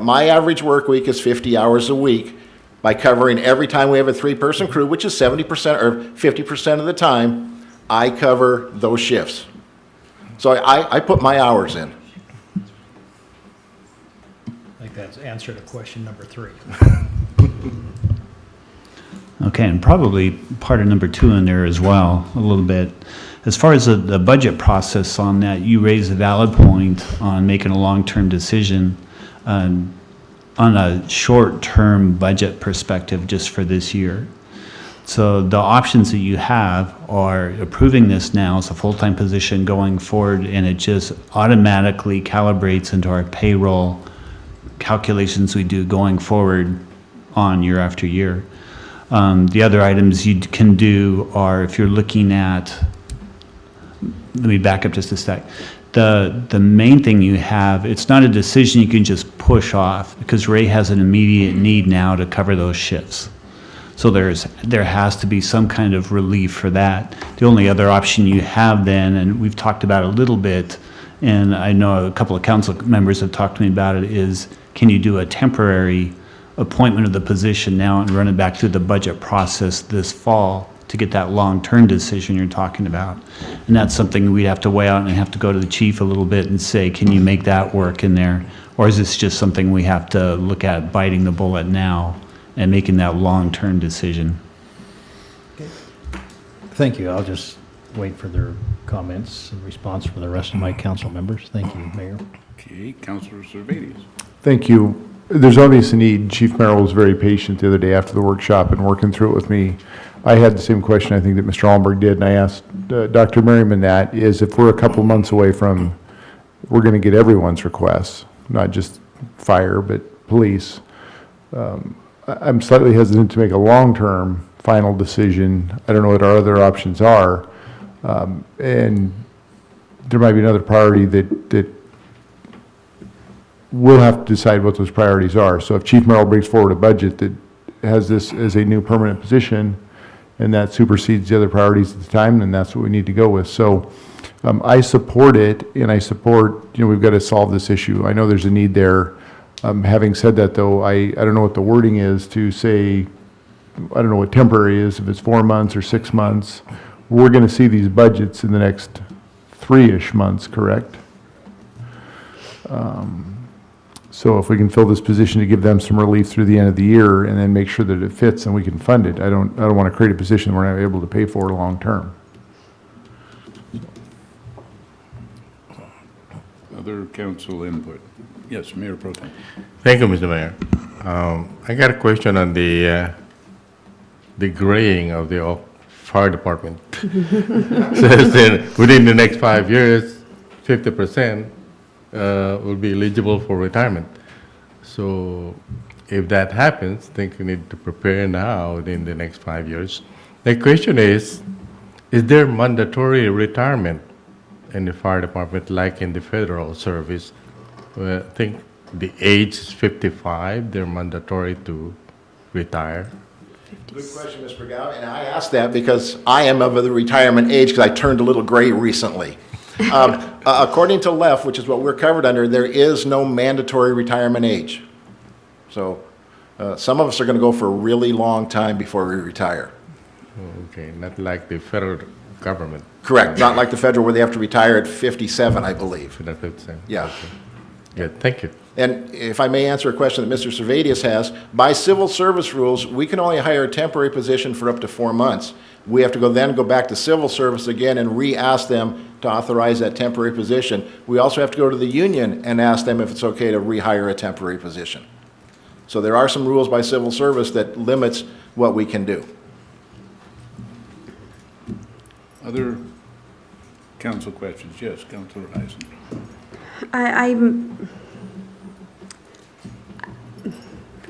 My average work week is 50 hours a week by covering every time we have a 3-person crew, which is 70% or 50% of the time, I cover those shifts. So I put my hours in. I think that's answer to question number 3. Okay, and probably part of number 2 in there as well, a little bit. As far as the budget process on that, you raise a valid point on making a long-term decision on a short-term budget perspective just for this year. So the options that you have are approving this now as a full-time position going forward, and it just automatically calibrates into our payroll calculations we do going forward on year after year. The other items you can do are, if you're looking at, let me back up just a sec. The main thing you have, it's not a decision you can just push off, because Ray has an immediate need now to cover those shifts. So there has to be some kind of relief for that. The only other option you have then, and we've talked about it a little bit, and I know a couple of council members have talked to me about it, is can you do a temporary appointment of the position now and run it back through the budget process this fall to get that long-term decision you're talking about? And that's something we'd have to weigh out and have to go to the chief a little bit and say, can you make that work in there? Or is this just something we have to look at biting the bullet now and making that long-term decision? Thank you. I'll just wait for their comments and response from the rest of my council members. Thank you, Mayor. Okay, Councilor Servadius. Thank you. There's obvious a need. Chief Merrill was very patient the other day after the workshop and working through it with me. I had the same question I think that Mr. Allenberg did, and I asked Dr. Merriman that, is if we're a couple months away from, we're going to get everyone's requests, not just fire, but police. I'm slightly hesitant to make a long-term final decision. I don't know what our other options are. And there might be another priority that we'll have to decide what those priorities are. So if Chief Merrill brings forward a budget that has this as a new permanent position and that supersedes the other priorities at the time, then that's what we need to go with. So I support it, and I support, we've got to solve this issue. I know there's a need there. Having said that, though, I don't know what the wording is to say, I don't know what temporary is, if it's 4 months or 6 months. We're going to see these budgets in the next 3-ish months, correct? So if we can fill this position to give them some relief through the end of the year and then make sure that it fits and we can fund it, I don't want to create a position we're not able to pay for long term. Other council input? Yes, Mayor Pro Tem. Thank you, Mr. Mayor. I got a question on the graying of the fire department. Says that within the next 5 years, 50% will be eligible for retirement. So if that happens, I think we need to prepare now within the next 5 years. The question is there mandatory retirement in the fire department like in the federal service? I think the age is 55, they're mandatory to retire. Good question, Ms. Bergow, and I asked that because I am of the retirement age because I turned a little gray recently. According to LEF, which is what we're covered under, there is no mandatory retirement age. So some of us are going to go for a really long time before we retire. Okay, not like the federal government. Correct, not like the federal where they have to retire at 57, I believe. That's what I'm saying. Yeah. Okay. Good, thank you. And if I may answer a question that Mr. Servadius has, by civil service rules, we can only hire a temporary position for up to 4 months. We have to go back to civil service again and re-ask them to authorize that temporary position. We also have to go to the union and ask them if it's okay to rehire a temporary position. So there are some rules by civil service that limits what we can do. Other council questions? Yes, Councilor Eisen. I'm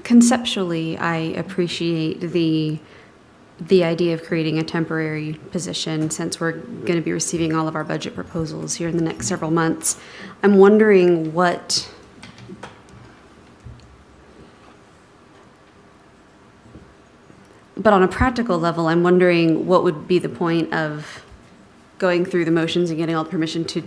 conceptually, I appreciate the idea of creating a temporary position since we're going to be receiving all of our budget proposals here in the next several months. I'm wondering but on a practical level, I'm wondering what would be the point of going through the motions and getting all the permission to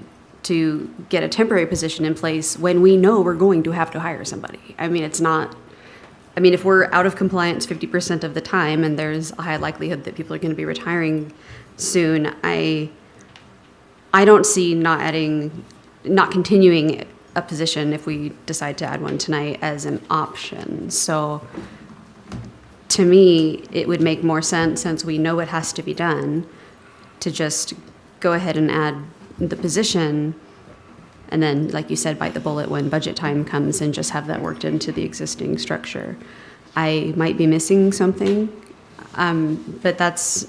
get a temporary position in place when we know we're going to have to hire somebody. I mean, if we're out of compliance 50% of the time and there's a high likelihood that people are going to be retiring soon, I don't see not continuing a position if we decide to add one tonight as an option. So to me, it would make more sense, since we know it has to be done, to just go ahead and add the position, and then, like you said, bite the bullet when budget time comes and just have that worked into the existing structure. I might be missing something, but that's,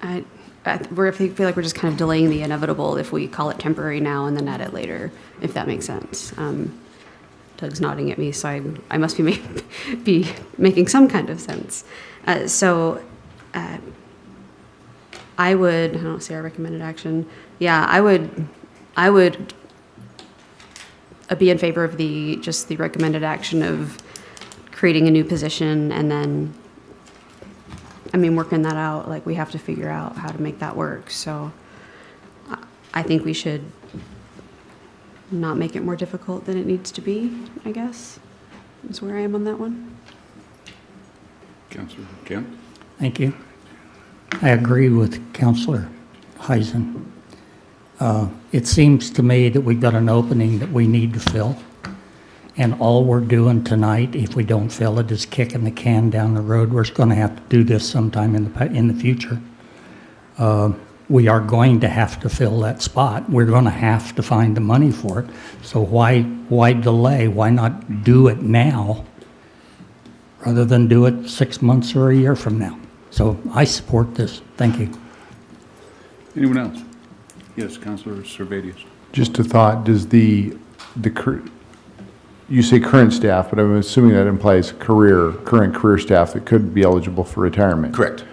I feel like we're just kind of delaying the inevitable if we call it temporary now and then add it later, if that makes sense. Doug's nodding at me, so I must be making some kind of sense. I don't see our recommended action. Yeah, I would be in favor of the recommended action of creating a new position and then, working that out. Like, we have to figure out how to make that work. So I think we should not make it more difficult than it needs to be, I guess, is where I am on that one. Councilor Kemp? Thank you. I agree with Councilor Heisen. It seems to me that we've got an opening that we need to fill, and all we're doing tonight, if we don't fill it, is kicking the can down the road. We're going to have to do this sometime in the future. We are going to have to fill that spot. We're going to have to find the money for it. So why delay? Why not do it now rather than do it 6 months or a year from now? So I support this. Thank you. Anyone else? Yes, Councilor Servadius. Just a thought, does you say current staff, but I'm assuming that implies current career staff that could be eligible for retirement? Correct.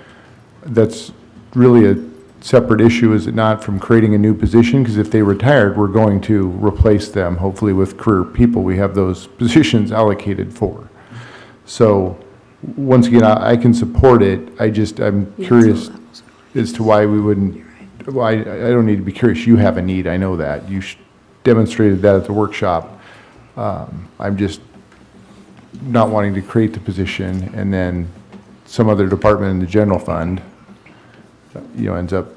That's really a separate issue, is it not, from creating a new position? Because if they retired, we're going to replace them, hopefully, with career people we have those positions allocated for. So, once again, I can support it. I'm curious as to why we wouldn't. Well, I don't need to be curious. You have a need. I know that. You demonstrated that at the workshop. I'm just not wanting to create the position and then some other department in the general fund, ends up,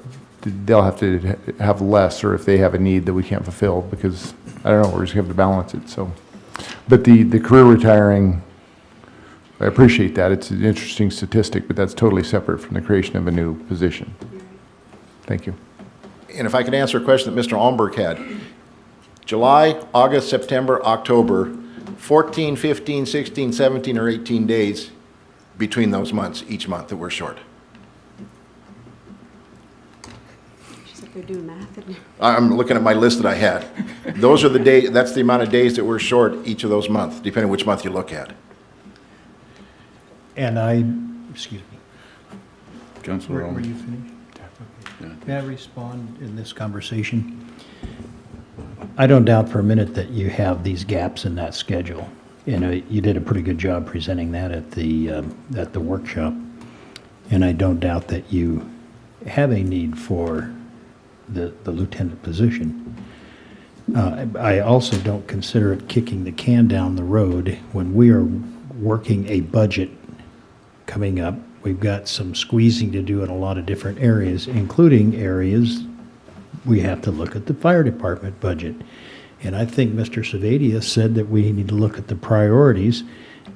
they'll have to have less, or if they have a need that we can't fulfill, because, I don't know, we're just going to have to balance it, so. But the career retiring, I appreciate that. It's an interesting statistic, but that's totally separate from the creation of a new position. Thank you. And if I could answer a question that Mr. Almberg had. July, August, September, October, 14, 15, 16, 17, or 18 days between those months, each month that we're short. She's like, they're doing math. I'm looking at my list that I had. Those are the days, that's the amount of days that we're short each of those months, depending on which month you look at. And excuse me. Councilor Were you finished? May I respond in this conversation? I don't doubt for a minute that you have these gaps in that schedule. You did a pretty good job presenting that at the workshop. And I don't doubt that you have a need for the lieutenant position. I also don't consider it kicking the can down the road when we are working a budget coming up. We've got some squeezing to do in a lot of different areas, including areas we have to look at the fire department budget. And I think Mr. Savadia said that we need to look at the priorities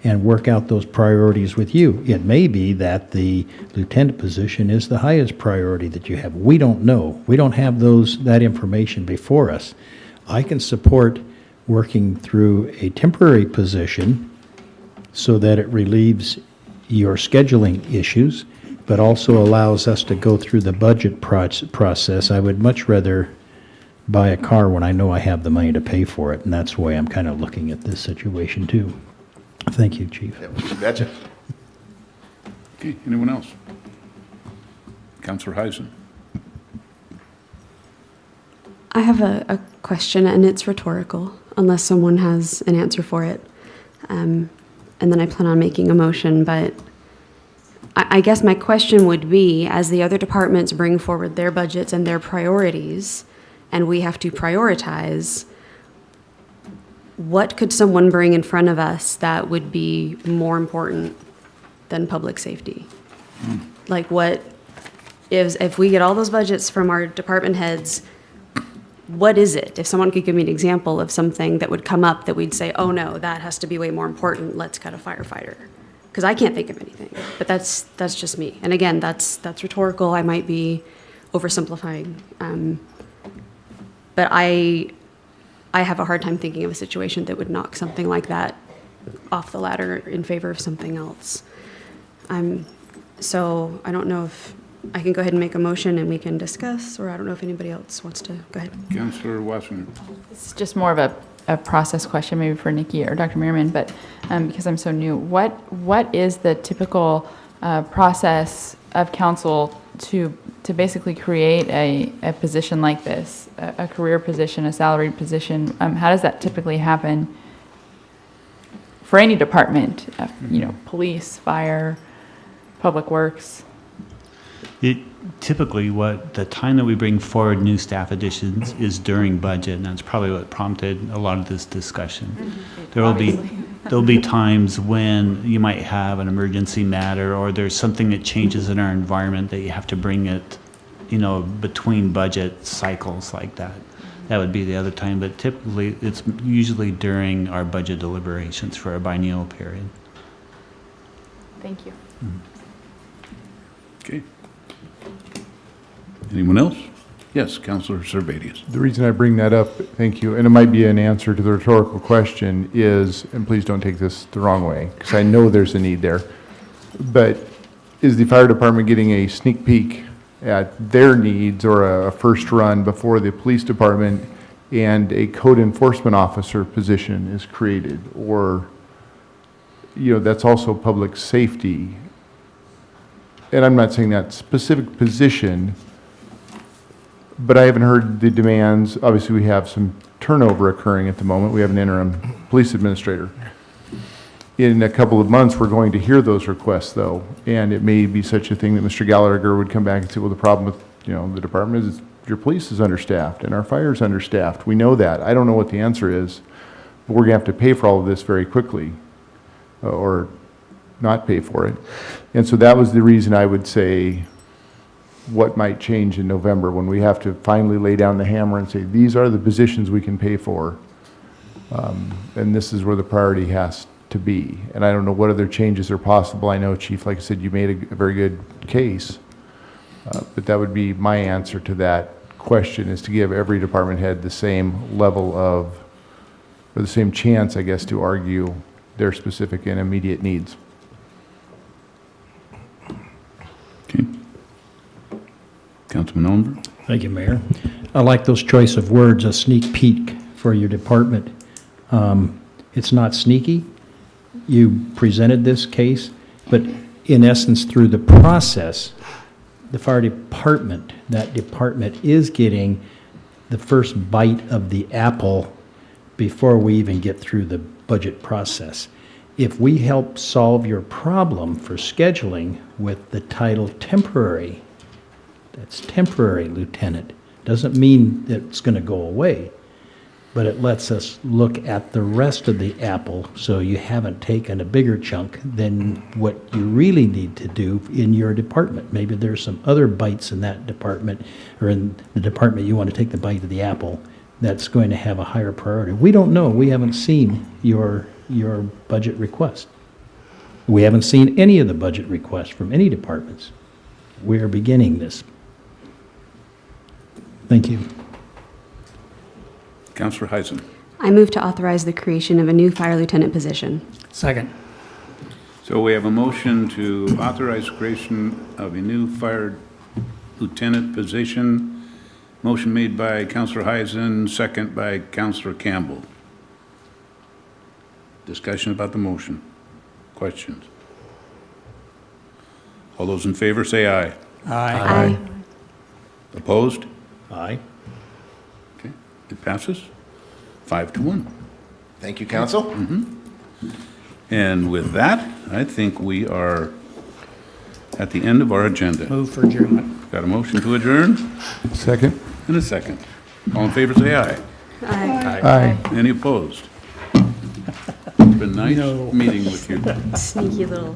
and work out those priorities with you. It may be that the lieutenant position is the highest priority that you have. We don't know. We don't have that information before us. I can support working through a temporary position so that it relieves your scheduling issues, but also allows us to go through the budget process. I would much rather buy a car when I know I have the money to pay for it, and that's the way I'm kind of looking at this situation too. Thank you, Chief. You betcha. Okay, anyone else? Councillor Heisen. I have a question, and it's rhetorical, unless someone has an answer for it. And then I plan on making a motion, but I guess my question would be, as the other departments bring forward their budgets and their priorities, and we have to prioritize, what could someone bring in front of us that would be more important than public safety? Like what, if we get all those budgets from our department heads, what is it? If someone could give me an example of something that would come up that we'd say, oh no, that has to be way more important, let's cut a firefighter. Because I can't think of anything, but that's just me. And again, that's rhetorical, I might be oversimplifying. But I have a hard time thinking of a situation that would knock something like that off the ladder in favor of something else. So I don't know if I can go ahead and make a motion and we can discuss, or I don't know if anybody else wants to go ahead. Councillor Washington. It's just more of a process question maybe for Nikki or Dr. Merriman, but because I'm so new, what is the typical process of council to basically create a position like this, a career position, a salaried position? How does that typically happen for any department? Police, fire, public works? Typically, the time that we bring forward new staff additions is during budget, and that's probably what prompted a lot of this discussion. There'll be times when you might have an emergency matter, or there's something that changes in our environment that you have to bring it, between budget cycles like that. That would be the other time, but typically it's usually during our budget deliberations for a biennial period. Thank you. Okay. Anyone else? Yes, Councillor Servadius. The reason I bring that up, thank you, and it might be an answer to the rhetorical question, is, and please don't take this the wrong way, because I know there's a need there, but is the fire department getting a sneak peek at their needs or a first run before the police department and a code enforcement officer position is created? Or, that's also public safety. And I'm not saying that specific position, but I haven't heard the demands. Obviously, we have some turnover occurring at the moment. We have an interim police administrator. In a couple of months, we're going to hear those requests, though, and it may be such a thing that Mr. Gallagher would come back and say, well, the problem with, the department is your police is understaffed and our fire is understaffed. We know that. I don't know what the answer is, but we're going to have to pay for all of this very quickly, or not pay for it. And so that was the reason I would say what might change in November when we have to finally lay down the hammer and say, these are the positions we can pay for. And this is where the priority has to be. And I don't know what other changes are possible. I know, Chief, like I said, you made a very good case. But that would be my answer to that question, is to give every department head the same level of, or the same chance, I guess, to argue their specific and immediate needs. Okay. Councilman Ollenberg. Thank you, Mayor. I like those choice of words, a sneak peek for your department. It's not sneaky. You presented this case, but in essence, through the process, the fire department, that department is getting the first bite of the apple before we even get through the budget process. If we help solve your problem for scheduling with the title temporary, that's temporary lieutenant, Doesn't mean that it's going to go away, but it lets us look at the rest of the apple, so you haven't taken a bigger chunk than what you really need to do in your department. Maybe there's some other bites in that department, or in the department you want to take the bite of the apple, that's going to have a higher priority. We don't know. We haven't seen your budget request. We haven't seen any of the budget requests from any departments. We are beginning this. Thank you. Councillor Heisen. I move to authorize the creation of a new fire lieutenant position. Second. So we have a motion to authorize creation of a new fire lieutenant position. Motion made by Councillor Heisen, second by Councillor Campbell. Discussion about the motion. Questions? All those in favor say aye. Aye. Opposed? Aye. Okay, it passes 5-1. Thank you, council. And with that, I think we are at the end of our agenda. Move for adjournment. Got a motion to adjourn Second? and a second. All in favor say aye. Aye. Aye. Any opposed? It's been nice meeting with you. Sneaky little